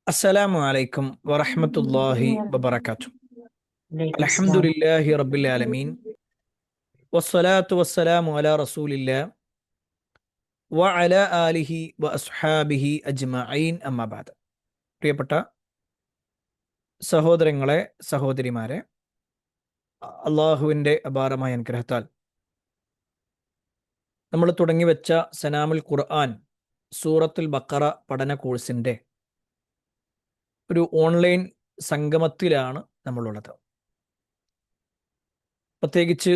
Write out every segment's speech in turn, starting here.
അസ്സലാമു അലൈക്കും വറഹ്മത്തുള്ളാഹി വബറകാതുഹു. വലൈക്കും സ്സലാം. അൽഹംദുലില്ലാഹി റബ്ബിൽ ആലമീൻ വസ്സലാത്തു വസ്സലാമു അലാ റസൂലില്ലാ വഅലാ ആലിഹി വഅസ്ഹാബിഹി അജ്മഈൻ അമ്മാ ബഅദ്. പ്രിയപ്പെട്ട സഹോദരങ്ങളെ, സഹോദരിമാരെ, അള്ളാഹുവിൻ്റെ അപാരമായ അനുഗ്രഹത്താൽ നമ്മൾ തുടങ്ങിവെച്ച സനാമുൽ ഖുർആൻ സൂറത്തുൽ ബഖറ പഠന കോഴ്സിൻ്റെ ഒരു ഓൺലൈൻ സംഗമത്തിലാണ് നമ്മളുള്ളത്. പ്രത്യേകിച്ച്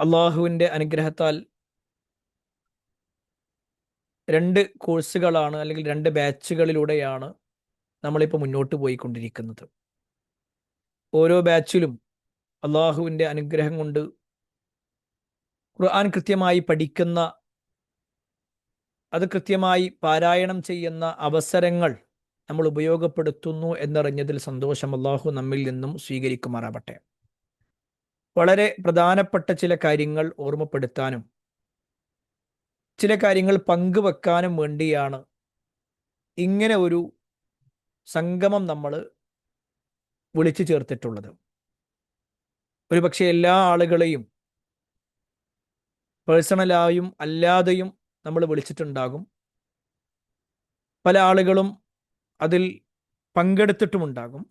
അള്ളാഹുവിൻ്റെ അനുഗ്രഹത്താൽ രണ്ട് കോഴ്സുകളാണ്, അല്ലെങ്കിൽ രണ്ട് ബാച്ചുകളിലൂടെയാണ് നമ്മളിപ്പോൾ മുന്നോട്ട് പോയിക്കൊണ്ടിരിക്കുന്നത്. ഓരോ ബാച്ചിലും അള്ളാഹുവിൻ്റെ അനുഗ്രഹം കൊണ്ട് ഖുർആൻ കൃത്യമായി പഠിക്കുന്ന, അത് കൃത്യമായി പാരായണം ചെയ്യുന്ന അവസരങ്ങൾ നമ്മൾ ഉപയോഗപ്പെടുത്തുന്നു എന്നറിഞ്ഞതിൽ സന്തോഷം. അള്ളാഹു നമ്മിൽ നിന്നും സ്വീകരിക്കുമാറാവട്ടെ. വളരെ പ്രധാനപ്പെട്ട ചില കാര്യങ്ങൾ ഓർമ്മപ്പെടുത്താനും ചില കാര്യങ്ങൾ പങ്കുവെക്കാനും വേണ്ടിയാണ് ഇങ്ങനെ ഒരു സംഗമം നമ്മൾ വിളിച്ചു ചേർത്തിട്ടുള്ളത്. ഒരുപക്ഷെ എല്ലാ ആളുകളെയും പേഴ്സണലായും അല്ലാതെയും നമ്മൾ വിളിച്ചിട്ടുണ്ടാകും. പല ആളുകളും അതിൽ പങ്കെടുത്തിട്ടുമുണ്ടാകും.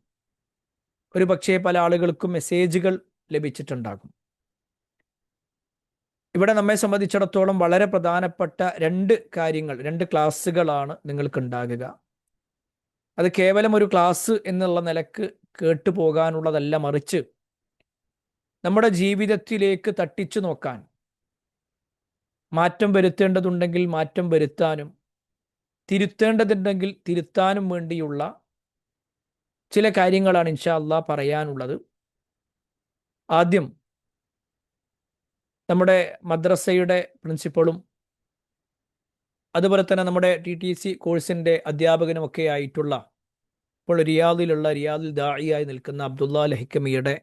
ഒരുപക്ഷെ പല ആളുകൾക്കും മെസ്സേജുകൾ ലഭിച്ചിട്ടുണ്ടാകും. ഇവിടെ നമ്മെ സംബന്ധിച്ചിടത്തോളം വളരെ പ്രധാനപ്പെട്ട രണ്ട് കാര്യങ്ങൾ, രണ്ട് ക്ലാസ്സുകളാണ് നിങ്ങൾക്കുണ്ടാകുക. അത് കേവലം ഒരു ക്ലാസ് എന്നുള്ള നിലക്ക് കേട്ടു പോകാനുള്ളതല്ല, മറിച്ച് നമ്മുടെ ജീവിതത്തിലേക്ക് തട്ടിച്ചു നോക്കാൻ, മാറ്റം വരുത്തേണ്ടതുണ്ടെങ്കിൽ മാറ്റം വരുത്താനും തിരുത്തേണ്ടതുണ്ടെങ്കിൽ തിരുത്താനും വേണ്ടിയുള്ള ചില കാര്യങ്ങളാണ് ഇൻഷാ അല്ലാഹ് പറയാനുള്ളത്. ആദ്യം നമ്മുടെ മദ്രസയുടെ പ്രിൻസിപ്പളും അതുപോലെ തന്നെ നമ്മുടെ TTC കോഴ്സിൻ്റെ അധ്യാപകനുമൊക്കെ ആയിട്ടുള്ള, ഇപ്പോൾ റിയാദിൽ ദാഇയായി നിൽക്കുന്ന അബ്ദുള്ള ലഹിക്കമിയുടെ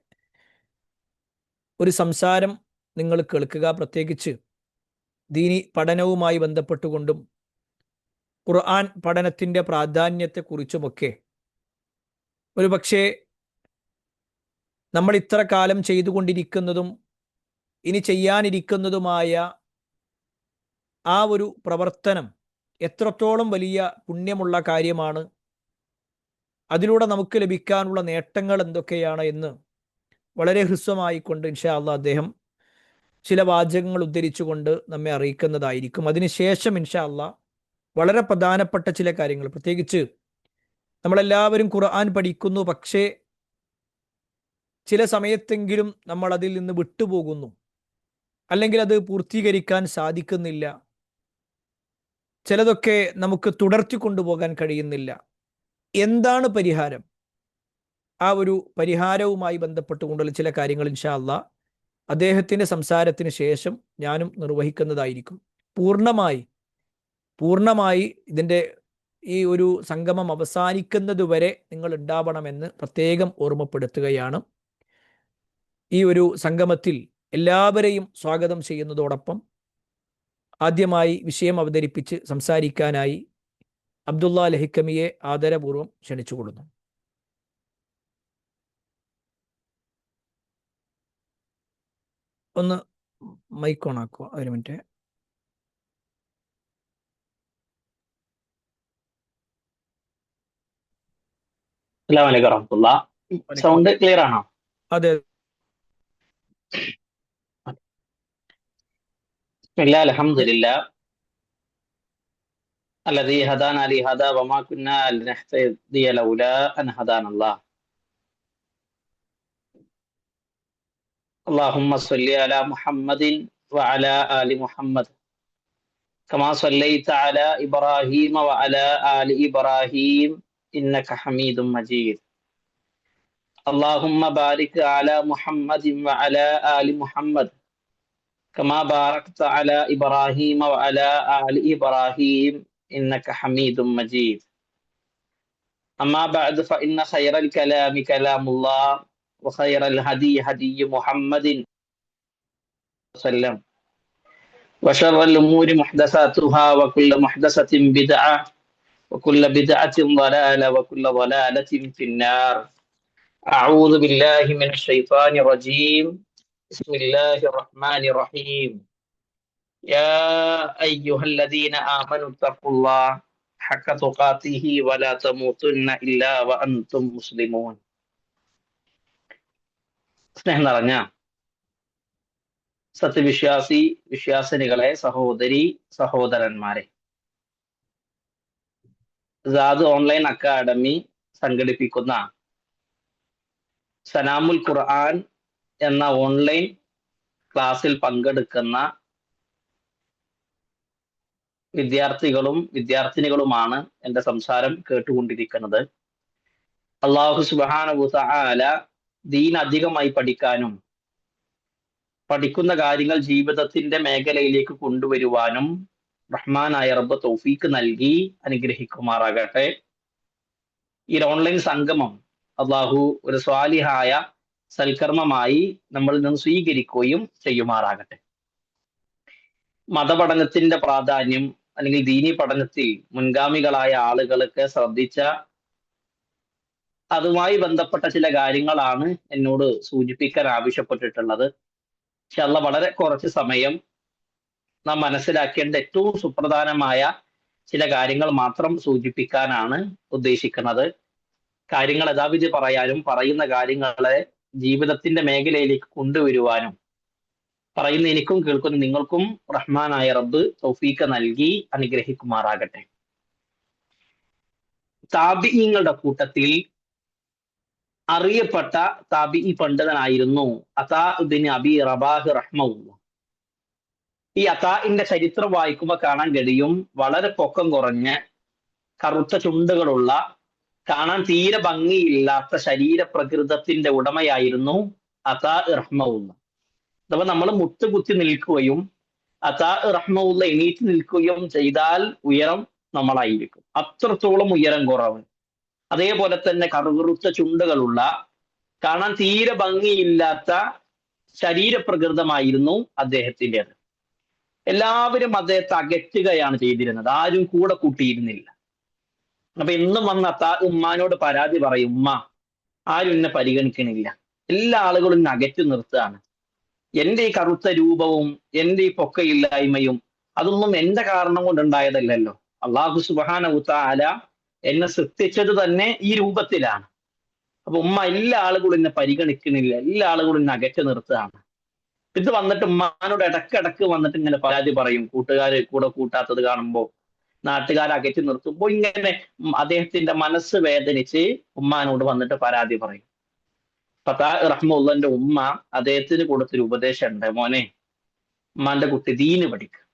ഒരു സംസാരം നിങ്ങൾ കേൾക്കുക. പ്രത്യേകിച്ച് ദീനി പഠനവുമായി ബന്ധപ്പെട്ടുകൊണ്ടും ഖുർആൻ പഠനത്തിൻ്റെ പ്രാധാന്യത്തെക്കുറിച്ചുമൊക്കെ ഒരുപക്ഷെ നമ്മൾ ഇത്ര കാലം ചെയ്തുകൊണ്ടിരിക്കുന്നതും ഇനി ചെയ്യാനിരിക്കുന്നതുമായ ആ ഒരു പ്രവർത്തനം എത്രത്തോളം വലിയ പുണ്യമുള്ള കാര്യമാണ്, അതിലൂടെ നമുക്ക് ലഭിക്കാനുള്ള നേട്ടങ്ങൾ എന്തൊക്കെയാണ് എന്ന് വളരെ ഹ്രസ്വമായിക്കൊണ്ട് ഇൻഷാ അല്ലാഹ് അദ്ദേഹം ചില വാചകങ്ങൾ ഉദ്ധരിച്ചുകൊണ്ട് നമ്മെ അറിയിക്കുന്നതായിരിക്കും. അതിനുശേഷം ഇൻഷാ അല്ലാഹ് വളരെ പ്രധാനപ്പെട്ട ചില കാര്യങ്ങൾ, പ്രത്യേകിച്ച് നമ്മളെല്ലാവരും ഖുർആൻ പഠിക്കുന്നു, പക്ഷേ ചില സമയത്തെങ്കിലും നമ്മൾ അതിൽ നിന്ന് വിട്ടുപോകുന്നു, അല്ലെങ്കിൽ അത് പൂർത്തീകരിക്കാൻ സാധിക്കുന്നില്ല. ചിലതൊക്കെ നമുക്ക് തുടർത്തി കൊണ്ടുപോകാൻ കഴിയുന്നില്ല. എന്താണ് പരിഹാരം? ആ ഒരു പരിഹാരവുമായി ബന്ധപ്പെട്ടുകൊണ്ടുള്ള ചില കാര്യങ്ങൾ ഇൻഷാ അല്ലാഹ് അദ്ദേഹത്തിൻ്റെ സംസാരത്തിന് ശേഷം ഞാനും നിർവഹിക്കുന്നതായിരിക്കും. പൂർണ്ണമായി ഇതിൻ്റെ ഈ ഒരു സംഗമം അവസാനിക്കുന്നത് വരെ നിങ്ങൾ ഉണ്ടാവണമെന്ന് പ്രത്യേകം ഓർമ്മപ്പെടുത്തുകയാണ്. ഈ ഒരു സംഗമത്തിൽ എല്ലാവരെയും സ്വാഗതം ചെയ്യുന്നതോടൊപ്പം ആദ്യമായി വിഷയം അവതരിപ്പിച്ച് സംസാരിക്കാനായി അബ്ദുള്ള ലഹിക്കമിയെ ആദരപൂർവ്വം ക്ഷണിച്ചുകൊള്ളുന്നു. ഒന്ന് മൈക്ക് ഓൺ ആക്കുക, ഒരു മിനിറ്റ്. അസ്സലാമു അലൈക്കും വറഹ്മത്തുള്ളാഹ്. സൗണ്ട് ക്ലിയർ ആണോ? അതെ. ബിസ്മില്ലാഹി അൽഹംദുലില്ലാഹ് അല്ലദീ ഹദാനാ ലിഹാദാ വമാ കുന്നാ ലിനഹ്തദിയ ലൗലാ അൻ ഹദാനല്ലാഹ്. അല്ലാഹുമ്മ സ്വല്ലി അലാ മുഹമ്മദിൻ വഅലാ ആലി മുഹമ്മദ് കമാ സ്വല്ലൈത അലാ ഇബ്രാഹീമ വഅലാ ആലി ഇബ്രാഹീം ഇന്നക ഹമീദും മജീദ്. അല്ലാഹുമ്മ ബാരിക് അലാ മുഹമ്മദിൻ വഅലാ ആലി മുഹമ്മദ് കമാ ബാറക്ത അലാ ഇബ്രാഹീമ വഅലാ ആലി ഇബ്രാഹീം إنك حميد مجيد. أما بعد فإن خير الكلام كلام الله وخير الهدي هدي محمد صلى الله عليه وسلم وشر الأمور محدثاتها وكل محدثة بدعة وكل بدعة ضلالة وكل ضلالة في النار. أعوذ بالله من الشيطان الرجيم. بسم الله الرحمن الرحيم. يا أيها الذين آمنوا اتقوا الله حق تقاته ولا تموتن إلا وأنتم مسلمون. സ്നേഹം നിറഞ്ഞ സത്യവിശ്വാസി വിശ്വാസിനികളെ, സഹോദരി സഹോദരന്മാരെ, സാദ് ഓൺലൈൻ അക്കാഡമി സംഘടിപ്പിക്കുന്ന സലാമുൽ ഖുർആൻ എന്ന ഓൺലൈൻ ക്ലാസ്സിൽ പങ്കെടുക്കുന്ന വിദ്യാർത്ഥികളും വിദ്യാർത്ഥിനികളുമാണ് എൻ്റെ സംസാരം കേട്ടുകൊണ്ടിരിക്കുന്നത്. അല്ലാഹു സുബ്ഹാനഹു വ തആല ദീൻ അധികമായി പഠിക്കാനും പഠിക്കുന്ന കാര്യങ്ങൾ ജീവിതത്തിന്റെ മേഖലയിലേക്ക് കൊണ്ടുവരുവാനും റഹ്മാനായ റബ്ബ് തൗഫീക്ക് നൽകി അനുഗ്രഹിക്കുമാറാകട്ടെ. ഈ ഓൺലൈൻ സംഗമം അള്ളാഹു ഒരു സ്വാലിഹായ സൽക്കർമ്മമായി നമ്മളിൽ നിന്ന് സ്വീകരിക്കുകയും ചെയ്യുമാറാകട്ടെ. മതപഠനത്തിന്റെ പ്രാധാന്യം അല്ലെങ്കിൽ ദീനി പഠനത്തിൽ മുൻഗാമികളായ ആളുകളൊക്കെ ശ്രദ്ധിച്ച അതുമായി ബന്ധപ്പെട്ട ചില കാര്യങ്ങളാണ് എന്നോട് സൂചിപ്പിക്കാൻ ആവശ്യപ്പെട്ടിട്ടുള്ളത്. പക്ഷെ അള്ളാഹ് വളരെ കുറച്ച് സമയം നാം മനസ്സിലാക്കേണ്ട ഏറ്റവും സുപ്രധാനമായ ചില കാര്യങ്ങൾ മാത്രം സൂചിപ്പിക്കാനാണ് ഉദ്ദേശിക്കുന്നത്. കാര്യങ്ങൾ യഥാവിധി പറയാനും പറയുന്ന കാര്യങ്ങളെ ജീവിതത്തിന്റെ മേഖലയിലേക്ക് കൊണ്ടുവരുവാനും പറയുന്ന എനിക്കും കേൾക്കുന്ന നിങ്ങൾക്കും റഹ്മാനായ റബ്ബ് തൗഫീക്ക് നൽകി അനുഗ്രഹിക്കുമാറാകട്ടെ. താബിഈങ്ങളുടെ കൂട്ടത്തിൽ അറിയപ്പെട്ട താബിഈ പണ്ഡിതനായിരുന്നു അതാ ഇബ്നു അബി റബാഹ് റഹ്മഹുല്ലാഹ്. ഈ അതാഇന്റെ ചരിത്രം വായിക്കുമ്പോൾ കാണാൻ കഴിയും, വളരെ പൊക്കം കുറഞ്ഞ കറുത്ത ചുണ്ടുകളുള്ള കാണാൻ തീരെ ഭംഗിയില്ലാത്ത ശരീരപ്രകൃതത്തിന്റെ ഉടമയായിരുന്നു അതാ റഹ്മഹുല്ലാഹ്. അഥവാ നമ്മൾ മുട്ടുകുത്തി നിൽക്കുകയും അതാ റഹ്മഹുല്ലാഹ് എണീറ്റ് നിൽക്കുകയും ചെയ്താൽ ഉയരം നമ്മളായിരിക്കും, അത്രത്തോളം ഉയരം കുറവ്. അതേപോലെ തന്നെ കറുകറുത്ത ചുണ്ടുകളുള്ള കാണാൻ തീരെ ഭംഗിയില്ലാത്ത ശരീരപ്രകൃതമായിരുന്നു അദ്ദേഹത്തിൻ്റെത്. എല്ലാവരും അദ്ദേഹത്തെ അകറ്റുകയാണ് ചെയ്തിരുന്നത്, ആരും കൂടെ കൂട്ടിയിരുന്നില്ല. അപ്പൊ എന്നും വന്ന് ഉമ്മാനോട് പരാതി പറയും, ഉമ്മ ആരും എന്നെ പരിഗണിക്കണില്ല, എല്ലാ ആളുകളും എന്നെ അകറ്റി നിർത്തുകയാണ്. എന്റെ ഈ കറുത്ത രൂപവും എന്റെ ഈ പൊക്കയില്ലായ്മയും അതൊന്നും എന്റെ കാരണം കൊണ്ടുണ്ടായതല്ലല്ലോ, അള്ളാഹു സുബ്ഹാനഹു വ തആല എന്നെ സൃഷ്ടിച്ചത് തന്നെ ഈ രൂപത്തിലാണ്. അപ്പൊ ഉമ്മ എല്ലാ ആളുകളും എന്നെ പരിഗണിക്കുന്നില്ല, എല്ലാ ആളുകളും എന്നെ അകറ്റി നിർത്തുകയാണ്. ഇത് വന്നിട്ട് ഉമ്മാനോട് ഇടക്കിടക്ക് വന്നിട്ട് ഇങ്ങനെ പരാതി പറയും. കൂട്ടുകാർ കൂടെ കൂട്ടാത്തത് കാണുമ്പോൾ, നാട്ടുകാരെ അകറ്റി നിർത്തുമ്പോൾ ഇങ്ങനെ അദ്ദേഹത്തിന്റെ മനസ്സ് വേദനിച്ച് ഉമ്മാനോട് വന്നിട്ട് പരാതി പറയും. അതാ റഹ്മത്തുള്ളാഹിന്റെ ഉമ്മ അദ്ദേഹത്തിന് കൊടുത്തൊരു ഉപദേശം ഉണ്ട്, മോനെ, ഉമ്മാന്റെ കുട്ടി ദീന് പഠിക്കുക,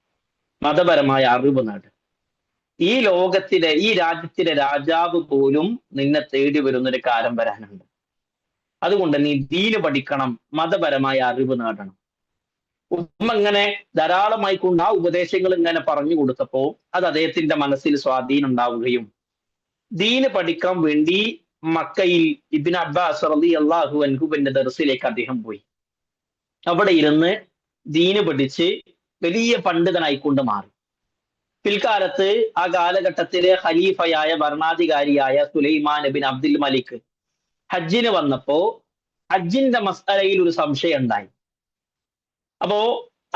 മതപരമായ അറിവ് നേടുക. ഈ ലോകത്തിലെ ഈ രാജ്യത്തിലെ രാജാവ് പോലും നിന്നെ തേടി വരുന്നൊരു കാലം വരാനുണ്ട്. അതുകൊണ്ട് നീ ദീന് പഠിക്കണം, മതപരമായ അറിവ് നേടണം. ഉമ്മ ഇങ്ങനെ ധാരാളമായി കൊണ്ട് ആ ഉപദേശങ്ങൾ ഇങ്ങനെ പറഞ്ഞു കൊടുത്തപ്പോ അത് അദ്ദേഹത്തിന്റെ മനസ്സിൽ സ്വാധീനം ഉണ്ടാവുകയും ദീന് പഠിക്കാൻ വേണ്ടി മക്കയിൽ ഇബ്നു അബ്ബാസ് റളിയല്ലാഹു അൻഹുവിന്റെ ദർസിലേക്ക് അദ്ദേഹം പോയി. അവിടെ ഇരുന്ന് ദീന് പഠിച്ച് വലിയ പണ്ഡിതനായിക്കൊണ്ട് മാറി. പിൽക്കാലത്ത് ആ കാലഘട്ടത്തിലെ ഖലീഫയായ ഭരണാധികാരിയായ സുലൈമാൻ ബിൻ അബ്ദുൽ മലിക് ഹജ്ജിന് വന്നപ്പോ ഹജ്ജിന്റെ മസ്അലയിൽ ഒരു സംശയം ഉണ്ടായി. അപ്പോ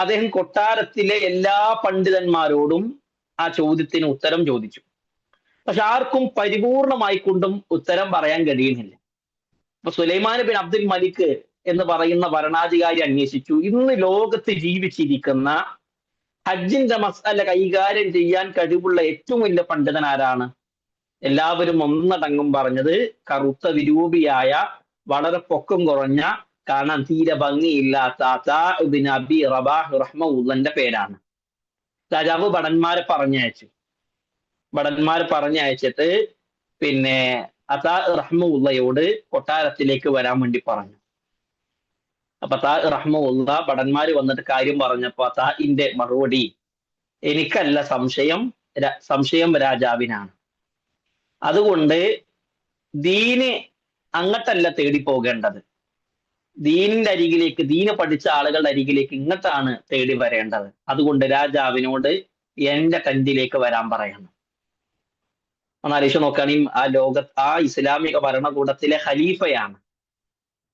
അദ്ദേഹം കൊട്ടാരത്തിലെ എല്ലാ പണ്ഡിതന്മാരോടും ആ ചോദ്യത്തിന് ഉത്തരം ചോദിച്ചു. പക്ഷെ ആർക്കും പരിപൂർണമായി കൊണ്ടും ഉത്തരം പറയാൻ കഴിയുന്നില്ല. അപ്പൊ സുലൈമാൻ ബിൻ അബ്ദുൽ മലിക് എന്ന് പറയുന്ന ഭരണാധികാരി അന്വേഷിച്ചു, ഇന്ന് ലോകത്ത് ജീവിച്ചിരിക്കുന്ന ഹജ്ജിന്റെ മസ്അല കൈകാര്യം ചെയ്യാൻ കഴിവുള്ള ഏറ്റവും വലിയ പണ്ഡിതൻ ആരാണ്? എല്ലാവരും ഒന്നടങ്കം പറഞ്ഞത് കറുത്ത വിരൂപിയായ വളരെ പൊക്കം കുറഞ്ഞ കാണാൻ തീരെ ഭംഗിയില്ലാത്ത അതാ ഇബ്നു അബി റബാഹ് റഹ്മത്തുള്ളാഹിന്റെ പേരാണ്. രാജാവ് ഭടന്മാരെ പറഞ്ഞയച്ചിട്ട് പിന്നെ അതാ റഹ്മത്തുള്ളാഹിയോട് കൊട്ടാരത്തിലേക്ക് വരാൻ വേണ്ടി പറഞ്ഞു. അപ്പൊ അതാ റഹ്മത്തുള്ളാഹി ഭടന്മാര് വന്നിട്ട് കാര്യം പറഞ്ഞപ്പോ അതാഇന്റെ മറുപടി, എനിക്കല്ല സംശയം രാജാവിനാണ്. അതുകൊണ്ട് ദീന് അങ്ങട്ടല്ല തേടി പോകേണ്ടത്, ദീനിന്റെ അരികിലേക്ക്, ദീന് പഠിച്ച ആളുകളുടെ അരികിലേക്ക് ഇങ്ങോട്ടാണ് തേടി വരേണ്ടത്. അതുകൊണ്ട് രാജാവിനോട് എന്റെ ടെന്റിലേക്ക് വരാൻ പറയണം. ഒന്ന് ആലോചിച്ച് നോക്കുകയാണെങ്കിൽ ആ ഇസ്ലാമിക ഭരണകൂടത്തിലെ ഖലീഫയാണ്.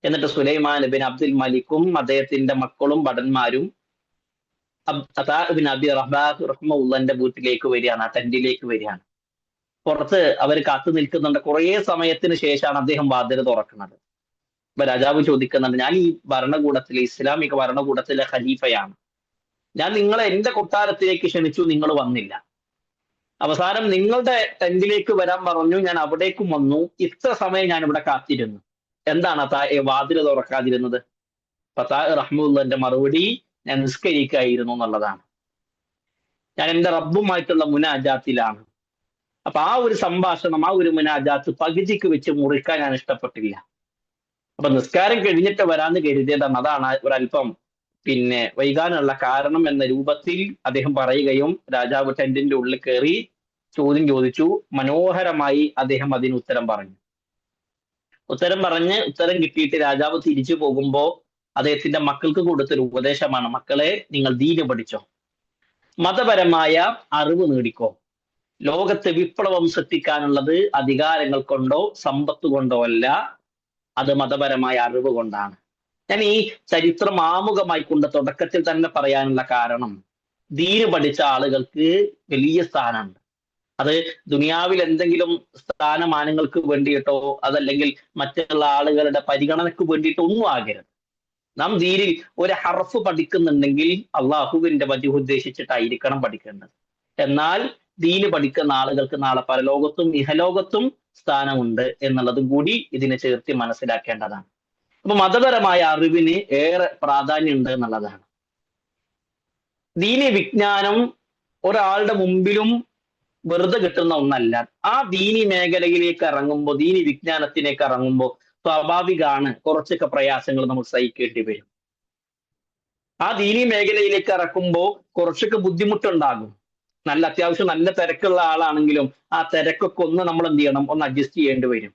എന്നിട്ട് സുലൈമാൻ ബിൻ അബ്ദുൽ മലിക്കും അദ്ദേഹത്തിന്റെ മക്കളും ഭടന്മാരും അതാ ബിൻ അബി റബാഹ് റഹ്മത്തുള്ളാഹിന്റെ വീട്ടിലേക്ക് വരികയാണ്, ആ ടെന്റിലേക്ക് വരികയാണ്. പുറത്ത് അവർ കാത്തു നിൽക്കുന്നുണ്ട്. കുറേ സമയത്തിന് ശേഷമാണ് അദ്ദേഹം വാതിൽ തുറക്കുന്നത്. അപ്പൊ രാജാവ് ചോദിക്കുന്നുണ്ട്, ഞാൻ ഈ ഭരണകൂടത്തിലെ ഇസ്ലാമിക ഭരണകൂടത്തിലെ ഖലീഫയാണ്, ഞാൻ നിങ്ങളെ എന്റെ കൊട്ടാരത്തിലേക്ക് ക്ഷണിച്ചു, നിങ്ങൾ വന്നില്ല. അവസാനം നിങ്ങളുടെ ടെന്റിലേക്ക് വരാൻ പറഞ്ഞു, ഞാൻ അവിടേക്കും വന്നു, ഇത്ര സമയം ഞാൻ ഇവിടെ കാത്തിരുന്നു, എന്താണ് വാതിൽ തുറക്കാതിരുന്നത്? ഫതാ റഹ്മുള്ളാന്റെ മറുപടി, ഞാൻ നിസ്കരിക്കായിരുന്നു എന്നുള്ളതാണ്. ഞാൻ എന്റെ റബ്ബുമായിട്ടുള്ള മുനാജാത്തിലാണ്. അപ്പൊ ആ ഒരു സംഭാഷണം, ആ ഒരു മുനാജാത്ത് പകുതിക്ക് വെച്ച് മുറിക്കാൻ ഞാൻ ഇഷ്ടപ്പെട്ടില്ല. അപ്പൊ നിസ്കാരം കഴിഞ്ഞിട്ട് വരാന്ന് കരുതിയതാണ്. അതാണ് ഒരല്പം വൈകാനുള്ള കാരണം എന്ന രൂപത്തിൽ അദ്ദേഹം പറയുകയും രാജാവ് ടെന്റിന്റെ ഉള്ളിൽ കയറി ചോദ്യം ചോദിച്ചു. മനോഹരമായി അദ്ദേഹം അതിന് ഉത്തരം പറഞ്ഞു. ഉത്തരം കിട്ടിയിട്ട് രാജാവ് തിരിച്ചു പോകുമ്പോ അദ്ദേഹത്തിന്റെ മക്കൾക്ക് കൊടുത്തൊരു ഉപദേശമാണ്, മക്കളെ, നിങ്ങൾ ദീന് പഠിച്ചോ, മതപരമായ അറിവ് നേടിക്കോ. ലോകത്ത് വിപ്ലവം സൃഷ്ടിക്കാനുള്ളത് അധികാരങ്ങൾ കൊണ്ടോ സമ്പത്ത് കൊണ്ടോ അല്ല, അത് മതപരമായ അറിവ് കൊണ്ടാണ്. ഞാൻ ഈ ചരിത്രം ആമുഖമായി കൊണ്ട് തുടക്കത്തിൽ തന്നെ പറയാനുള്ള കാരണം, ദീന് പഠിച്ച ആളുകൾക്ക് വലിയ സ്ഥാനമുണ്ട്. അത് ദുനിയാവിൽ എന്തെങ്കിലും സ്ഥാനമാനങ്ങൾക്ക് വേണ്ടിയിട്ടോ അതല്ലെങ്കിൽ മറ്റുള്ള ആളുകളുടെ പരിഗണനക്ക് വേണ്ടിയിട്ടോ ഒന്നും ആകരുത്. നാം ദീനിൽ ഒരു ഹർഫ് പഠിക്കുന്നുണ്ടെങ്കിൽ അള്ളാഹുവിന്റെ വജ് ഉദ്ദേശിച്ചിട്ടായിരിക്കണം പഠിക്കേണ്ടത്. എന്നാൽ ദീന് പഠിക്കുന്ന ആളുകൾക്ക് നാളെ പരലോകത്തും ഇഹലോകത്തും സ്ഥാനമുണ്ട് എന്നുള്ളതും കൂടി ഇതിനെ ചേർത്തി മനസ്സിലാക്കേണ്ടതാണ്. അപ്പൊ മതപരമായ അറിവിന് ഏറെ പ്രാധാന്യമുണ്ട് എന്നുള്ളതാണ്. ദീനി വിജ്ഞാനം ഒരാളുടെ മുമ്പിലും വെറുതെ കിട്ടുന്ന ഒന്നല്ല. ആ ദീനി മേഖലയിലേക്ക് ഇറങ്ങുമ്പോൾ, ദീനി വിജ്ഞാനത്തിലേക്ക് ഇറങ്ങുമ്പോൾ സ്വാഭാവികമാണ് കുറച്ചൊക്കെ പ്രയാസങ്ങൾ നമുക്ക് സഹിക്കേണ്ടി വരും. ആ ദീനി മേഖലയിലേക്ക് ഇറക്കുമ്പോൾ കുറച്ചൊക്കെ ബുദ്ധിമുട്ടുണ്ടാകും. അത്യാവശ്യം നല്ല തിരക്കുള്ള ആളാണെങ്കിലും ആ തിരക്കൊക്കെ ഒന്ന് നമ്മൾ എന്ത് ചെയ്യണം, ഒന്ന് അഡ്ജസ്റ്റ് ചെയ്യേണ്ടി വരും.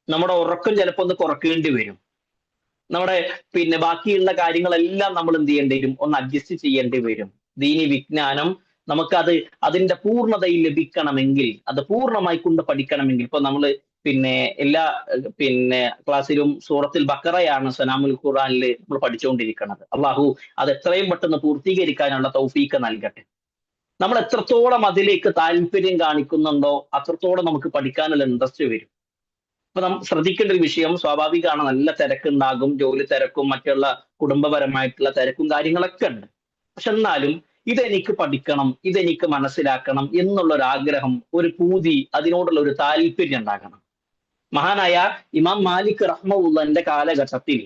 നമ്മുടെ ഉറക്കം ചിലപ്പോൾ ഒന്ന് കുറയ്ക്കേണ്ടി വരും. നമ്മുടെ ബാക്കിയുള്ള കാര്യങ്ങളെല്ലാം നമ്മൾ എന്ത് ചെയ്യേണ്ടി വരും, ഒന്ന് അഡ്ജസ്റ്റ് ചെയ്യേണ്ടി വരും. ദീനി വിജ്ഞാനം നമുക്കത് അതിന്റെ പൂർണ്ണതയിൽ ലഭിക്കണമെങ്കിൽ, അത് പൂർണ്ണമായി കൊണ്ട് പഠിക്കണമെങ്കിൽ, ഇപ്പൊ നമ്മൾ എല്ലാ ക്ലാസ്സിലും സൂറത്തുൽ ബഖറയാണ് സലാമുൽ ഖുർആനിൽ നമ്മൾ പഠിച്ചുകൊണ്ടിരിക്കുന്നത്. അള്ളാഹു അത് എത്രയും പെട്ടെന്ന് പൂർത്തീകരിക്കാനുള്ള തൗഫീക്ക് നൽകട്ടെ. നമ്മൾ എത്രത്തോളം അതിലേക്ക് താല്പര്യം കാണിക്കുന്നുണ്ടോ അത്രത്തോളം നമുക്ക് പഠിക്കാനുള്ള ഇൻട്രസ്റ്റ് വരും. അപ്പൊ നാം ശ്രദ്ധിക്കേണ്ട ഒരു വിഷയം, സ്വാഭാവികമാണ്, നല്ല തിരക്കുണ്ടാകും, ജോലി തിരക്കും മറ്റുള്ള കുടുംബപരമായിട്ടുള്ള തിരക്കും കാര്യങ്ങളൊക്കെ ഉണ്ട്. പക്ഷെ എന്നാലും ഇതെനിക്ക് പഠിക്കണം, ഇതെനിക്ക് മനസ്സിലാക്കണം എന്നുള്ളൊരാഗ്രഹം, ഒരു പൂതി, അതിനോടുള്ള ഒരു താല്പര്യം ഉണ്ടാകണം. മഹാനായ ഇമാം മാലിക് റഹ്മത്തുള്ളാഹിന്റെ കാലഘട്ടത്തിൽ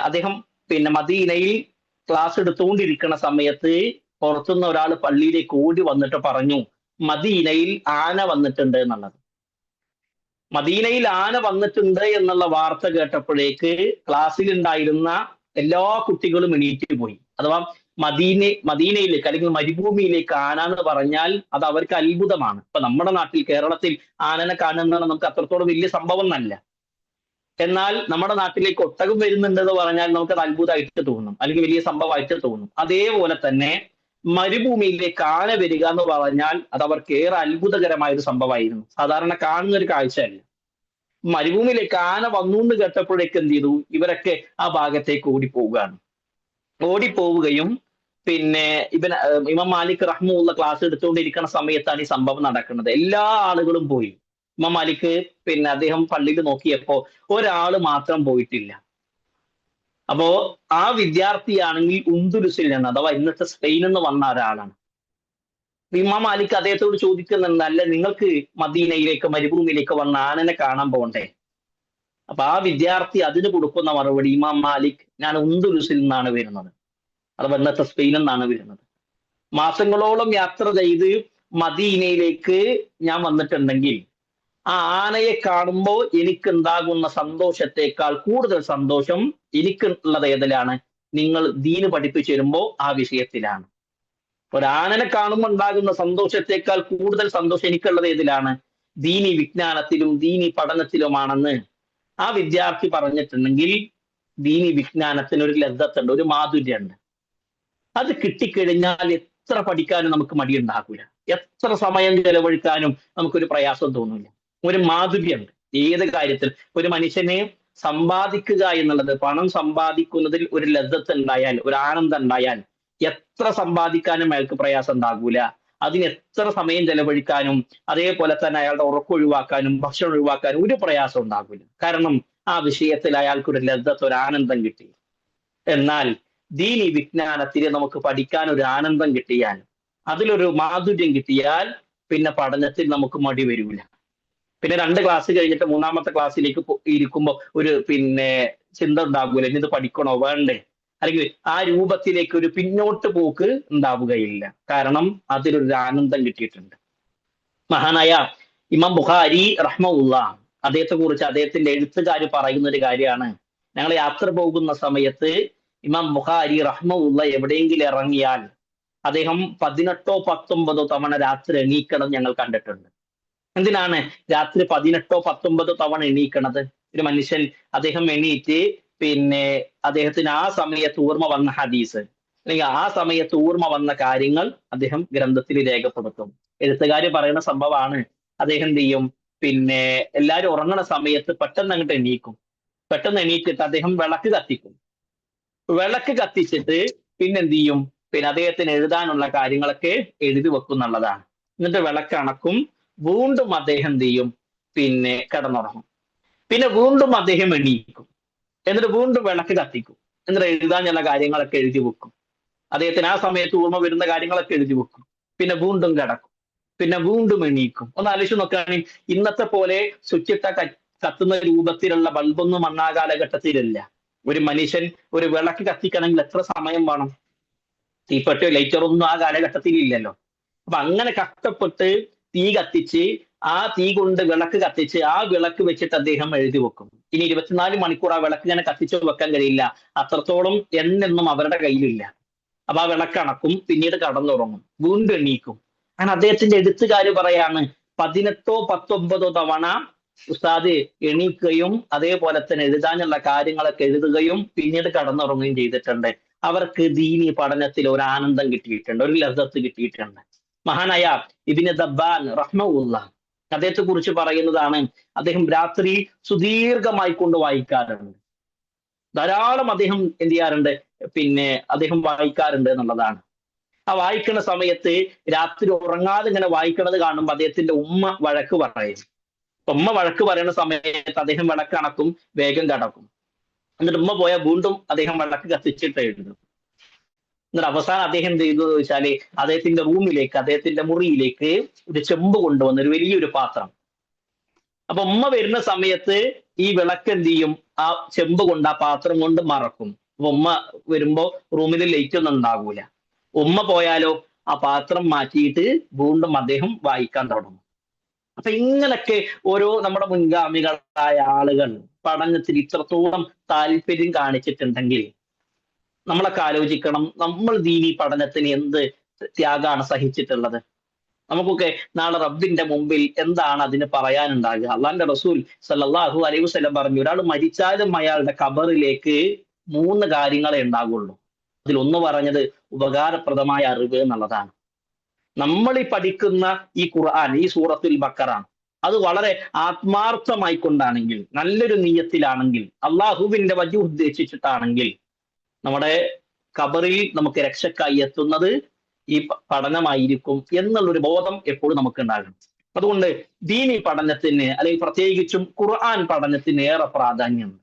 അദ്ദേഹം മദീനയിൽ ക്ലാസ് എടുത്തുകൊണ്ടിരിക്കുന്ന സമയത്ത് പുറത്തുനിന്ന് ഒരാൾ പള്ളിയിലേക്ക് ഓടി വന്നിട്ട് പറഞ്ഞു, മദീനയിൽ ആന വന്നിട്ടുണ്ട് എന്നുള്ളത്. മദീനയിൽ ആന വന്നിട്ടുണ്ട് എന്നുള്ള വാർത്ത കേട്ടപ്പോഴേക്ക് ക്ലാസ്സിൽ ഉണ്ടായിരുന്ന എല്ലാ കുട്ടികളും എണീറ്റ് പോയി. അഥവാ മദീനയിലേക്ക് അല്ലെങ്കിൽ മരുഭൂമിയിലേക്ക് ആന എന്ന് പറഞ്ഞാൽ അത് അവർക്ക് അത്ഭുതമാണ്. ഇപ്പൊ നമ്മുടെ നാട്ടിൽ കേരളത്തിൽ ആനനെ കാണുന്നതാണ് നമുക്ക് അത്രത്തോളം വലിയ സംഭവം എന്നല്ല. എന്നാൽ നമ്മുടെ നാട്ടിലേക്ക് ഒട്ടകം വരുന്നുണ്ട് എന്ന് പറഞ്ഞാൽ നമുക്കത് അത്ഭുതമായിട്ട് തോന്നും, അല്ലെങ്കിൽ വലിയ സംഭവമായിട്ട് തോന്നും. അതേപോലെ തന്നെ മരുഭൂമിയിലേക്ക് ആന വരിക എന്ന് പറഞ്ഞാൽ അത് അവർക്ക് ഏറെ അത്ഭുതകരമായ ഒരു സംഭവമായിരുന്നു. സാധാരണ കാണുന്ന ഒരു കാഴ്ചയല്ല. മരുഭൂമിയിലേക്ക് ആന വന്നു കേട്ടപ്പോഴേക്ക് എന്ത് ചെയ്തു, ഇവരൊക്കെ ആ ഭാഗത്തേക്ക് ഓടിപ്പോവുകയും ഇമാം മാലിക് റഹ്മുള്ള ക്ലാസ് എടുത്തുകൊണ്ടിരിക്കുന്ന സമയത്താണ് ഈ സംഭവം നടക്കുന്നത്. എല്ലാ ആളുകളും പോയി. ഇമാം മാലിക് അദ്ദേഹം പള്ളിയിൽ നോക്കിയപ്പോ ഒരാൾ മാത്രം പോയിട്ടില്ല. അപ്പോ ആ വിദ്യാർത്ഥിയാണെങ്കിൽ ഉന്തുരുസിൽ നിന്ന്, അഥവാ ഇന്നത്തെ സ്പെയിനിൽ നിന്ന് വന്ന ഒരാളാണ്. ഇമാം മാലിക് അദ്ദേഹത്തോട് ചോദിക്കുന്നുണ്ട്, അല്ല നിങ്ങൾക്ക് മദീനയിലേക്ക് മരുഭൂമിയിലേക്ക് വന്ന ആനനെ കാണാൻ പോകണ്ടേ? അപ്പൊ ആ വിദ്യാർത്ഥി അതിന് കൊടുക്കുന്ന മറുപടി, ഇമാം മാലിക്, ഞാൻ ഉന്തുരുസിൽ നിന്നാണ് വരുന്നത്, അഥവാ ഇന്നത്തെ സ്പെയിനിൽ നിന്നാണ് വരുന്നത്. മാസങ്ങളോളം യാത്ര ചെയ്ത് മദീനയിലേക്ക് ഞാൻ വന്നിട്ടുണ്ടെങ്കിൽ ആ ആനയെ കാണുമ്പോൾ എനിക്കുണ്ടാകുന്ന സന്തോഷത്തെക്കാൾ കൂടുതൽ സന്തോഷം എനിക്കുള്ളത് ഏതിലാണ്? നിങ്ങൾ ദീന് പഠിപ്പിച്ചു തരുമ്പോൾ ആ വിഷയത്തിലാണ്. ഒരാനനെ കാണുമ്പോൾ ഉണ്ടാകുന്ന സന്തോഷത്തെക്കാൾ കൂടുതൽ സന്തോഷം എനിക്കുള്ളത് ഏതിലാണ്? ദീനി വിജ്ഞാനത്തിലും ദീനി പഠനത്തിലുമാണെന്ന് ആ വിദ്യാർത്ഥി പറഞ്ഞിട്ടുണ്ടെങ്കിൽ ദീനി വിജ്ഞാനത്തിന് ഒരു ലബ്ധത്തുണ്ട്, ഒരു മാധുര്യമുണ്ട്. അത് കിട്ടിക്കഴിഞ്ഞാൽ എത്ര പഠിക്കാനും നമുക്ക് മടിയുണ്ടാകൂല. എത്ര സമയം ചെലവഴിക്കാനും നമുക്കൊരു പ്രയാസം തോന്നില്ല. ഒരു മാധുര്യമുണ്ട് ഏത് കാര്യത്തിൽ. ഒരു മനുഷ്യനെ സമ്പാദിക്കുക എന്നുള്ളത്, പണം സമ്പാദിക്കുന്നതിൽ ഒരു ലദ്ദത്ത് ഉണ്ടായാൽ, ഒരു ആനന്ദം ഉണ്ടായാൽ, എത്ര സമ്പാദിക്കാനും അയാൾക്ക് പ്രയാസം ഉണ്ടാകൂല. അതിന് എത്ര സമയം ചെലവഴിക്കാനും അതേപോലെ തന്നെ അയാളുടെ ഉറക്കം ഒഴിവാക്കാനും ഭക്ഷണം ഒഴിവാക്കാനും ഒരു പ്രയാസം ഉണ്ടാകില്ല. കാരണം ആ വിഷയത്തിൽ അയാൾക്കൊരു ലദ്ദത്ത്, ഒരു ആനന്ദം കിട്ടി. എന്നാൽ ദീനി വിജ്ഞാനത്തിൽ നമുക്ക് പഠിക്കാൻ ഒരു ആനന്ദം കിട്ടിയാൽ, അതിലൊരു മാധുര്യം കിട്ടിയാൽ, പിന്നെ പഠനത്തിൽ നമുക്ക് മടി വരൂല. പിന്നെ 2 ക്ലാസ് കഴിഞ്ഞിട്ട് 3ാമത്തെ ക്ലാസ്സിലേക്ക് ഇരിക്കുമ്പോൾ ഒരു ചിന്ത ഉണ്ടാകൂല, ഇനി ഇത് പഠിക്കണോ വേണ്ടേ, അല്ലെങ്കിൽ ആ രൂപത്തിലേക്ക് ഒരു പിന്നോട്ട് പോക്ക് ഉണ്ടാവുകയില്ല. കാരണം അതിലൊരു ആനന്ദം കിട്ടിയിട്ടുണ്ട്. മഹാനായ ഇമാം ബുഖാരി റഹ്മഹുല്ലാ, അദ്ദേഹത്തെ കുറിച്ച് അദ്ദേഹത്തിന്റെ എഴുത്തുകാർ പറയുന്ന ഒരു കാര്യമാണ്. ഞങ്ങൾ യാത്ര പോകുന്ന സമയത്ത് ഇമാം ബുഖാരി റഹ്മഹുല്ല എവിടെയെങ്കിലും ഇറങ്ങിയാൽ അദ്ദേഹം 18 19 തവണ രാത്രി എണീക്കണം ഞങ്ങൾ കണ്ടിട്ടുണ്ട്. എന്തിനാണ് രാത്രി 18 19 തവണ എണീക്കണത്? ഒരു മനുഷ്യൻ അദ്ദേഹം എണീറ്റ് അദ്ദേഹത്തിന് ആ സമയത്ത് ഓർമ്മ വന്ന ഹദീസ്, അല്ലെങ്കിൽ ആ സമയത്ത് ഓർമ്മ വന്ന കാര്യങ്ങൾ അദ്ദേഹം ഗ്രന്ഥത്തിൽ രേഖപ്പെടുത്തും. എഴുത്തുകാർ പറയുന്ന സംഭവമാണ്. അദ്ദേഹം എന്ത് ചെയ്യും, എല്ലാവരും ഉറങ്ങണ സമയത്ത് പെട്ടെന്ന് അങ്ങോട്ട് എണീക്കും. പെട്ടെന്ന് എണീറ്റിട്ട് അദ്ദേഹം വിളക്ക് കത്തിക്കും. വിളക്ക് കത്തിച്ചിട്ട് എന്ത് ചെയ്യും, അദ്ദേഹത്തിന് എഴുതാനുള്ള കാര്യങ്ങളൊക്കെ എഴുതി വെക്കും എന്നുള്ളതാണ്. എന്നിട്ട് വിളക്ക് അണക്കും. വീണ്ടും അദ്ദേഹം എന്ത് ചെയ്യും, കിടന്നുറങ്ങും. വീണ്ടും അദ്ദേഹം എണീക്കും. എന്നിട്ട് വീണ്ടും വിളക്ക് കത്തിക്കും. എന്നിട്ട് എഴുതാനുള്ള കാര്യങ്ങളൊക്കെ എഴുതി വെക്കും. അദ്ദേഹത്തിന് ആ സമയത്ത് ഓർമ്മ വരുന്ന കാര്യങ്ങളൊക്കെ എഴുതി വെക്കും. വീണ്ടും കിടക്കും. വീണ്ടും എണീക്കും. ഒന്ന് ആലോചിച്ച് നോക്കുകയാണെങ്കിൽ ഇന്നത്തെ പോലെ സ്വിച്ചിട്ട കത്തുന്ന രൂപത്തിലുള്ള ബൾബൊന്നും അന്നാ കാലഘട്ടത്തിലില്ല. ഒരു മനുഷ്യൻ ഒരു വിളക്ക് കത്തിക്കണമെങ്കിൽ എത്ര സമയം വേണം? തീപ്പെട്ടിയോ ലൈറ്ററൊന്നും ആ കാലഘട്ടത്തിൽ ഇല്ലല്ലോ. അപ്പൊ അങ്ങനെ കഷ്ടപ്പെട്ട് തീ കത്തിച്ച്, ആ തീ കൊണ്ട് വിളക്ക് കത്തിച്ച്, ആ വിളക്ക് വെച്ചിട്ട് അദ്ദേഹം എഴുതി വെക്കും. ഇനി 24 മണിക്കൂർ ആ വിളക്ക് ഇങ്ങനെ കത്തിച്ചു വെക്കാൻ കഴിയില്ല. അത്രത്തോളം എണ്ണൊന്നും അവരുടെ കയ്യിലില്ല. അപ്പൊ ആ വിളക്ക് അണക്കും. പിന്നീട് കടന്നുറങ്ങും. വീണ്ടും എണീക്കും. അങ്ങനെ അദ്ദേഹത്തിന്റെ എഴുത്തുകാര് പറയാണ് 18 19 തവണ ഉസ്താദ് എണീക്കുകയും അതേപോലെ തന്നെ എഴുതാനുള്ള കാര്യങ്ങളൊക്കെ എഴുതുകയും പിന്നീട് കടന്നുറങ്ങുകയും ചെയ്തിട്ടുണ്ട്. അവർക്ക് ദീനി പഠനത്തിൽ ഒരു ആനന്ദം കിട്ടിയിട്ടുണ്ട്, ഒരു ലദ്ദത്ത് കിട്ടിയിട്ടുണ്ട്. മഹാനായ ഇബ്നു ദബ്ബാൻ റഹ്മഹുല്ലാ അദ്ദേഹത്തെ കുറിച്ച് പറയുന്നതാണ്, അദ്ദേഹം രാത്രി സുദീർഘമായി കൊണ്ട് വായിക്കാറുണ്ട്. ധാരാളം അദ്ദേഹം എന്ത് ചെയ്യാറുണ്ട്, അദ്ദേഹം വായിക്കാറുണ്ട് എന്നുള്ളതാണ്. ആ വായിക്കുന്ന സമയത്ത് രാത്രി ഉറങ്ങാതെ ഇങ്ങനെ വായിക്കണത് കാണുമ്പോൾ അദ്ദേഹത്തിന്റെ ഉമ്മ വഴക്ക് പറയും. ഉമ്മ വഴക്ക് പറയുന്ന സമയത്ത് അദ്ദേഹം വിളക്ക് അണക്കും, വേഗം കിടക്കും. എന്നിട്ട് ഉമ്മ പോയാൽ വീണ്ടും അദ്ദേഹം വിളക്ക് കത്തിച്ചിട്ട് എഴുതും. എന്നിട്ട് അവസാനം അദ്ദേഹം എന്ത് ചെയ്തു വെച്ചാല് അദ്ദേഹത്തിന്റെ റൂമിലേക്ക്, അദ്ദേഹത്തിന്റെ മുറിയിലേക്ക് ഒരു ചെമ്പ് കൊണ്ടുവന്ന്, ഒരു വലിയൊരു പാത്രം. അപ്പൊ ഉമ്മ വരുന്ന സമയത്ത് ഈ വിളക്ക് എന്ത് ചെയ്യും, ആ ചെമ്പ് കൊണ്ട്, ആ പാത്രം കൊണ്ട് മറക്കും. അപ്പൊ ഉമ്മ വരുമ്പോ റൂമിൽ ലൈറ്റ് ഒന്നും ഉണ്ടാകൂല. ഉമ്മ പോയാലോ ആ പാത്രം മാറ്റിയിട്ട് വീണ്ടും അദ്ദേഹം വായിക്കാൻ തുടങ്ങും. അപ്പൊ ഇങ്ങനൊക്കെ ഓരോ നമ്മുടെ മുൻഗാമികളായ ആളുകൾ പഠനത്തിൽ ഇത്രത്തോളം താല്പര്യം കാണിച്ചിട്ടുണ്ടെങ്കിൽ നമ്മളൊക്കെ ആലോചിക്കണം, നമ്മൾ ദീനി പഠനത്തിന് എന്ത് ത്യാഗമാണ് സഹിച്ചിട്ടുള്ളത്. നമുക്കൊക്കെ നാളെ റബ്ബിന്റെ മുമ്പിൽ എന്താണ് അതിന് പറയാനുണ്ടാകുക? അള്ളാന്റെ റസൂൽ സല്ലല്ലാഹു അലൈഹി വസല്ലം പറഞ്ഞു, ഒരാൾ മരിച്ചാലും അയാളുടെ ഖബറിലേക്ക് 3 കാര്യങ്ങളെ ഉണ്ടാകുള്ളൂ. അതിലൊന്ന് പറഞ്ഞത് ഉപകാരപ്രദമായ അറിവ് എന്നുള്ളതാണ്. നമ്മൾ ഈ പഠിക്കുന്ന ഈ ഖുർആൻ, ഈ സൂറത്തുൽ ബഖറ, അത് വളരെ ആത്മാർത്ഥമായി കൊണ്ടാണെങ്കിൽ, നല്ലൊരു നീയത്തിലാണെങ്കിൽ, അള്ളാഹുവിന്റെ വജു ഉദ്ദേശിച്ചിട്ടാണെങ്കിൽ, നമ്മുടെ ഖബറിൽ നമുക്ക് രക്ഷക്കായി എത്തുന്നത് ഈ പഠനമായിരിക്കും എന്നുള്ളൊരു ബോധം എപ്പോഴും നമുക്ക് ഉണ്ടാകണം. അതുകൊണ്ട് ദീനി പഠനത്തിന്, അല്ലെങ്കിൽ പ്രത്യേകിച്ചും ഖുർആൻ പഠനത്തിന് ഏറെ പ്രാധാന്യമുണ്ട്.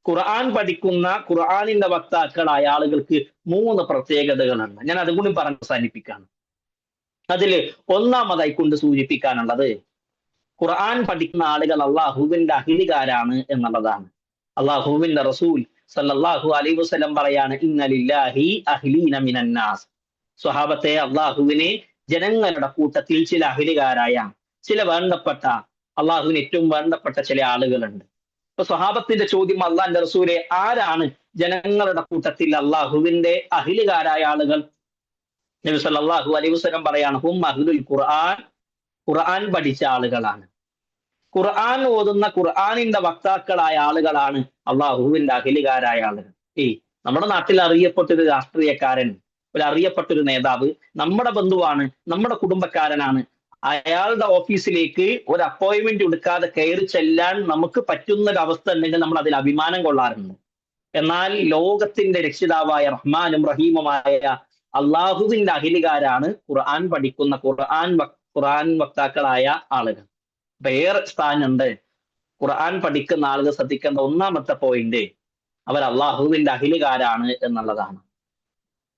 ഖുർആൻ പഠിക്കുന്ന, ഖുർആനിന്റെ വക്താക്കളായ ആളുകൾക്ക് 3 പ്രത്യേകതകളുണ്ട്. ഞാൻ അതുകൂടി പറഞ്ഞ് അവസാനിപ്പിക്കാണ്. അതില് ഒന്നാമതായി കൊണ്ട് സൂചിപ്പിക്കാനുള്ളത്, ഖുർആൻ പഠിക്കുന്ന ആളുകൾ അള്ളാഹുവിന്റെ അഹിലികാരാണ് എന്നുള്ളതാണ്. അള്ളാഹുവിന്റെ റസൂൽ സല്ലല്ലാഹു അലൈഹി വസല്ലം പറയാണ്, ഇന്ന ലില്ലാഹി അഹ്ലീന മിനന്നാസ്. സ്വഹാബത്തെ, അള്ളാഹുവിനെ ജനങ്ങളുടെ കൂട്ടത്തിൽ ചില അഹിലികാരായ, ചില വേണ്ടപ്പെട്ട, അള്ളാഹുവിന് ഏറ്റവും വേണ്ടപ്പെട്ട ചില ആളുകളുണ്ട്. ഇപ്പൊ സ്വഹാബത്തിന്റെ ചോദ്യം, അള്ളാഹിന്റെ റസൂലെ, ആരാണ് ജനങ്ങളുടെ കൂട്ടത്തിൽ അള്ളാഹുവിന്റെ അഹിലുകാരായ ആളുകൾ? നബി സല്ലല്ലാഹു അലൈഹി വസല്ലം പറയാണ്, ഹും അഹ്ലുൽ ഖുർആൻ, ഖുർആൻ പഠിച്ച ആളുകളാണ്. ഖുർആൻ ഓതുന്ന, ഖുർആനിന്റെ വക്താക്കളായ ആളുകളാണ് അള്ളാഹുവിന്റെ അഹിലുകാരായ ആളുകൾ. നമ്മുടെ നാട്ടിൽ അറിയപ്പെട്ടൊരു രാഷ്ട്രീയക്കാരൻ ഒരു അറിയപ്പെട്ട ഒരു നേതാവ്, നമ്മുടെ ബന്ധുവാണ്, നമ്മുടെ കുടുംബക്കാരനാണ്, അയാളുടെ ഓഫീസിലേക്ക് ഒരു അപ്പോയിന്റ്മെന്റ് എടുക്കാതെ കയറി ചെല്ലാൻ നമുക്ക് പറ്റുന്ന ഒരു അവസ്ഥ ഉണ്ടെങ്കിൽ നമ്മൾ അതിൽ അഭിമാനം കൊള്ളാറുണ്ട്. എന്നാൽ ലോകത്തിന്റെ രക്ഷിതാവായ റഹ്മാനും റഹീമുമായ അള്ളാഹുവിന്റെ അഹിലുകാരാണ് ഖുർആൻ പഠിക്കുന്ന ഖുർആൻ വക്താക്കളായ ആളുകൾ. വേറെ സ്ഥാനമുണ്ട്. ഖുർആൻ പഠിക്കുന്ന ആളുകൾ ശ്രദ്ധിക്കേണ്ട ഒന്നാമത്തെ പോയിന്റ് അവർ അള്ളാഹുവിന്റെ അഹിലുകാരാണ് എന്നുള്ളതാണ്.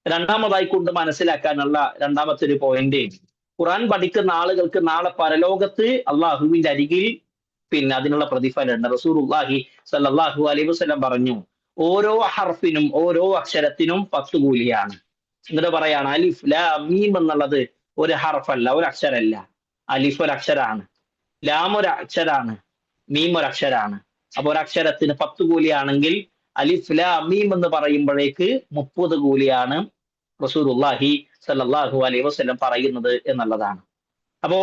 രണ്ടാമതായി കൊണ്ട് മനസ്സിലാക്കാനുള്ള രണ്ടാമത്തെ ഒരു പോയിന്റ്, ഖുർആൻ പഠിക്കുന്ന ആളുകൾക്ക് നാളെ പരലോകത്ത് അള്ളാഹുവിന്റെ അരികിൽ അതിനുള്ള പ്രതിഫലമുണ്ട്. റസൂലുള്ളാഹി സ്വല്ലല്ലാഹു അലൈഹി വസല്ലം പറഞ്ഞു, ഓരോ ഹർഫിനും ഓരോ അക്ഷരത്തിനും 10 കൂലിയാണ്. എന്നിട്ട് പറയാണ് അലിഫ് ലാം മീം എന്നുള്ളത് ഒരു ഹർഫല്ല, ഒരു അക്ഷരമല്ല. അലിഫ് ഒരു അക്ഷരാണ്, ലാം ഒരു അക്ഷരാണ്, മീം ഒരു അക്ഷരാണ്. അപ്പൊ ഒരു അക്ഷരത്തിന് 10 കൂലിയാണെങ്കിൽ അലിഫ് ലാം മീം എന്ന് പറയുമ്പോഴേക്ക് 30 കൂലിയാണ് റസൂലുള്ളാഹി സ്വല്ലല്ലാഹു അലൈഹി വസല്ലം പറയുന്നത് എന്നുള്ളതാണ്. അപ്പോ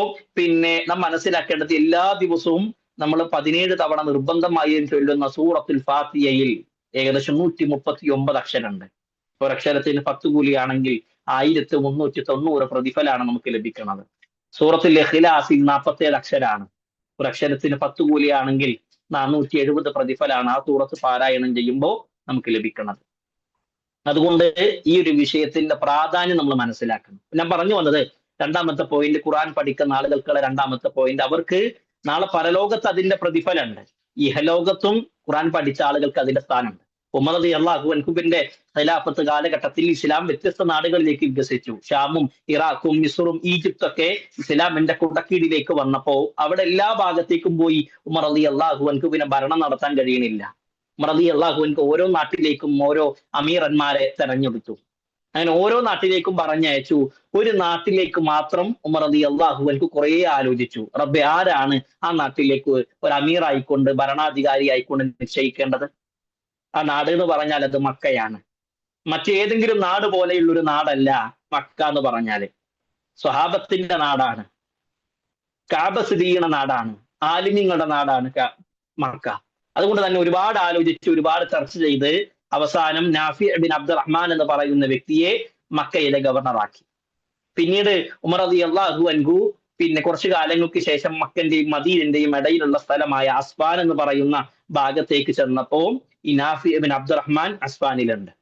നാം മനസ്സിലാക്കേണ്ടത് എല്ലാ ദിവസവും നമ്മൾ 17 തവണ നിർബന്ധമായും ചൊല്ലുന്ന സൂറത്തുൽ ഫാത്തിഹയിൽ ഏകദേശം 139 അക്ഷരമുണ്ട്. ഒരക്ഷരത്തിന് 10 കൂലിയാണെങ്കിൽ 1390 പ്രതിഫലാണ് നമുക്ക് ലഭിക്കുന്നത്. സൂറത്തുൽ ഇഖ്ലാസിൽ 47 അക്ഷരാണ്. ഒരക്ഷരത്തിന് 10 കൂലിയാണെങ്കിൽ 470 പ്രതിഫലാണ് ആ സൂറത്ത് പാരായണം ചെയ്യുമ്പോൾ നമുക്ക് ലഭിക്കുന്നത്. അതുകൊണ്ട് ഈ ഒരു വിഷയത്തിന്റെ പ്രാധാന്യം നമ്മൾ മനസ്സിലാക്കണം. ഞാൻ പറഞ്ഞു വന്നത് രണ്ടാമത്തെ പോയിന്റ്, ഖുർആൻ പഠിക്കുന്ന ആളുകൾക്കുള്ള രണ്ടാമത്തെ പോയിന്റ്, അവർക്ക് നാളെ പരലോകത്ത് അതിന്റെ പ്രതിഫലമുണ്ട്. ഇഹലോകത്തും ഖുർആൻ പഠിച്ച ആളുകൾക്ക് അതിന്റെ സ്ഥാനമുണ്ട്. ഉമർ റളിയല്ലാഹു അൻഹുവിന്റെ ഖിലാഫത്ത് കാലഘട്ടത്തിൽ ഇസ്ലാം വ്യത്യസ്ത നാടുകളിലേക്ക് വികസിച്ചു. ഷാമും ഇറാഖും മിസ്റും ഈജിപ്തൊക്കെ ഇസ്ലാമിന്റെ കുടക്കീഴിലേക്ക് വന്നപ്പോൾ അവിടെ എല്ലാ ഭാഗത്തേക്കും പോയി ഉമർ റളിയല്ലാഹു അൻഹുവിനെ ഭരണം നടത്താൻ കഴിയണില്ല. ഉമർ റളിയല്ലാഹു അൻഹു ഓരോ നാട്ടിലേക്കും ഓരോ അമീറന്മാരെ തെരഞ്ഞെടുത്തു. അങ്ങനെ ഓരോ നാട്ടിലേക്കും പറഞ്ഞയച്ചു. ഒരു നാട്ടിലേക്ക് മാത്രം ഉമർ റളിയല്ലാഹു അൻഹു കുറെ ആലോചിച്ചു. റബ്ബേ, ആരാണ് ആ നാട്ടിലേക്ക് ഒരു അമീർ ആയിക്കൊണ്ട് ഭരണാധികാരി ആയിക്കൊണ്ട് നിശ്ചയിക്കേണ്ടത്? ആ നാട് എന്ന് പറഞ്ഞാൽ അത് മക്കയാണ്. മറ്റേതെങ്കിലും നാട് പോലെയുള്ള ഒരു നാടല്ല മക്ക എന്ന് പറഞ്ഞാല്. സ്വഹാബത്തിന്റെ നാടാണ്, കാബ സ്ഥിതി ചെയ്യുന്ന നാടാണ്, ആലിമ്യങ്ങളുടെ നാടാണ് മക്ക. അതുകൊണ്ട് തന്നെ ഒരുപാട് ആലോചിച്ച് ഒരുപാട് ചർച്ച ചെയ്ത് അവസാനം നാഫി ബിൻ അബ്ദുറഹ്മാൻ എന്ന് പറയുന്ന വ്യക്തിയെ മക്കയിലെ ഗവർണറാക്കി. പിന്നീട് ഉമർ റളിയല്ലാഹു അൻഹു കുറച്ചു കാലങ്ങൾക്ക് ശേഷം മക്കന്റെയും മദീനന്റെയും ഇടയിലുള്ള സ്ഥലമായ അസ്ഫാൻ എന്ന് പറയുന്ന ഭാഗത്തേക്ക് ചെന്നപ്പോൾ ഈ നാഫി ബിൻ അബ്ദുറഹ്മാൻ അസ്ഫാനിലുണ്ട്.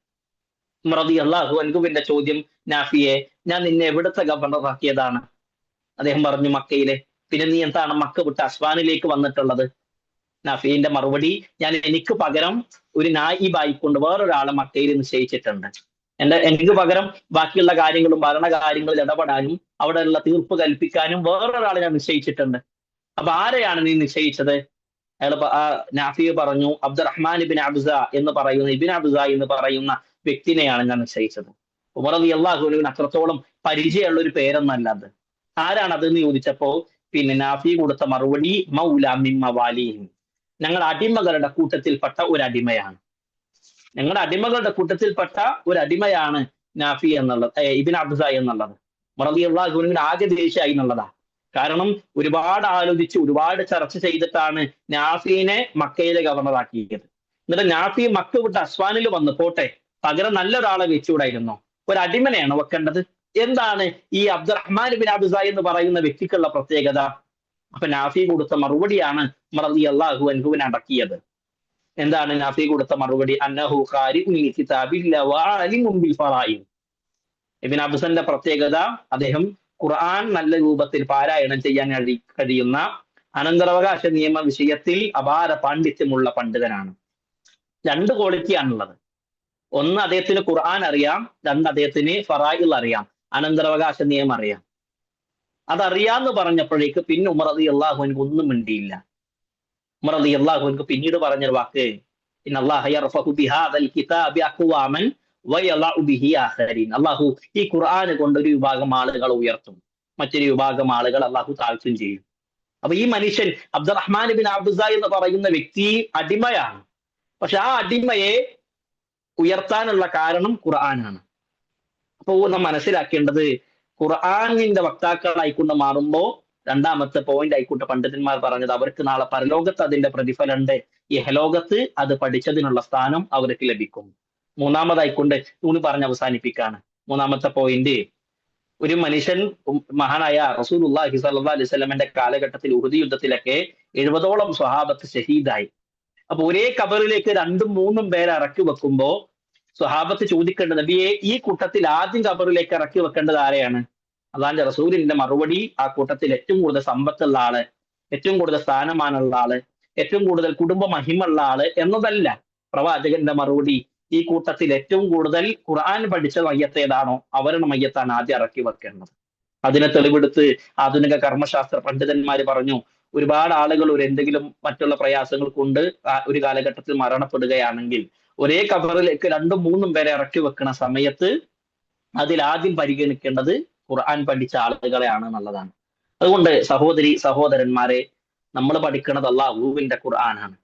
ഉമർ റളിയല്ലാഹു അൻഹുവിന്റെ ചോദ്യം, നാഫിയെ, ഞാൻ നിന്നെ എവിടുത്തെ ഗവർണറാക്കിയതാണ്? അദ്ദേഹം പറഞ്ഞു, മക്കയിലെ. പിന്നെ നീ എന്താണ് മക്ക വിട്ട് അസ്ഫാനിലേക്ക് വന്നിട്ടുള്ളത്? നാഫിന്റെ മറുപടി, ഞാൻ എനിക്ക് പകരം ഒരു നായിബായിക്കൊണ്ട് വേറൊരാളെ മക്കയിൽ നിശ്ചയിച്ചിട്ടുണ്ട്. എനിക്ക് പകരം ബാക്കിയുള്ള കാര്യങ്ങളും ഭരണകാര്യങ്ങളിൽ ഇടപെടാനും അവിടെയുള്ള തീർപ്പ് കൽപ്പിക്കാനും വേറൊരാളെ ഞാൻ നിശ്ചയിച്ചിട്ടുണ്ട്. അപ്പൊ ആരെയാണ് നീ നിശ്ചയിച്ചത്? അയാൾ നാഫി പറഞ്ഞു, അബ്ദുറഹ്മാൻ ഇബ്ൻ അബ്സ എന്ന് പറയുന്ന വ്യക്തിനെയാണ് ഞാൻ നിശ്ചയിച്ചത്. ഉമർ റളിയല്ലാഹു അൻഹുവിന് അത്രത്തോളം പരിചയമുള്ള ഒരു പേരൊന്നല്ല അത്. ആരാണ് അതെന്ന് ചോദിച്ചപ്പോ നാഫി കൊടുത്ത മറുപടി, മൗല മിൻ മവാലിഹിം, ഞങ്ങളുടെ അടിമകളുടെ കൂട്ടത്തിൽപ്പെട്ട ഒരു അടിമയാണ്. ഞങ്ങളുടെ അടിമകളുടെ കൂട്ടത്തിൽപ്പെട്ട ഒരു അടിമയാണ് നാഫി എന്നുള്ളത്, ഇബ്ൻ അബ്സ എന്നുള്ളത്. ഉമർ റളിയല്ലാഹു അൻഹുവിന് ആകെ ദേഷ്യമായി എന്നുള്ളതാ. കാരണം ഒരുപാട് ആലോചിച്ച് ഒരുപാട് ചർച്ച ചെയ്തിട്ടാണ് നാഫിനെ മക്കയിലെ ഗവർണറാക്കിയത്. എന്നിട്ട് നാഫി മക്ക വിട്ട് അസ്വാനിൽ വന്ന് പോട്ടെ, പകരം നല്ലൊരാളെ വെച്ചുകൂടായിരുന്നോ? ഒരു അടിമനെയാണ് വെക്കേണ്ടത്. എന്താണ് ഈ അബ്ദുറഹ്മാൻ ബിൻ അബ്സ എന്ന് പറയുന്ന വ്യക്തിക്കുള്ള പ്രത്യേകത? അപ്പൊ നാഫി കൊടുത്ത മറുപടിയാണ് ഉമർ റളിയല്ലാഹു അൻഹുവിനെ അടക്കിയത്. എന്താണ് നാഫി കൊടുത്ത മറുപടി? അന്നഹു ഖാരിഉൻ ലികിതാബില്ലാഹി വഅലിമുൻ ബിൽ ഫറായിദ്. ഇബ്ൻ അബ്സന്റെ പ്രത്യേകത, അദ്ദേഹം ഖുർആൻ നല്ല രൂപത്തിൽ പാരായണം ചെയ്യാൻ കഴിയുന്ന, അനന്തരാവകാശ നിയമ വിഷയത്തിൽ അപാര പാണ്ഡിത്യമുള്ള പണ്ഡിതനാണ്. 2 ക്വാളിറ്റിയാണുള്ളത്. ഒന്ന്, അദ്ദേഹത്തിന് ഖുർആൻ അറിയാം. 2, അദ്ദേഹത്തിന് ഫറായിദ് അറിയാം, അനന്തരാവകാശ നിയമം അറിയാം. അതറിയാന്ന് പറഞ്ഞപ്പോഴേക്ക് പിന്നെ ഉമർ റളിയല്ലാഹു അൻഹു ഒന്നും മിണ്ടിയില്ല. ഉമർ റളിയല്ലാഹു അൻഹു പിന്നീട് പറഞ്ഞൊരു വാക്ക്, ഇന്നല്ലാഹ യർഫഉ ബിഹാദൽ കിതാബി അഖ്വാമൻ വയളഉ ബിഹി ആഖരീൻ. അല്ലാഹു ഈ ഖുർആൻ കൊണ്ട് ഒരു വിഭാഗം ആളുകളെ ഉയർത്തും, മറ്റൊരു വിഭാഗം ആളുകൾ അല്ലാഹു താഴ്ത്തും ചെയ്യും. അപ്പൊ ഈ മനുഷ്യൻ അബ്ദുറഹ്മാൻ ബിൻ അബ്സ എന്ന് പറയുന്ന വ്യക്തി അടിമയാണ്. പക്ഷെ ആ അടിമയെ ഉയർത്താനുള്ള കാരണം ഖുർആനാണ്. അപ്പോൾ നാം മനസ്സിലാക്കേണ്ടത്, ഖുർആനിന്റെ വക്താക്കളായിക്കൊണ്ട് മാറുമ്പോൾ രണ്ടാമത്തെ പോയിന്റ് ആയിക്കോട്ടെ പണ്ഡിതന്മാർ പറഞ്ഞത്, അവർക്ക് നാളെ പരലോകത്ത് അതിന്റെ പ്രതിഫലമുണ്ട്, ഇഹലോകത്ത് അത് പഠിച്ചതിനുള്ള സ്ഥാനം അവർക്ക് ലഭിക്കും. മൂന്നാമതായിക്കൊണ്ട് പറഞ്ഞ് അവസാനിപ്പിക്കാണ്, മൂന്നാമത്തെ പോയിന്റ്, ഒരു മനുഷ്യൻ മഹാനായ റസൂലുള്ളാഹി സ്വല്ലല്ലാഹു അലൈഹി വസല്ലമയുടെ കാലഘട്ടത്തിൽ ഉഹുദ് യുദ്ധത്തിലൊക്കെ 70ഓളം സ്വഹാബത്ത് ഷഹീദായി. അപ്പൊ ഒരേ ഖബറിലേക്ക് രണ്ടും മൂന്നും പേരെ ഇറക്കി വെക്കുമ്പോ സ്വഹാബത്ത് ചോദിക്കേണ്ടത്, നബിയെ ഈ കൂട്ടത്തിൽ ആദ്യം ഖബറിലേക്ക് ഇറക്കി വെക്കേണ്ടത് ആരെയാണ്? അള്ളാന്റെ റസൂലിന്റെ മറുപടി, ആ കൂട്ടത്തിൽ ഏറ്റവും കൂടുതൽ സമ്പത്തുള്ള ആള്, ഏറ്റവും കൂടുതൽ സ്ഥാനമാനമുള്ള ആള്, ഏറ്റവും കൂടുതൽ കുടുംബ മഹിമുള്ള ആള് എന്നതല്ല. പ്രവാചകന്റെ മറുപടി, ഈ കൂട്ടത്തിൽ ഏറ്റവും കൂടുതൽ ഖുർആൻ പഠിച്ച മയ്യത്ത് ഏതാണോ അവരുടെ മയ്യത്താണ് ആദ്യം ഇറക്കി വെക്കേണ്ടത്. അതിനെ തെളിവെടുത്ത് ആധുനിക കർമ്മശാസ്ത്ര പണ്ഡിതന്മാര് പറഞ്ഞു, ഒരുപാട് ആളുകൾ ഒരു എന്തെങ്കിലും മറ്റുള്ള പ്രയാസങ്ങൾ കൊണ്ട് ഒരു കാലഘട്ടത്തിൽ മരണപ്പെടുകയാണെങ്കിൽ ഒരേ ഖബറിലേക്ക് രണ്ടും മൂന്നും പേരെ ഇറക്കി വെക്കുന്ന സമയത്ത് അതിൽ ആദ്യം പരിഗണിക്കേണ്ടത് ഖുർആൻ പഠിച്ച ആളുകളെയാണ് എന്നുള്ളതാണ്. അതുകൊണ്ട് സഹോദരി സഹോദരന്മാരെ, നമ്മൾ പഠിക്കുന്നത് അല്ലാഹുവിന്റെ ഖുർആനാണ്.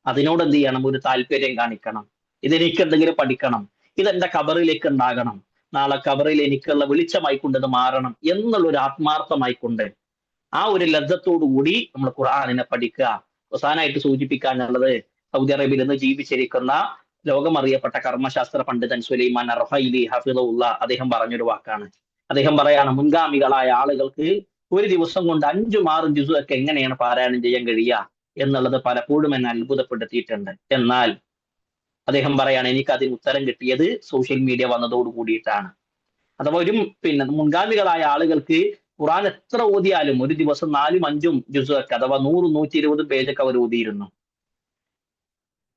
അതിനോട് എന്ത് ചെയ്യണം? ഒരു താല്പര്യം കാണിക്കണം. ഇതെനിക്ക് എന്തെങ്കിലും പഠിക്കണം, ഇതെന്റെ ഖബറിലേക്ക് ഉണ്ടാകണം, നാളെ ഖബറിൽ എനിക്കുള്ള വെളിച്ചമായിക്കൊണ്ട് ഇത് മാറണം എന്നുള്ളൊരു ആത്മാർത്ഥമായിക്കൊണ്ട് ആ ഒരു ലബ്ധത്തോടു കൂടി നമ്മൾ ഖുർആനിനെ പഠിക്കുക. അവസാനമായിട്ട് സൂചിപ്പിക്കാനുള്ളത്, സൗദി അറേബ്യയിൽ നിന്ന് ജീവിച്ചിരിക്കുന്ന ലോകമറിയപ്പെട്ട കർമ്മശാസ്ത്ര പണ്ഡിതൻ സുലൈമാൻ അർഹൈലി ഹഫിദുള്ള അദ്ദേഹം പറഞ്ഞൊരു വാക്കാണ്. അദ്ദേഹം പറയാണ്, മുൻഗാമികളായ ആളുകൾക്ക് ഒരു ദിവസം കൊണ്ട് 5-6 ജുസു ഒക്കെ എങ്ങനെയാണ് പാരായണം ചെയ്യാൻ കഴിയുക എന്നുള്ളത് പലപ്പോഴും എന്നെ അത്ഭുതപ്പെടുത്തിയിട്ടുണ്ട്. എന്നാൽ അദ്ദേഹം പറയാണ്, എനിക്ക് അതിന് ഉത്തരം കിട്ടിയത് സോഷ്യൽ മീഡിയ വന്നതോട് കൂടിയിട്ടാണ്. അഥവാ മുൻഗാമികളായ ആളുകൾക്ക് ഖുർആൻ എത്ര ഓതിയാലും ഒരു ദിവസം 4-5 ജുസു ഒക്കെ, അഥവാ 100-120 പേജൊക്കെ അവർ ഓതിയിരുന്നു.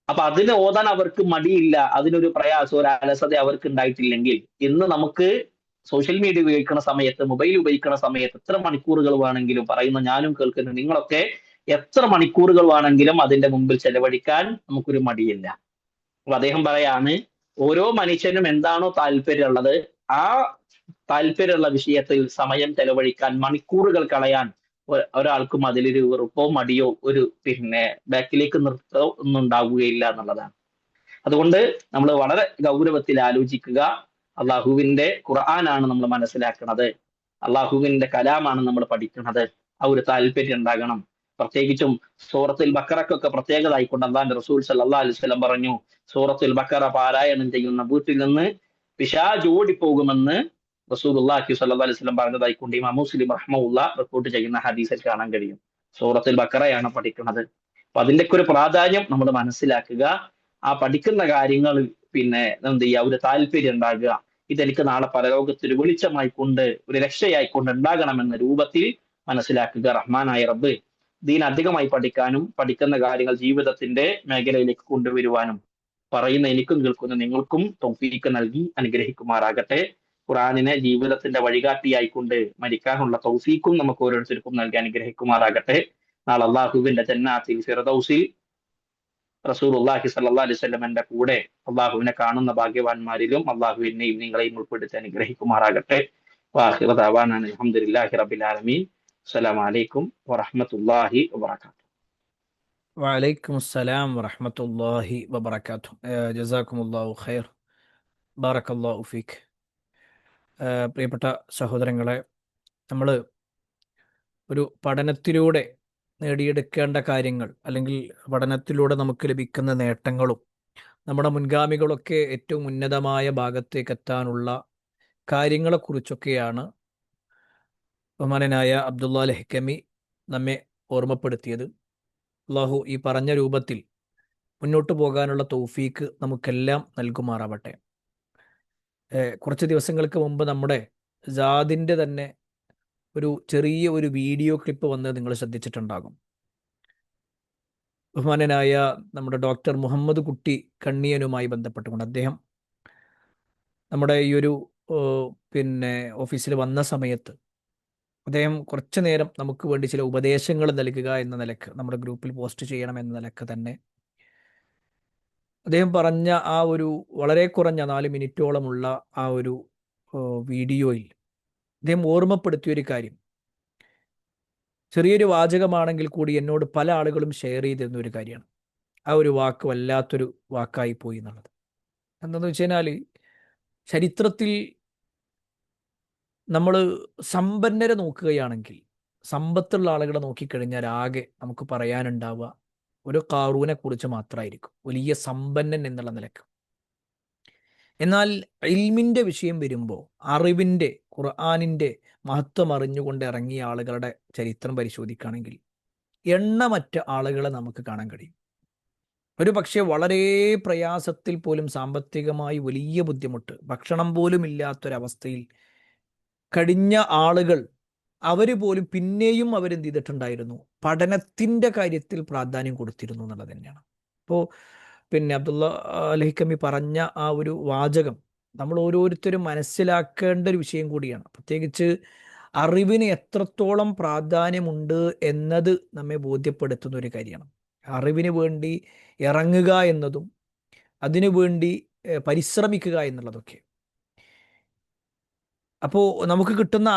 അപ്പൊ അതിന് ഓതാൻ അവർക്ക് മടിയില്ല, അതിനൊരു പ്രയാസം, ഒരു അലസത അവർക്ക് ഉണ്ടായിട്ടില്ലെങ്കിൽ, ഇന്ന് നമുക്ക് സോഷ്യൽ മീഡിയ ഉപയോഗിക്കുന്ന സമയത്ത്, മൊബൈൽ ഉപയോഗിക്കുന്ന സമയത്ത് എത്ര മണിക്കൂറുകൾ വേണമെങ്കിലും, പറയുന്ന ഞാനും കേൾക്കുന്നു, നിങ്ങളൊക്കെ എത്ര മണിക്കൂറുകൾ വേണമെങ്കിലും അതിന്റെ മുമ്പിൽ ചെലവഴിക്കാൻ നമുക്കൊരു മടിയില്ല. അപ്പൊ അദ്ദേഹം പറയാണ്, ഓരോ മനുഷ്യനും എന്താണോ താല്പര്യമുള്ളത് ആ താല്പര്യമുള്ള വിഷയത്തിൽ സമയം ചെലവഴിക്കാൻ, മണിക്കൂറുകൾ കളയാൻ ഒരാൾക്കും അതിലൊരു വെറുപ്പോ മടിയോ ഒരു ബാക്കിലേക്ക് നിർത്തോ ഒന്നും ഉണ്ടാവുകയില്ല എന്നുള്ളതാണ്. അതുകൊണ്ട് നമ്മൾ വളരെ ഗൗരവത്തിൽ ആലോചിക്കുക. അള്ളാഹുവിന്റെ ഖുർആനാണ് നമ്മൾ മനസ്സിലാക്കുന്നത്, അള്ളാഹുവിന്റെ കലാമാണ് നമ്മൾ പഠിക്കുന്നത്. ആ ഒരു താല്പര്യം ഉണ്ടാകണം. പ്രത്യേകിച്ചും സൂറത്തുൽ ബക്കറക്കൊക്കെ പ്രത്യേകത ആയിക്കൊണ്ട് അള്ളാന്റെ റസൂൽ സല്ലല്ലാഹു അലൈഹി വസല്ലം പറഞ്ഞു, സൂറത്തുൽ ബക്കറ പാരായണം ചെയ്യുന്ന വീട്ടിൽ നിന്ന് പിശാച് ഓടിപ്പോകുമെന്ന് റസൂലുള്ളാഹി സ്വല്ലല്ലാഹു അലൈഹി വസല്ലം പറഞ്ഞതായിക്കൊണ്ട് ഇമാം മുസ്ലിം റഹ്മഹുല്ലാഹ് റിപ്പോർട്ട് ചെയ്യുന്ന ഹദീസിൽ കാണാൻ കഴിയും. സൂറത്തുൽ ബക്കറയാണ് പഠിക്കുന്നത്. അപ്പൊ അതിന്റെയൊക്കെ ഒരു പ്രാധാന്യം നമ്മൾ മനസ്സിലാക്കുക. ആ പഠിക്കുന്ന കാര്യങ്ങളിൽ എന്ത് ചെയ്യുക? ഒരു താല്പര്യം ഉണ്ടാകുക. ഇതെനിക്ക് നാളെ പരലോകത്തിൽ ഒരു വെളിച്ചമായിക്കൊണ്ട്, ഒരു രക്ഷയായിക്കൊണ്ട് ഉണ്ടാകണമെന്ന രൂപത്തിൽ മനസ്സിലാക്കുക. റഹ്മാനായ റബ്ബ് ദീൻ അധികമായി പഠിക്കാനും പഠിക്കുന്ന കാര്യങ്ങൾ ജീവിതത്തിന്റെ മേഖലയിലേക്ക് കൊണ്ടുവരുവാനും പറയുന്ന എനിക്കും കേൾക്കുന്ന നിങ്ങൾക്കും തൗഫീഖ് നൽകി അനുഗ്രഹിക്കുമാറാകട്ടെ. ഖുർആനിനെ ജീവിതത്തിന്റെ വഴികാട്ടിയായിക്കൊണ്ട് മരിക്കാനുള്ള തൗഫീഖും നമുക്ക് ഓരോരുത്തർക്കും നൽകി അനുഗ്രഹിക്കുമാറാകട്ടെ. നാളെ അള്ളാഹുവിന്റെ ജന്നാത്തിൽ ഫിർദൗസിൽ റസൂലുള്ളാഹി സ്വല്ലല്ലാഹു അലൈഹി വസല്ലമയുടെ കൂടെ അള്ളാഹുവിനെ കാണുന്ന ഭാഗ്യവാന്മാരിലും അള്ളാഹുവിനെയും നിങ്ങളെയും ഉൾപ്പെടുത്തി അനുഗ്രഹിക്കുമാറാകട്ടെ. വാഖിറു ദഅവാനാ അൽഹംദുലില്ലാഹി റബ്ബിൽ ആലമീൻ. അസ്സലാമു അലൈക്കും വറഹ്മത്തുള്ളാഹി വബറകാതുഹു. വഅലൈക്കും അസ്സലാം വറഹ്മത്തുള്ളാഹി വബറകാതുഹു. ജസാക്കുമുല്ലാഹു ഖൈർ, ബാറക്കല്ലാഹു ഫീക്ക്. പ്രിയപ്പെട്ട സഹോദരങ്ങളെ, നമ്മൾ ഒരു പഠനത്തിലൂടെ നേടിയെടുക്കേണ്ട കാര്യങ്ങൾ, അല്ലെങ്കിൽ പഠനത്തിലൂടെ നമുക്ക് ലഭിക്കുന്ന നേട്ടങ്ങളും, നമ്മുടെ മുൻഗാമികളൊക്കെ ഏറ്റവും ഉന്നതമായ ഭാഗത്തേക്ക് എത്താനുള്ള കാര്യങ്ങളെക്കുറിച്ചൊക്കെയാണ് ബഹുമാനനായ അബ്ദുള്ള അൽ ഹക്കമി നമ്മെ ഓർമ്മപ്പെടുത്തിയത്. അള്ളാഹു ഈ പറഞ്ഞ രൂപത്തിൽ മുന്നോട്ട് പോകാനുള്ള തൗഫീക്ക് നമുക്കെല്ലാം നൽകുമാറാവട്ടെ. കുറച്ച് ദിവസങ്ങൾക്ക് മുമ്പ് നമ്മുടെ ജാദിൻ്റെ തന്നെ ഒരു ചെറിയ ഒരു വീഡിയോ ക്ലിപ്പ് വന്നത് നിങ്ങൾ ശ്രദ്ധിച്ചിട്ടുണ്ടാകും. ബഹുമാനനായ നമ്മുടെ ഡോക്ടർ മുഹമ്മദ് കുട്ടി കണ്ണിയനുമായി ബന്ധപ്പെട്ടുകൊണ്ട് അദ്ദേഹം നമ്മുടെ ഈ ഒരു ഓഫീസിൽ വന്ന സമയത്ത് അദ്ദേഹം കുറച്ചു നേരം നമുക്ക് വേണ്ടി ചില ഉപദേശങ്ങൾ നൽകുക എന്ന നിലക്ക് നമ്മുടെ ഗ്രൂപ്പിൽ പോസ്റ്റ് ചെയ്യണം എന്ന നിലക്ക് തന്നെ അദ്ദേഹം പറഞ്ഞ ആ ഒരു വളരെ കുറഞ്ഞ 4 മിനിറ്റോളമുള്ള ആ ഒരു വീഡിയോയിൽ അദ്ദേഹം ഓർമ്മപ്പെടുത്തിയൊരു കാര്യം, ചെറിയൊരു വാചകമാണെങ്കിൽ കൂടി എന്നോട് പല ആളുകളും ഷെയർ ചെയ്തിരുന്ന ഒരു കാര്യമാണ്. ആ ഒരു വാക്ക് വല്ലാത്തൊരു വാക്കായി പോയി എന്നുള്ളത്. എന്താണെന്ന് വെച്ച് കഴിഞ്ഞാൽ, ചരിത്രത്തിൽ നമ്മൾ സമ്പന്നരെ നോക്കുകയാണെങ്കിൽ, സമ്പത്തുള്ള ആളുകളെ നോക്കിക്കഴിഞ്ഞാൽ ആകെ നമുക്ക് പറയാനുണ്ടാവുക ഒരു ഖാറൂനെ കുറിച്ച് മാത്രമായിരിക്കും, വലിയ സമ്പന്നൻ എന്നുള്ള നിലക്ക്. എന്നാൽ ഇൽമിൻ്റെ വിഷയം വരുമ്പോൾ അറിവിൻ്റെ ഖുർആനിൻ്റെ മഹത്വം അറിഞ്ഞുകൊണ്ട് ഇറങ്ങിയ ആളുകളുടെ ചരിത്രം പരിശോധിക്കുകയാണെങ്കിൽ എണ്ണമറ്റ ആളുകളെ നമുക്ക് കാണാൻ കഴിയും. ഒരു പക്ഷേ വളരെ പ്രയാസത്തിൽ പോലും സാമ്പത്തികമായി വലിയ ബുദ്ധിമുട്ട്, ഭക്ഷണം പോലും ഇല്ലാത്തൊരവസ്ഥയിൽ കഴിഞ്ഞ ആളുകൾ അവർ പോലും പിന്നെയും അവരെന്ത് ചെയ്തിട്ടുണ്ടായിരുന്നു, പഠനത്തിൻ്റെ കാര്യത്തിൽ പ്രാധാന്യം കൊടുത്തിരുന്നു എന്നുള്ളത് തന്നെയാണ്. അപ്പോൾ പിന്നെ അബ്ദുള്ള ലഹിക്കമി പറഞ്ഞ ആ ഒരു വാചകം നമ്മൾ ഓരോരുത്തരും മനസ്സിലാക്കേണ്ട ഒരു വിഷയം കൂടിയാണ്. പ്രത്യേകിച്ച് അറിവിന് എത്രത്തോളം പ്രാധാന്യമുണ്ട് എന്നത് നമ്മെ ബോധ്യപ്പെടുത്തുന്ന ഒരു കാര്യമാണ്. അറിവിന് വേണ്ടി ഇറങ്ങുക എന്നതും അതിനു വേണ്ടി പരിശ്രമിക്കുക എന്നുള്ളതൊക്കെ. അപ്പോൾ നമുക്ക് കിട്ടുന്ന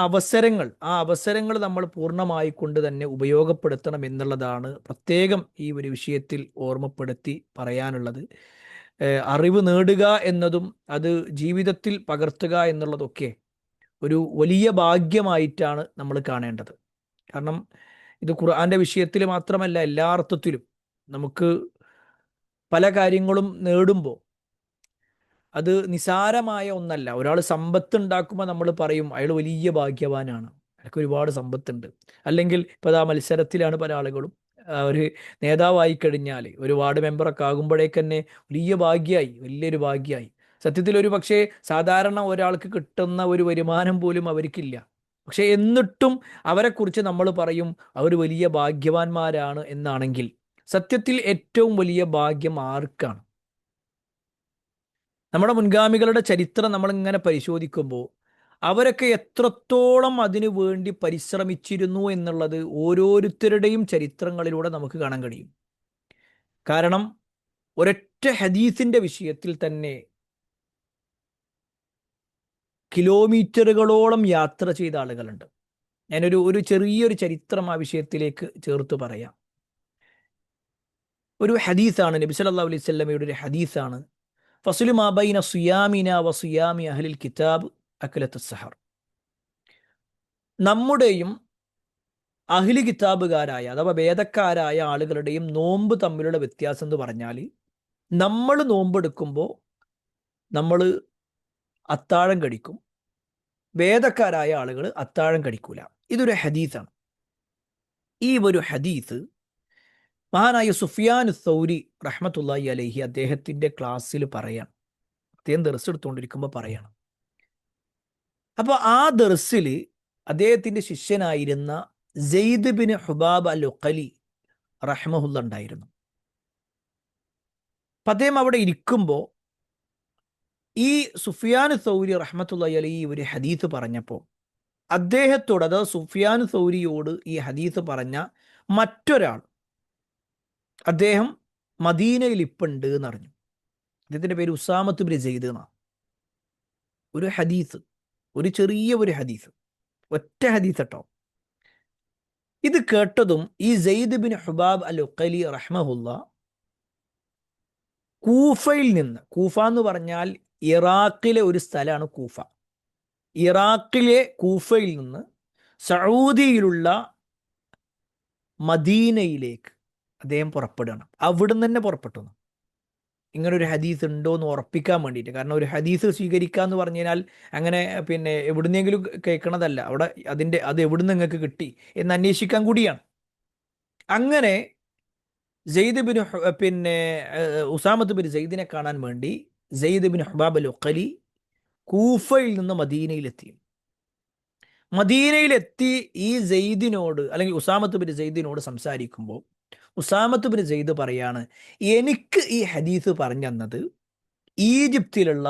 ആ അവസരങ്ങൾ നമ്മൾ പൂർണ്ണമായി കൊണ്ട് തന്നെ ഉപയോഗപ്പെടുത്തണം എന്നുള്ളതാണ് പ്രത്യേകം ഈ ഒരു വിഷയത്തിൽ ഓർമ്മപ്പെടുത്തി പറയാനുള്ളത്. അറിവ് നേടുക എന്നതും അത് ജീവിതത്തിൽ പകർത്തുക എന്നുള്ളതൊക്കെ ഒരു വലിയ ഭാഗ്യമായിട്ടാണ് നമ്മൾ കാണേണ്ടത്. കാരണം ഇത് ഖുർആന്റെ വിഷയത്തിൽ മാത്രമല്ല, എല്ലാ അർത്ഥത്തിലും നമുക്ക് പല കാര്യങ്ങളും നേടുമ്പോൾ അത് നിസാരമായ ഒന്നല്ല. ഒരാൾ സമ്പത്ത് ഉണ്ടാക്കുമ്പോൾ നമ്മൾ പറയും അയാൾ വലിയ ഭാഗ്യവാനാണ്, അയാൾക്ക് ഒരുപാട് സമ്പത്തുണ്ട്. അല്ലെങ്കിൽ ഇപ്പോൾ ആ മത്സരത്തിലാണ് പല ആളുകളും ഒരു നേതാവായി കഴിഞ്ഞാൽ ഒരു വാർഡ് മെമ്പറൊക്കെ ആകുമ്പോഴേക്ക് തന്നെ വലിയൊരു ഭാഗ്യമായി. സത്യത്തിൽ ഒരു പക്ഷേ സാധാരണ ഒരാൾക്ക് കിട്ടുന്ന ഒരു വരുമാനം പോലും അവർക്കില്ല. പക്ഷെ എന്നിട്ടും അവരെക്കുറിച്ച് നമ്മൾ പറയും അവർ വലിയ ഭാഗ്യവാന്മാരാണ് എന്നാണെങ്കിൽ സത്യത്തിൽ ഏറ്റവും വലിയ ഭാഗ്യം ആർക്കാണ്? നമ്മുടെ മുൻഗാമികളുടെ ചരിത്രം നമ്മളിങ്ങനെ പരിശോധിക്കുമ്പോൾ അവരൊക്കെ എത്രത്തോളം അതിനു വേണ്ടി പരിശ്രമിച്ചിരുന്നു എന്നുള്ളത് ഓരോരുത്തരുടെയും ചരിത്രങ്ങളിലൂടെ നമുക്ക് കാണാൻ കഴിയും. കാരണം ഒരൊറ്റ ഹദീസിന്റെ വിഷയത്തിൽ തന്നെ കിലോമീറ്ററുകളോളം യാത്ര ചെയ്ത ആളുകളുണ്ട്. ഞാനൊരു ചെറിയൊരു ചരിത്രം ആ വിഷയത്തിലേക്ക് ചേർത്ത് പറയാം. ഒരു ഹദീസാണ്, നബി സല്ലല്ലാഹു അലൈഹി വസല്ലമയുടെ ഒരു ഹദീസാണ്. ഫസ്ലു മാ ബൈന സിയാമിന വ സിയാമി അഹ്ലിൽ കിതാബ് അക്ലത്തു സഹർ. നമ്മുടെയും അഹ്ലി കിതാബുകാരായ അഥവാ വേദക്കാരായ ആളുകളുടെയും നോമ്പ് തമ്മിലുള്ള വ്യത്യാസം എന്ന് പറഞ്ഞാൽ, നമ്മൾ നോമ്പെടുക്കുമ്പോൾ നമ്മൾ അത്താഴം കഴിക്കും, വേദക്കാരായ ആളുകൾ അത്താഴം കഴിക്കൂല. ഇതൊരു ഹദീസാണ്. ഈ ഒരു ഹദീസ് മഹാനായ സുഫിയാൻ സൗരി റഹ്മത്തുള്ളാഹി അലൈഹി അദ്ദേഹത്തിന്റെ ക്ലാസ്സിൽ പറയാണ്. അദ്ദേഹം ദർസ് എടുത്തുകൊണ്ടിരിക്കുമ്പോൾ പറയണം. അപ്പോൾ ആ ദർസിൽ അദ്ദേഹത്തിന്റെ ശിഷ്യനായിരുന്ന സെയ്ദ് ബിൻ ഹുബാബ് അൽ ഉഖലി റഹ്മഹുല്ല ഉണ്ടായിരുന്നു. അപ്പം അദ്ദേഹം അവിടെ ഇരിക്കുമ്പോൾ ഈ സുഫിയാൻ സൗരി റഹ്മത്തുള്ളാഹി അലൈഹി ഒരു ഹദീസ് പറഞ്ഞപ്പോൾ അദ്ദേഹത്തോട്, അതായത് സുഫിയാൻ സൗരിയോട് ഈ ഹദീസ് പറഞ്ഞ മറ്റൊരാൾ, അദ്ദേഹം മദീനയിൽ ഇപ്പുണ്ട് എന്നറിഞ്ഞു. അദ്ദേഹത്തിൻ്റെ പേര് ഉസാമത്ത് ബിൻ സെയ്ദ് എന്നാണ്. ഒരു ഹദീസ്, ഒരു ഹദീസ്, ഒറ്റ ഹദീസ് കേട്ടോ. ഇത് കേട്ടതും ഈ സെയ്ദ് ബിൻ ഹുബാബ് അൽ ഉഖലി റഹ്മഹുല്ല കൂഫയിൽ നിന്ന്, കൂഫ എന്ന് പറഞ്ഞാൽ ഇറാഖിലെ ഒരു സ്ഥലമാണ് കൂഫ. ഇറാഖിലെ കൂഫയിൽ നിന്ന് സൗദിയിലുള്ള മദീനയിലേക്ക് അദ്ദേഹം പുറപ്പെടുകയാണ്. അവിടുന്ന് തന്നെ പുറപ്പെട്ടു. ഇങ്ങനൊരു ഹദീസ് ഉണ്ടോ എന്ന് ഉറപ്പിക്കാൻ വേണ്ടിയിട്ട്. കാരണം ഒരു ഹദീസ് സ്വീകരിക്കുക എന്ന് പറഞ്ഞു കഴിഞ്ഞാൽ അങ്ങനെ പിന്നെ എവിടുന്നെങ്കിലും കേൾക്കണതല്ല, അവിടെ അത് എവിടുന്ന് നിങ്ങൾക്ക് കിട്ടി എന്ന് അന്വേഷിക്കാൻ കൂടിയാണ്. അങ്ങനെ സെയ്ദ് ബിൻ ഉസാമത്ത് ബിൻ സെയ്ദിനെ കാണാൻ വേണ്ടി സെയ്ദ് ബിൻ ഹുബാബ് അൽ ഉഖലി കൂഫയിൽ നിന്ന് മദീനയിലെത്തി. മദീനയിലെത്തി ഈ സെയ്ദിനോട് അല്ലെങ്കിൽ ഉസാമത്ത് ബിൻ സെയ്ദിനോട് സംസാരിക്കുമ്പോൾ ഉസാമത്ത് ബിൻ സെയ്ദ് പറയാണ്, എനിക്ക് ഈ ഹദീസ് പറഞ്ഞു തന്നത് ഈജിപ്തിലുള്ള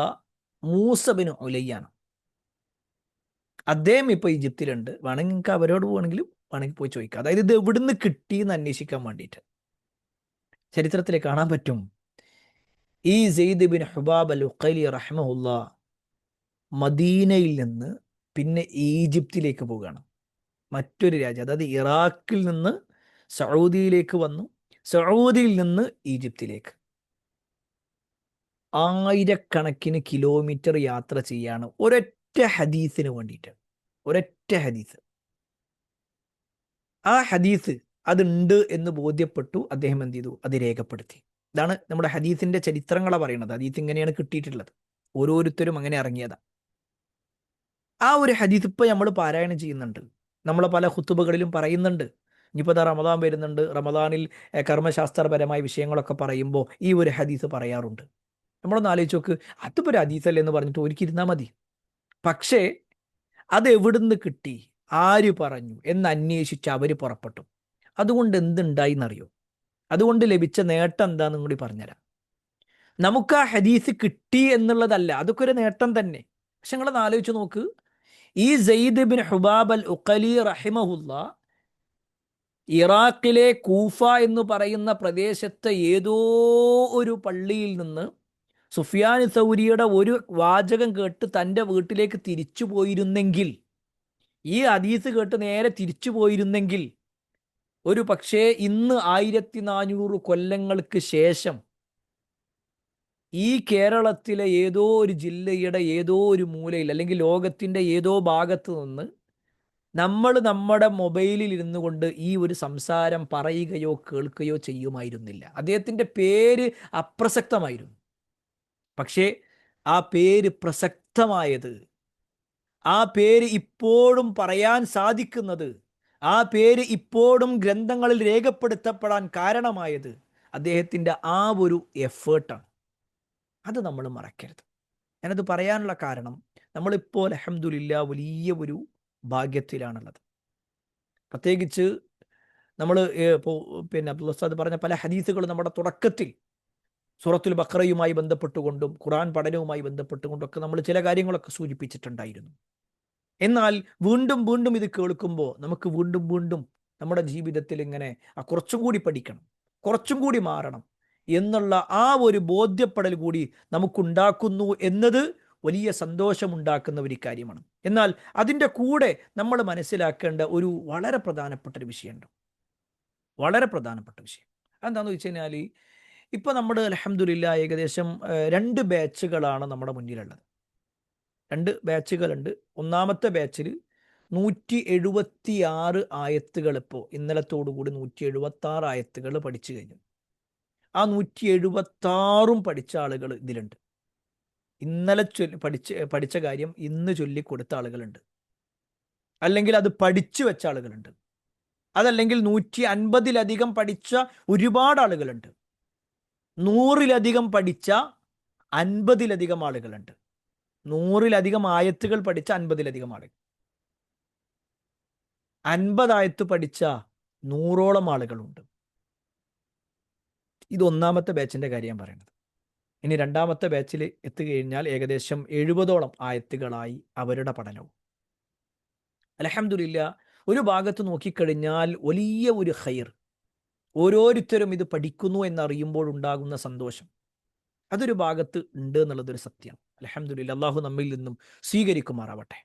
മൂസ ബിൻ ഉലയ്യാണ്. അദ്ദേഹം ഇപ്പോൾ ഈജിപ്തിലുണ്ട്, വേണമെങ്കിൽ നിങ്ങൾക്ക് അവരോട് വേണമെങ്കിലും പോയി ചോദിക്കാം. അതായത് ഇത് എവിടുന്ന് കിട്ടിയെന്ന് അന്വേഷിക്കാൻ വേണ്ടിയിട്ട്. ചരിത്രത്തിൽ കാണാൻ പറ്റും ഈ സെയ്ദ് ബിൻ ഹുബാബ് അൽ ഉഖലി റഹ്മഹുല്ല മദീനയിൽ നിന്ന് പിന്നെ ഈജിപ്തിലേക്ക് പോവുകയാണ്. മറ്റൊരു രാജ്യം, അതായത് ഇറാഖിൽ നിന്ന് സൗദിയിലേക്ക് വന്നു, സൗദിയിൽ നിന്ന് ഈജിപ്തിലേക്ക് ആയിരക്കണക്കിന് കിലോമീറ്റർ യാത്ര ചെയ്യാണ് ഒരൊറ്റ ഹദീസിന് വേണ്ടിയിട്ട്. ഒരൊറ്റ ഹദീസ്. ആ ഹദീസ് അതുണ്ട് എന്ന് ബോധ്യപ്പെട്ടു. അദ്ദേഹം എന്ത് ചെയ്തു? അത് രേഖപ്പെടുത്തി. ഇതാണ് നമ്മുടെ ഹദീസിന്റെ ചരിത്രങ്ങളെ പറയുന്നത്. ഹദീസ് ഇങ്ങനെയാണ് കിട്ടിയിട്ടുള്ളത്. ഓരോരുത്തരും അങ്ങനെ ഇറങ്ങിയതാ. ആ ഒരു ഹദീസ് ഇപ്പൊ നമ്മൾ പാരായണം ചെയ്യുന്നുണ്ട്, നമ്മൾ പല ഖുത്തുബകളിലും പറയുന്നുണ്ട്. ഇനിയിപ്പോൾ ഇതാ റമദാൻ വരുന്നുണ്ട്, റമദാനിൽ കർമ്മശാസ്ത്രപരമായ വിഷയങ്ങളൊക്കെ പറയുമ്പോൾ ഈ ഒരു ഹദീസ് പറയാറുണ്ട്. നമ്മളൊന്ന് ആലോചിച്ച് നോക്ക്, അതിപ്പോൾ ഒരു ഹദീസല്ലേ എന്ന് പറഞ്ഞിട്ട് ഒരിക്കലിരുന്നാൽ മതി. പക്ഷേ അത് എവിടുന്ന് കിട്ടി, ആര് പറഞ്ഞു എന്ന് അന്വേഷിച്ച് അവർ പുറപ്പെട്ടു. അതുകൊണ്ട് എന്തുണ്ടായി എന്നറിയോ? അതുകൊണ്ട് ലഭിച്ച നേട്ടം എന്താണെന്നും കൂടി പറഞ്ഞുതരാം. നമുക്ക് ആ ഹദീസ് കിട്ടി എന്നുള്ളതല്ല, അതൊക്കെ ഒരു നേട്ടം തന്നെ. പക്ഷെ നിങ്ങളൊന്ന് ആലോചിച്ച് നോക്ക്, ഈ സെയ്ദ് ബിൻ ഹുബാബ് അൽ ഉഖലി റഹിമഹുല്ല ഇറാഖിലെ കൂഫ എന്ന് പറയുന്ന പ്രദേശത്തെ ഏതോ ഒരു പള്ളിയിൽ നിന്ന് സുഫിയാൻ സൗരിയുടെ ഒരു വാചകം കേട്ട് തൻ്റെ വീട്ടിലേക്ക് തിരിച്ചു പോയിരുന്നെങ്കിൽ, ഈ ഹദീസ് കേട്ട് നേരെ തിരിച്ചു പോയിരുന്നെങ്കിൽ, ഒരു പക്ഷേ ഇന്ന് 1400 കൊല്ലങ്ങൾക്ക് ശേഷം ഈ കേരളത്തിലെ ഏതോ ഒരു ജില്ലയുടെ ഏതോ ഒരു മൂലയിൽ അല്ലെങ്കിൽ ലോകത്തിൻ്റെ ഏതോ ഭാഗത്ത് നിന്ന് നമ്മൾ നമ്മുടെ മൊബൈലിൽ ഇരുന്നു കൊണ്ട് ഈ ഒരു സംസാരം പറയുകയോ കേൾക്കുകയോ ചെയ്യുമായിരുന്നില്ല. അദ്ദേഹത്തിൻ്റെ പേര് അപ്രസക്തമായിരുന്നു. പക്ഷേ ആ പേര് പ്രസക്തമായത്, ആ പേര് ഇപ്പോഴും പറയാൻ സാധിക്കുന്നത്, ആ പേര് ഇപ്പോഴും ഗ്രന്ഥങ്ങളിൽ രേഖപ്പെടുത്തപ്പെടാൻ കാരണമായത് അദ്ദേഹത്തിൻ്റെ ആ ഒരു എഫേർട്ടാണ്. അത് നമ്മൾ മറക്കരുത്. ഞാനത് പറയാനുള്ള കാരണം, നമ്മളിപ്പോൾ അൽഹംദുലില്ലാ വലിയ ഒരു ഭാഗ്യത്തിലാണുള്ളത്. പ്രത്യേകിച്ച് നമ്മൾ ഇപ്പോൾ പിന്നെ അബ്ദുൽ ഉസ്താദ് പറഞ്ഞ പല ഹദീസുകളും നമ്മുടെ തുടക്കത്തിൽ സൂറത്തുൽ ബഖറയുമായി ബന്ധപ്പെട്ടുകൊണ്ടും ഖുർആൻ പഠനവുമായി ബന്ധപ്പെട്ടുകൊണ്ടൊക്കെ നമ്മൾ ചില കാര്യങ്ങളൊക്കെ സൂചിപ്പിച്ചിട്ടുണ്ടായിരുന്നു. എന്നാൽ വീണ്ടും വീണ്ടും ഇത് കേൾക്കുമ്പോൾ നമുക്ക് വീണ്ടും വീണ്ടും നമ്മുടെ ജീവിതത്തിൽ ഇങ്ങനെ കുറച്ചും കൂടി പഠിക്കണം, കുറച്ചും കൂടി മാറണം എന്നുള്ള ആ ഒരു ബോധ്യപ്പെടൽ കൂടി നമുക്കുണ്ടാക്കുന്നു എന്നത് വലിയ സന്തോഷമുണ്ടാക്കുന്ന ഒരു കാര്യമാണ്. എന്നാൽ അതിൻ്റെ കൂടെ നമ്മൾ മനസ്സിലാക്കേണ്ട ഒരു വളരെ പ്രധാനപ്പെട്ട ഒരു വിഷയമുണ്ട്. വളരെ പ്രധാനപ്പെട്ട വിഷയം എന്താണെന്ന് വെച്ച് കഴിഞ്ഞാൽ, ഇപ്പോൾ നമ്മൾ അൽഹംദുലില്ലാ ഏകദേശം 2 ബാച്ചുകളാണ് നമ്മുടെ മുന്നിലുള്ളത്. 2 ബാച്ചുകളുണ്ട്. ഒന്നാമത്തെ ബാച്ചിൽ 176 ആയത്തുകൾ, ഇപ്പോൾ ഇന്നലത്തോടുകൂടി 176 ആയത്തുകൾ പഠിച്ചു കഴിഞ്ഞു. ആ 176ഉം പഠിച്ച ആളുകൾ ഇതിലുണ്ട്. ഇന്നലെ പഠിച്ച കാര്യം ഇന്ന് ചൊല്ലിക്കൊടുത്ത ആളുകളുണ്ട്, അല്ലെങ്കിൽ അത് പഠിച്ചു വെച്ച ആളുകളുണ്ട്. അതല്ലെങ്കിൽ 150ലധികം പഠിച്ച ഒരുപാട് ആളുകളുണ്ട്. 100ലധികം പഠിച്ച 50ലധികം ആളുകളുണ്ട്. 100ലധികം ആയത്തുകൾ പഠിച്ച 50ലധികം ആളുകൾ. 50 ആയത്ത് പഠിച്ച 100ഓളം ആളുകളുണ്ട്. ഇത് ഒന്നാമത്തെ ബാച്ചിൻ്റെ കാര്യം ഞാൻ പറയുന്നത്. ഇനി രണ്ടാമത്തെ ബാച്ചിൽ എത്തിക്കഴിഞ്ഞാൽ ഏകദേശം 70ഓളം ആയത്തുകളായി അവരുടെ പഠനവും. അൽഹംദുലില്ലാ ഒരു ഭാഗത്ത് നോക്കിക്കഴിഞ്ഞാൽ വലിയ ഒരു ഖൈർ, ഓരോരുത്തരും ഇത് പഠിക്കുന്നു എന്നറിയുമ്പോഴുണ്ടാകുന്ന സന്തോഷം, അതൊരു ഭാഗത്ത് ഉണ്ട് എന്നുള്ളതൊരു സത്യമാണ്. അൽഹംദുലില്ലാ, അള്ളാഹു നമ്മിൽ നിന്നും സ്വീകരിക്കുമാറാവട്ടെ.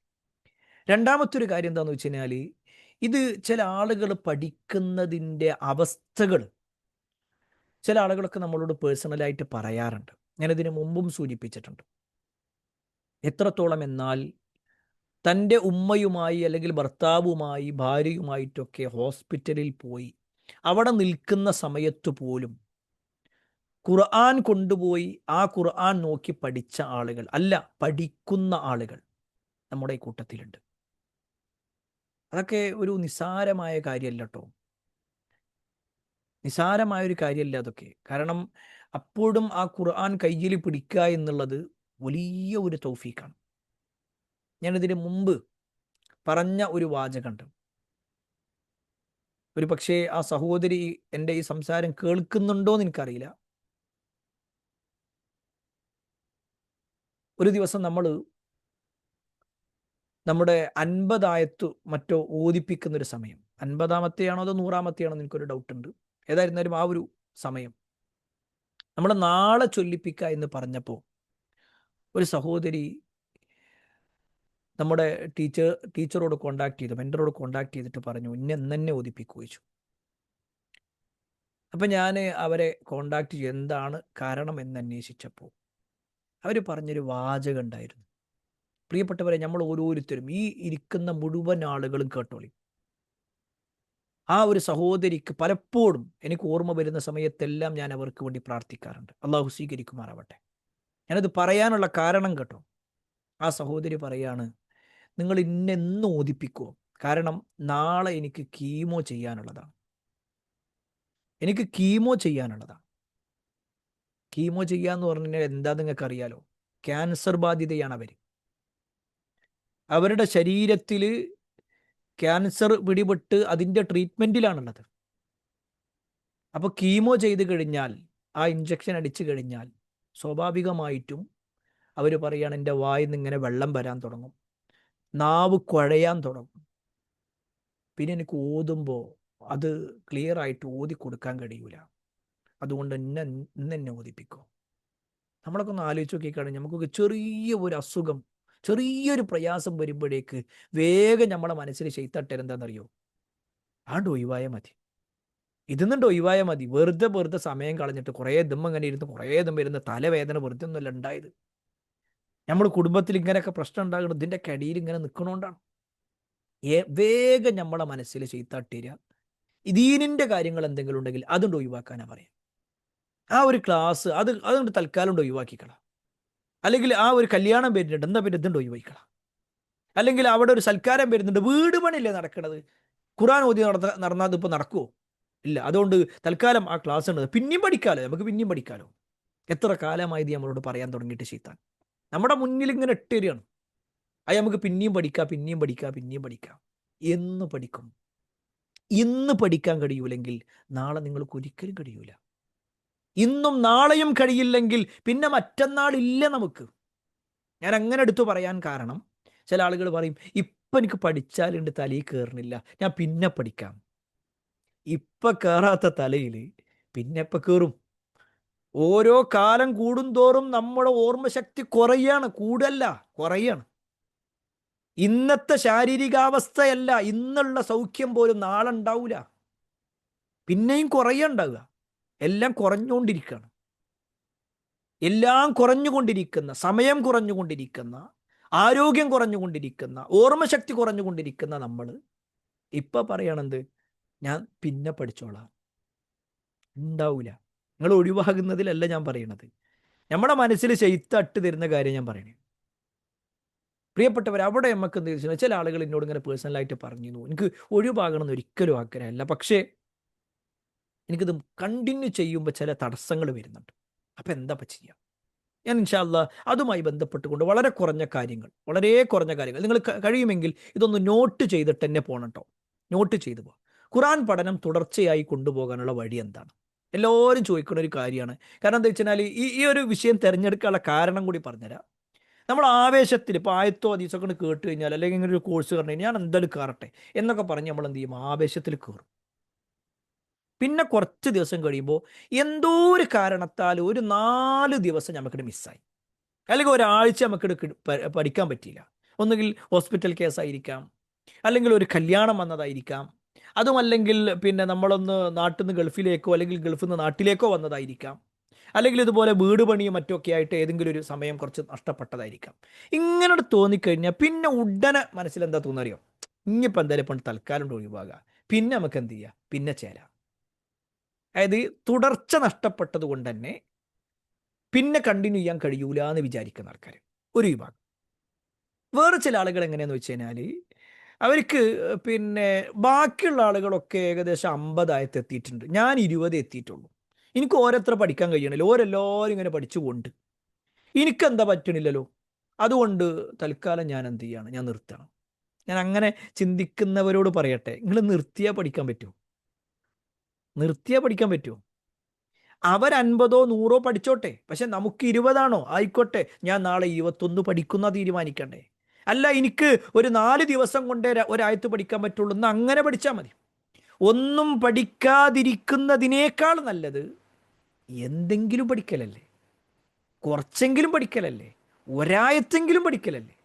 രണ്ടാമത്തെ ഒരു കാര്യം എന്താണെന്ന് വെച്ച് കഴിഞ്ഞാൽ, ഇത് ചില ആളുകൾ പഠിക്കുന്നതിൻ്റെ അവസ്ഥകൾ ചില ആളുകളൊക്കെ നമ്മളോട് പേഴ്സണലായിട്ട് പറയാറുണ്ട്. ഞാനിതിനു മുമ്പും സൂചിപ്പിച്ചിട്ടുണ്ട്. എത്രത്തോളം എന്നാൽ, തൻ്റെ ഉമ്മയുമായി അല്ലെങ്കിൽ ഭർത്താവുമായി ഭാര്യയുമായിട്ടൊക്കെ ഹോസ്പിറ്റലിൽ പോയി അവിടെ നിൽക്കുന്ന സമയത്ത് പോലും ഖുർആൻ കൊണ്ടുപോയി ആ ഖുർആൻ നോക്കി പഠിച്ച ആളുകൾ, അല്ല പഠിക്കുന്ന ആളുകൾ നമ്മുടെ ഈ കൂട്ടത്തിലുണ്ട്. അതൊക്കെ ഒരു നിസ്സാരമായ കാര്യമല്ല കേട്ടോ, നിസ്സാരമായൊരു കാര്യമല്ല അതൊക്കെ. കാരണം അപ്പോഴും ആ ഖുർആൻ കയ്യിൽ പിടിക്കുക എന്നുള്ളത് വലിയ ഒരു തൗഫീഖാണ്. ഞാനിതിന് മുമ്പ് പറഞ്ഞ ഒരു വാചകമുണ്ട്. ഒരു പക്ഷേ ആ സഹോദരി എൻ്റെ ഈ സംസാരം കേൾക്കുന്നുണ്ടോ എന്ന് എനിക്കറിയില്ല. ഒരു ദിവസം നമ്മൾ നമ്മുടെ 50 ആയത്ത് മറ്റോ ഓതിപ്പിക്കുന്നൊരു സമയം, 50-മത്തെയാണോ അതോ 100-മത്തെയാണോ എന്ന് എനിക്കൊരു ഡൗട്ടുണ്ട്. ഏതായിരുന്നാലും ആ ഒരു സമയം നമ്മൾ നാളെ ചൊല്ലിപ്പിക്കുക എന്ന് പറഞ്ഞപ്പോൾ ഒരു സഹോദരി നമ്മുടെ ടീച്ചറോട് കോണ്ടാക്ട് ചെയ്തു, മെൻറ്ററോട് കോണ്ടാക്ട് ചെയ്തിട്ട് പറഞ്ഞു, എന്നെ ഓതിപ്പിക്കു ചോദിച്ചു. അപ്പം ഞാൻ അവരെ കോണ്ടാക്ട് ചെയ്തു, എന്താണ് കാരണം എന്ന് അന്വേഷിച്ചപ്പോൾ അവർ പറഞ്ഞൊരു വാചകം ഉണ്ടായിരുന്നു. പ്രിയപ്പെട്ടവരെ, നമ്മൾ ഓരോരുത്തരും ഈ ഇരിക്കുന്ന മുഴുവൻ ആളുകളും കേട്ടോളി. ആ ഒരു സഹോദരിക്ക് പലപ്പോഴും എനിക്ക് ഓർമ്മ വരുന്ന സമയത്തെല്ലാം ഞാൻ അവർക്ക് വേണ്ടി പ്രാർത്ഥിക്കാറുണ്ട്. അള്ളാഹു സ്വീകരിക്കുമാറാവട്ടെ. ഞാനത് പറയാനുള്ള കാരണം കേട്ടോ, ആ സഹോദരി പറയാണ്, നിങ്ങൾ ഇന്നെന്ന് ഓദിപ്പിക്കുമോ, കാരണം നാളെ എനിക്ക് കീമോ ചെയ്യാനുള്ളതാണ്. എനിക്ക് കീമോ ചെയ്യാനുള്ളതാണ്. കീമോ ചെയ്യാന്ന് പറഞ്ഞു കഴിഞ്ഞാൽ എന്താ നിങ്ങൾക്ക് അറിയാലോ, ക്യാൻസർ ബാധിതയാണ് അവർ. അവരുടെ ശരീരത്തിൽ ക്യാൻസർ പിടിപെട്ട് അതിൻ്റെ ട്രീറ്റ്മെൻറ്റിലാണുള്ളത്. അപ്പോൾ കീമോ ചെയ്ത് കഴിഞ്ഞാൽ, ആ ഇഞ്ചക്ഷൻ അടിച്ചു കഴിഞ്ഞാൽ സ്വാഭാവികമായിട്ടും അവർ പറയാണ്, എൻ്റെ വായിൽ നിന്ന് ഇങ്ങനെ വെള്ളം വരാൻ തുടങ്ങും, നാവ് കുഴയാൻ തുടങ്ങും, പിന്നെ എനിക്ക് ഓതുമ്പോൾ അത് ക്ലിയർ ആയിട്ട് ഓതി കൊടുക്കാൻ കഴിയൂല. അതുകൊണ്ട് ഇന്നെ ഓദിപ്പിക്കോ. നമ്മളൊക്കെ ഒന്ന് ആലോചിച്ച് നോക്കിക്കഴിഞ്ഞാൽ നമുക്കൊക്കെ ചെറിയ ഒരു അസുഖം, ചെറിയൊരു പ്രയാസം വരുമ്പോഴേക്ക് വേഗം നമ്മളെ മനസ്സിൽ ചെയ്തട്ടെന്താണെന്നറിയോ, ആണ്ട് ഒഴിവായ മതി, ഇതിന്നുണ്ട് ഒഴിവായ മതി. വെറുതെ സമയം കളഞ്ഞിട്ട് കുറേ ഇങ്ങനെ ഇരുന്ന് കുറേ ഇരുന്ന് തലവേദന വെറുതെ ഒന്നുമല്ല ഉണ്ടായത്. നമ്മൾ കുടുംബത്തിൽ ഇങ്ങനെയൊക്കെ പ്രശ്നം ഉണ്ടാകുന്നത് ഇതിൻ്റെ കടിയിൽ ഇങ്ങനെ നിൽക്കണോണ്ടാണ്. വേഗം നമ്മളെ മനസ്സിൽ ചെയ്തട്ടിര. ദീനിൻ്റെ കാര്യങ്ങൾ എന്തെങ്കിലും ഉണ്ടെങ്കിൽ അതുകൊണ്ട് ഒഴിവാക്കാനാണ് പറയാം. ആ ഒരു ക്ലാസ് അതുകൊണ്ട് തൽക്കാലം ഒഴിവാക്കിക്കളാം. അല്ലെങ്കിൽ ആ ഒരു കല്യാണം വരുന്നുണ്ട്, എന്താ പിന്നെ ഇതുണ്ട് ഒഴിവാക്കിക്കളാം. അല്ലെങ്കിൽ അവിടെ ഒരു സൽക്കാരം വരുന്നുണ്ട്, വീട് പണിയല്ലേ നടക്കണത്, ഖുർആൻ ഓതി നടന്നാൽ ഇപ്പോൾ നടക്കുമോ? ഇല്ല. അതുകൊണ്ട് തൽക്കാലം ആ ക്ലാസ് ഉണ്ട്, പിന്നെയും പഠിക്കാമല്ലോ, നമുക്ക് പിന്നെയും പഠിക്കാമല്ലോ. എത്ര കാലമായത് നമ്മളോട് പറയാൻ തുടങ്ങിയിട്ട് ശൈത്താൻ നമ്മുടെ മുന്നിൽ ഇങ്ങനെ ഇട്ടുതരികയാണ്. അത് നമുക്ക് പിന്നെയും പഠിക്കാം. എന്ന് പഠിക്കും. ഇന്ന് പഠിക്കാൻ കഴിയൂലെങ്കിൽ നാളെ നിങ്ങൾക്ക് ഒരിക്കലും കഴിയൂല. ഇന്നും നാളെയും കഴിയില്ലെങ്കിൽ പിന്നെ മറ്റന്നാൾ ഇല്ല നമുക്ക്. ഞാൻ അങ്ങനെ എടുത്തു പറയാൻ കാരണം, ചില ആളുകൾ പറയും, ഇപ്പം എനിക്ക് പഠിച്ചാലുണ്ട് തലയിൽ കയറണില്ല, ഞാൻ പിന്നെ പഠിക്കാം. ഇപ്പം കയറാത്ത തലയിൽ പിന്നെ എപ്പോൾ കയറും? ഓരോ കാലം കൂടുന്തോറും നമ്മുടെ ഓർമ്മശക്തി കൂടല്ല, കുറയാണ്. ഇന്നത്തെ ശാരീരികാവസ്ഥയല്ല, ഇന്നുള്ള സൗഖ്യം പോലും നാളെ ഉണ്ടാവില്ല, പിന്നെയും കുറയുണ്ടാവുക. എല്ലാം കുറഞ്ഞുകൊണ്ടിരിക്കുകയാണ്. എല്ലാം കുറഞ്ഞുകൊണ്ടിരിക്കുന്ന, സമയം കുറഞ്ഞുകൊണ്ടിരിക്കുന്ന, ആരോഗ്യം കുറഞ്ഞുകൊണ്ടിരിക്കുന്ന, ഓർമ്മശക്തി കുറഞ്ഞുകൊണ്ടിരിക്കുന്ന നമ്മൾ ഇപ്പം പറയണത് ഞാൻ പിന്നെ പഠിച്ചോളാം. ഉണ്ടാവില്ല. നിങ്ങൾ ഒഴിവാകുന്നതിലല്ല ഞാൻ പറയണത്, നമ്മുടെ മനസ്സിൽ ചെയ്ത്തട്ട് തരുന്ന കാര്യം ഞാൻ പറയണേ. പ്രിയപ്പെട്ടവർ, അവിടെ നമുക്ക് എന്ത് വെച്ചാൽ ചില ആളുകൾ എന്നോട് ഇങ്ങനെ പേഴ്സണലായിട്ട് പറഞ്ഞിരുന്നു, എനിക്ക് ഒഴിവാകണമെന്ന് ഒരിക്കലും ആഗ്രഹമല്ല, പക്ഷേ എനിക്കിത് കണ്ടിന്യൂ ചെയ്യുമ്പോൾ ചില തടസ്സങ്ങൾ വരുന്നുണ്ട്. അപ്പം എന്താ ചെയ്യുക? ഞാൻ ഇൻഷാ അല്ലാഹ് അതുമായി ബന്ധപ്പെട്ടുകൊണ്ട് വളരെ കുറഞ്ഞ കാര്യങ്ങൾ നിങ്ങൾ കഴിയുമെങ്കിൽ ഇതൊന്ന് നോട്ട് ചെയ്തിട്ട് തന്നെ പോകണം കേട്ടോ. നോട്ട് ചെയ്തു പോകുക. ഖുർആൻ പഠനം തുടർച്ചയായി കൊണ്ടുപോകാനുള്ള വഴി എന്താണ്? എല്ലാവരും ചോദിക്കുന്ന ഒരു കാര്യമാണ്. കാരണം എന്താ വെച്ചാൽ ഈ ഒരു വിഷയം തിരഞ്ഞെടുക്കാനുള്ള കാരണം കൂടി പറഞ്ഞുതരാം. നമ്മൾ ആവേശത്തിൽ ഇപ്പോൾ ആയത്തോ ഹദീസൊക്കെ കൊണ്ട് കേട്ട് കഴിഞ്ഞാൽ, അല്ലെങ്കിൽ ഇങ്ങനെ ഒരു കോഴ്സ് പറഞ്ഞു കഴിഞ്ഞാൽ ഞാൻ എന്തായാലും കയറട്ടെ എന്നൊക്കെ പറഞ്ഞ് നമ്മൾ എന്ത് ചെയ്യും? ആവേശത്തിൽ കയറും. പിന്നെ കുറച്ച് ദിവസം കഴിയുമ്പോൾ എന്തോ ഒരു കാരണത്താൽ ഒരു 4 ദിവസം നമുക്കിത് മിസ്സായി, അല്ലെങ്കിൽ ഒരാഴ്ച നമുക്കിത് പഠിക്കാൻ പറ്റിയില്ല. ഒന്നുകിൽ ഹോസ്പിറ്റൽ കേസായിരിക്കാം, അല്ലെങ്കിൽ ഒരു കല്യാണം വന്നതായിരിക്കാം, അതുമല്ലെങ്കിൽ പിന്നെ നമ്മളൊന്ന് നാട്ടിൽ നിന്ന് ഗൾഫിലേക്കോ അല്ലെങ്കിൽ ഗൾഫിൽ നിന്ന് നാട്ടിലേക്കോ വന്നതായിരിക്കാം, അല്ലെങ്കിൽ ഇതുപോലെ വീട് പണിയും മറ്റൊക്കെ ആയിട്ട് ഏതെങ്കിലും ഒരു സമയം കുറച്ച് നഷ്ടപ്പെട്ടതായിരിക്കാം. ഇങ്ങനെ തോന്നിക്കഴിഞ്ഞാൽ പിന്നെ ഉടനെ മനസ്സിലെന്താ തോന്നറിയോ? ഇനിയിപ്പോൾ എന്തായാലും ഇപ്പം തൽക്കാലം ഒഴിവാകുക, പിന്നെ നമുക്ക് എന്ത് ചെയ്യുക? പിന്നെ ചേരാം. അതായത് തുടർച്ച നഷ്ടപ്പെട്ടത് കൊണ്ട് തന്നെ പിന്നെ കണ്ടിന്യൂ ചെയ്യാൻ കഴിയൂല എന്ന് വിചാരിക്കുന്ന ആൾക്കാർ ഒരു വിഭാഗം. വേറെ ചില ആളുകൾ എങ്ങനെയാണെന്ന് വെച്ച് കഴിഞ്ഞാൽ, അവർക്ക് പിന്നെ ബാക്കിയുള്ള ആളുകളൊക്കെ ഏകദേശം 50 എത്തിയിട്ടുണ്ട്, ഞാൻ 20 എത്തിയിട്ടുള്ളൂ, എനിക്ക് ഓരോരുത്തർ പഠിക്കാൻ കഴിയണില്ല, ഓരെല്ലാവരും ഇങ്ങനെ പഠിച്ചു കൊണ്ട് എനിക്കെന്താ പറ്റണില്ലല്ലോ, അതുകൊണ്ട് തൽക്കാലം ഞാൻ എന്ത് ചെയ്യാണ്? ഞാൻ നിർത്തണം. ഞാൻ അങ്ങനെ ചിന്തിക്കുന്നവരോട് പറയട്ടെ, നിങ്ങൾ നിർത്തിയാൽ പഠിക്കാൻ പറ്റുമോ? അവർ 50 100 പഠിച്ചോട്ടെ, പക്ഷെ നമുക്ക് 20 ആയിക്കോട്ടെ, ഞാൻ നാളെ 21 പഠിക്കുന്ന തീരുമാനിക്കണ്ടേ? അല്ല, എനിക്ക് ഒരു 4 ദിവസം കൊണ്ട് ഒരായത്ത് പഠിക്കാൻ പറ്റുള്ളൂ എന്ന് അങ്ങനെ പഠിച്ചാൽ മതി. ഒന്നും പഠിക്കാതിരിക്കുന്നതിനേക്കാൾ നല്ലത് എന്തെങ്കിലും പഠിക്കലല്ലേ, കുറച്ചെങ്കിലും പഠിക്കലല്ലേ, ഒരായത്തെങ്കിലും പഠിക്കലല്ലേ.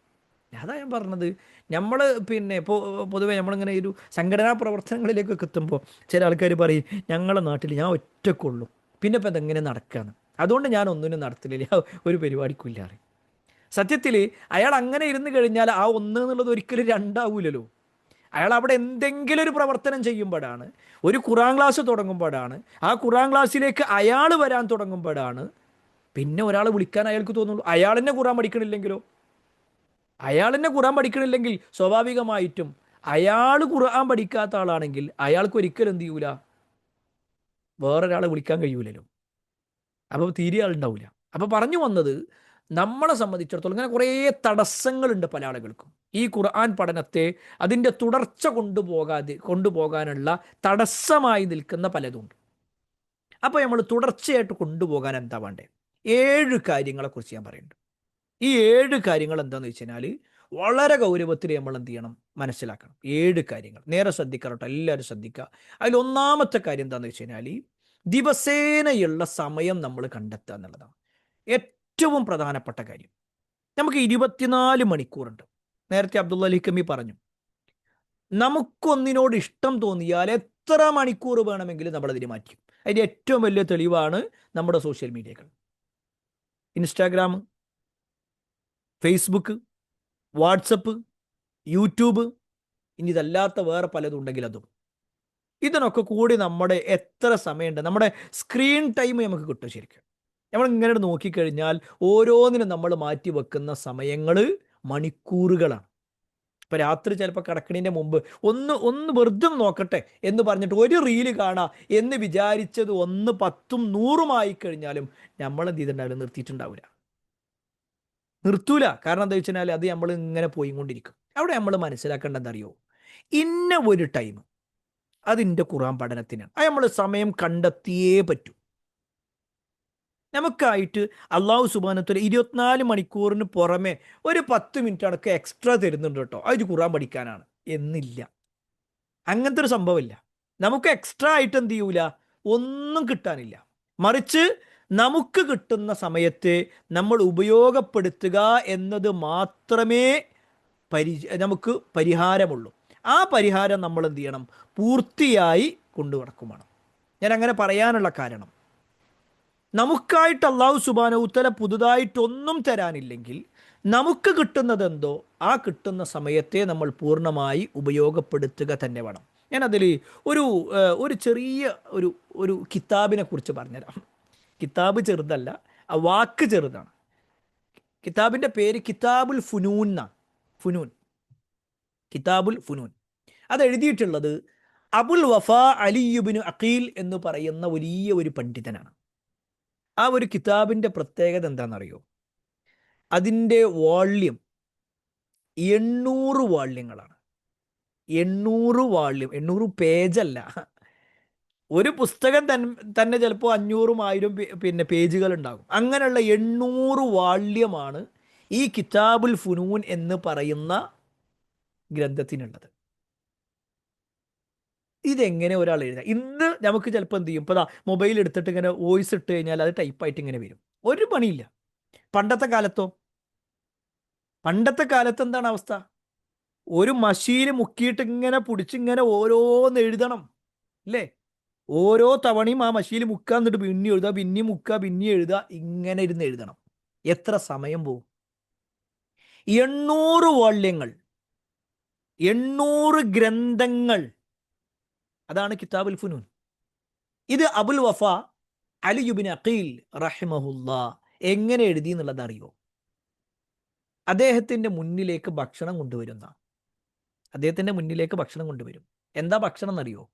അതാ ഞാൻ പറഞ്ഞത്. നമ്മൾ പിന്നെ ഇപ്പോൾ പൊതുവേ നമ്മളിങ്ങനെ ഒരു സംഘടനാ പ്രവർത്തനങ്ങളിലേക്കൊക്കെ എത്തുമ്പോൾ ചില ആൾക്കാർ പറയും, ഞങ്ങളുടെ നാട്ടിൽ ഞാൻ ഒറ്റക്കുള്ളൂ, പിന്നെ ഇപ്പം അതെങ്ങനെ നടക്കുകയാണ്, അതുകൊണ്ട് ഞാൻ ഒന്നിനും നടത്തില്ല, ഒരു പരിപാടിക്കില്ല. സത്യത്തിൽ അയാൾ അങ്ങനെ ഇരുന്ന് കഴിഞ്ഞാൽ ആ 1 എന്നുള്ളത് ഒരിക്കലും 2 ആവൂലല്ലോ. അയാൾ അവിടെ എന്തെങ്കിലും ഒരു പ്രവർത്തനം ചെയ്യുമ്പോഴാണ്, ഒരു ഖുർആൻ ക്ലാസ് തുടങ്ങുമ്പോഴാണ്, ആ ഖുർആൻ ക്ലാസ്സിലേക്ക് അയാൾ വരാൻ തുടങ്ങുമ്പോഴാണ് പിന്നെ ഒരാൾ വിളിക്കാൻ അയാൾക്ക് തോന്നുള്ളൂ. അയാൾ തന്നെ ഖുർആൻ പഠിക്കണില്ലെങ്കിലോ? അയാൾ തന്നെ ഖുർആൻ പഠിക്കണില്ലെങ്കിൽ സ്വാഭാവികമായിട്ടും അയാൾ ഖുർആൻ പഠിക്കാത്ത ആളാണെങ്കിൽ അയാൾക്ക് ഒരിക്കലും എന്ത് ചെയ്യൂല, വേറൊരാളെ വിളിക്കാൻ കഴിയൂലല്ലോ. അപ്പോൾ തീരെ ആളുണ്ടാവില്ല. അപ്പോൾ പറഞ്ഞു വന്നത്, നമ്മളെ സംബന്ധിച്ചിടത്തോളം ഇങ്ങനെ കുറേ തടസ്സങ്ങളുണ്ട് പല ആളുകൾക്കും. ഈ ഖുർആൻ പഠനത്തെ അതിൻ്റെ തുടർച്ച കൊണ്ടുപോകാനുള്ള തടസ്സമായി നിൽക്കുന്ന പലതുണ്ട്. അപ്പോൾ നമ്മൾ തുടർച്ചയായിട്ട് കൊണ്ടുപോകാൻ എന്താ വേണ്ടേ? 7 കാര്യങ്ങളെക്കുറിച്ച് ഞാൻ പറയുന്നുണ്ട്. ഈ 7 കാര്യങ്ങൾ എന്താണെന്ന് വെച്ച് കഴിഞ്ഞാൽ വളരെ ഗൗരവത്തിൽ നമ്മൾ എന്ത് ചെയ്യണം, മനസ്സിലാക്കണം. 7 കാര്യങ്ങൾ നേരെ ശ്രദ്ധിക്കണം കേട്ടോ, എല്ലാവരും ശ്രദ്ധിക്കുക. അതിൽ ഒന്നാമത്തെ കാര്യം എന്താണെന്ന് വെച്ച് കഴിഞ്ഞാൽ ദിവസേനയുള്ള സമയം നമ്മൾ കണ്ടെത്തുക എന്നുള്ളതാണ് ഏറ്റവും പ്രധാനപ്പെട്ട കാര്യം. നമുക്ക് 24 മണിക്കൂറുണ്ട്. നേരത്തെ അബ്ദുള്ള അലിക്കമ്മി പറഞ്ഞു, നമുക്കൊന്നിനോട് ഇഷ്ടം തോന്നിയാൽ എത്ര മണിക്കൂർ വേണമെങ്കിലും നമ്മളതിന് മാറ്റും. അതിൻ്റെ ഏറ്റവും വലിയ തെളിവാണ് നമ്മുടെ സോഷ്യൽ മീഡിയകൾ. ഇൻസ്റ്റാഗ്രാം, ഫേസ്ബുക്ക്, വാട്സപ്പ്, യൂട്യൂബ്, ഇനി ഇതല്ലാത്ത വേറെ പലതും ഉണ്ടെങ്കിൽ അതും. ഇതിനൊക്കെ കൂടി നമ്മുടെ എത്ര സമയമുണ്ട്, നമ്മുടെ സ്ക്രീൻ ടൈം നമുക്ക് കിട്ടും. ശരിക്കും നമ്മൾ ഇങ്ങനെ നോക്കിക്കഴിഞ്ഞാൽ ഓരോന്നിനും നമ്മൾ മാറ്റി വെക്കുന്ന സമയങ്ങൾ മണിക്കൂറുകളാണ്. ഇപ്പം രാത്രി ചിലപ്പോൾ കിടക്കണതിൻ്റെ മുമ്പ് ഒന്ന് വെറുതെ നോക്കട്ടെ എന്ന് പറഞ്ഞിട്ട് ഒരു റീല് കാണാം എന്ന് വിചാരിച്ചത് 1, 10, 100 കഴിഞ്ഞാലും നമ്മൾ എന്ത് ചെയ്തിട്ടുണ്ടാവില്ല, നിർത്തൂല. കാരണം എന്താ വെച്ചാൽ അത് നമ്മൾ ഇങ്ങനെ പോയിക്കൊണ്ടിരിക്കും. അവിടെ നമ്മൾ മനസ്സിലാക്കേണ്ടത് അറിയോ, ഇന്ന ഒരു ടൈം അതിൻ്റെ ഖുർആൻ പഠനത്തിനാണ്. അത് നമ്മൾ സമയം കണ്ടെത്തിയേ പറ്റൂ. നമുക്കായിട്ട് അള്ളാഹു സുബ്ഹാനഹു വ തആല 24 മണിക്കൂറിന് പുറമെ ഒരു 10 മിനിറ്റ് അടക്കം എക്സ്ട്രാ തരുന്നുണ്ട് കേട്ടോ, അത് ഖുർആൻ പഠിക്കാനാണ് എന്നില്ല. അങ്ങനത്തെ ഒരു സംഭവമില്ല. നമുക്ക് എക്സ്ട്രാ ആയിട്ട് എന്ത് ചെയ്യൂല, ഒന്നും കിട്ടാനില്ല. മറിച്ച് നമുക്ക് കിട്ടുന്ന സമയത്തെ നമ്മൾ ഉപയോഗപ്പെടുത്തുക എന്നത് മാത്രമേ നമുക്ക് പരിഹാരമുള്ളൂ. ആ പരിഹാരം നമ്മൾ എന്ത് ചെയ്യണം, പൂർത്തിയായി കൊണ്ടുനടക്കും വേണം. ഞാൻ അങ്ങനെ പറയാനുള്ള കാരണം, നമുക്കായിട്ട് അള്ളാഹു സുബ്ഹാനഹു വ തആല പുതുതായിട്ടൊന്നും തരാനില്ലെങ്കിൽ നമുക്ക് കിട്ടുന്നത് എന്തോ ആ കിട്ടുന്ന സമയത്തെ നമ്മൾ പൂർണ്ണമായി ഉപയോഗപ്പെടുത്തുക തന്നെ വേണം. ഞാനതിൽ ഒരു ചെറിയ ഒരു കിതാബിനെ കുറിച്ച് പറഞ്ഞുതരാം. കിതാബ് ചെറുതല്ല, ആ വാക്ക് ചെറുതാണ്. കിതാബിൻ്റെ പേര് കിതാബുൽ ഫുനൂൻ എന്നാണ്. കിതാബുൽ ഫുനൂൻ. അത് എഴുതിയിട്ടുള്ളത് അബുൽ വഫാ അലി ഇബ്നു അഖീൽ എന്ന് പറയുന്ന വലിയ ഒരു പണ്ഡിതനാണ്. ആ ഒരു കിതാബിൻ്റെ പ്രത്യേകത എന്താണെന്നറിയോ, അതിൻ്റെ വോള്യം 800 വാള്യങ്ങളാണ്. 800 വാള്യം, 800 പേജല്ല. ഒരു പുസ്തകം തന്നെ ചിലപ്പോൾ 500, 1000 പേജുകൾ ഉണ്ടാകും. അങ്ങനെയുള്ള 800 വാള്യമാണ് ഈ കിതാബുൽ ഫുനൂൻ എന്ന് പറയുന്ന ഗ്രന്ഥത്തിനുള്ളത്. ഇതെങ്ങനെ ഒരാൾ എഴുതാം? ഇന്ന് നമുക്ക് ചിലപ്പോൾ എന്ത് ചെയ്യും, ഇപ്പോൾ മൊബൈൽ എടുത്തിട്ട് ഇങ്ങനെ വോയിസ് ഇട്ട് കഴിഞ്ഞാൽ അത് ടൈപ്പായിട്ട് ഇങ്ങനെ വരും, ഒരു പണിയില്ല. പണ്ടത്തെ കാലത്ത് എന്താണ് അവസ്ഥ? ഒരു മഷീന് മുക്കിയിട്ട് ഇങ്ങനെ പിടിച്ചിങ്ങനെ ഓരോന്ന് എഴുതണം അല്ലേ? ഓരോ തവണയും ആ മഷീൽ മുക്കുക, എന്നിട്ട് പിന്നെ എഴുതുക, പിന്നെ മുക്കുക, പിന്നെ എഴുതുക, ഇങ്ങനെ ഇരുന്ന് എഴുതണം. എത്ര സമയം പോകും? 800 വാള്യങ്ങൾ, 800 ഗ്രന്ഥങ്ങൾ, അതാണ് കിതാബുൽ ഫുനൂൻ. ഇത് അബുൽ വഫ അലി ഇബ്നു അഖീൽ റഹിമഹുല്ലാ എങ്ങനെ എഴുതി എന്നുള്ളത് അറിയോ? അദ്ദേഹത്തിൻ്റെ മുന്നിലേക്ക് ഭക്ഷണം കൊണ്ടുവരും. എന്താ ഭക്ഷണം എന്നറിയോ?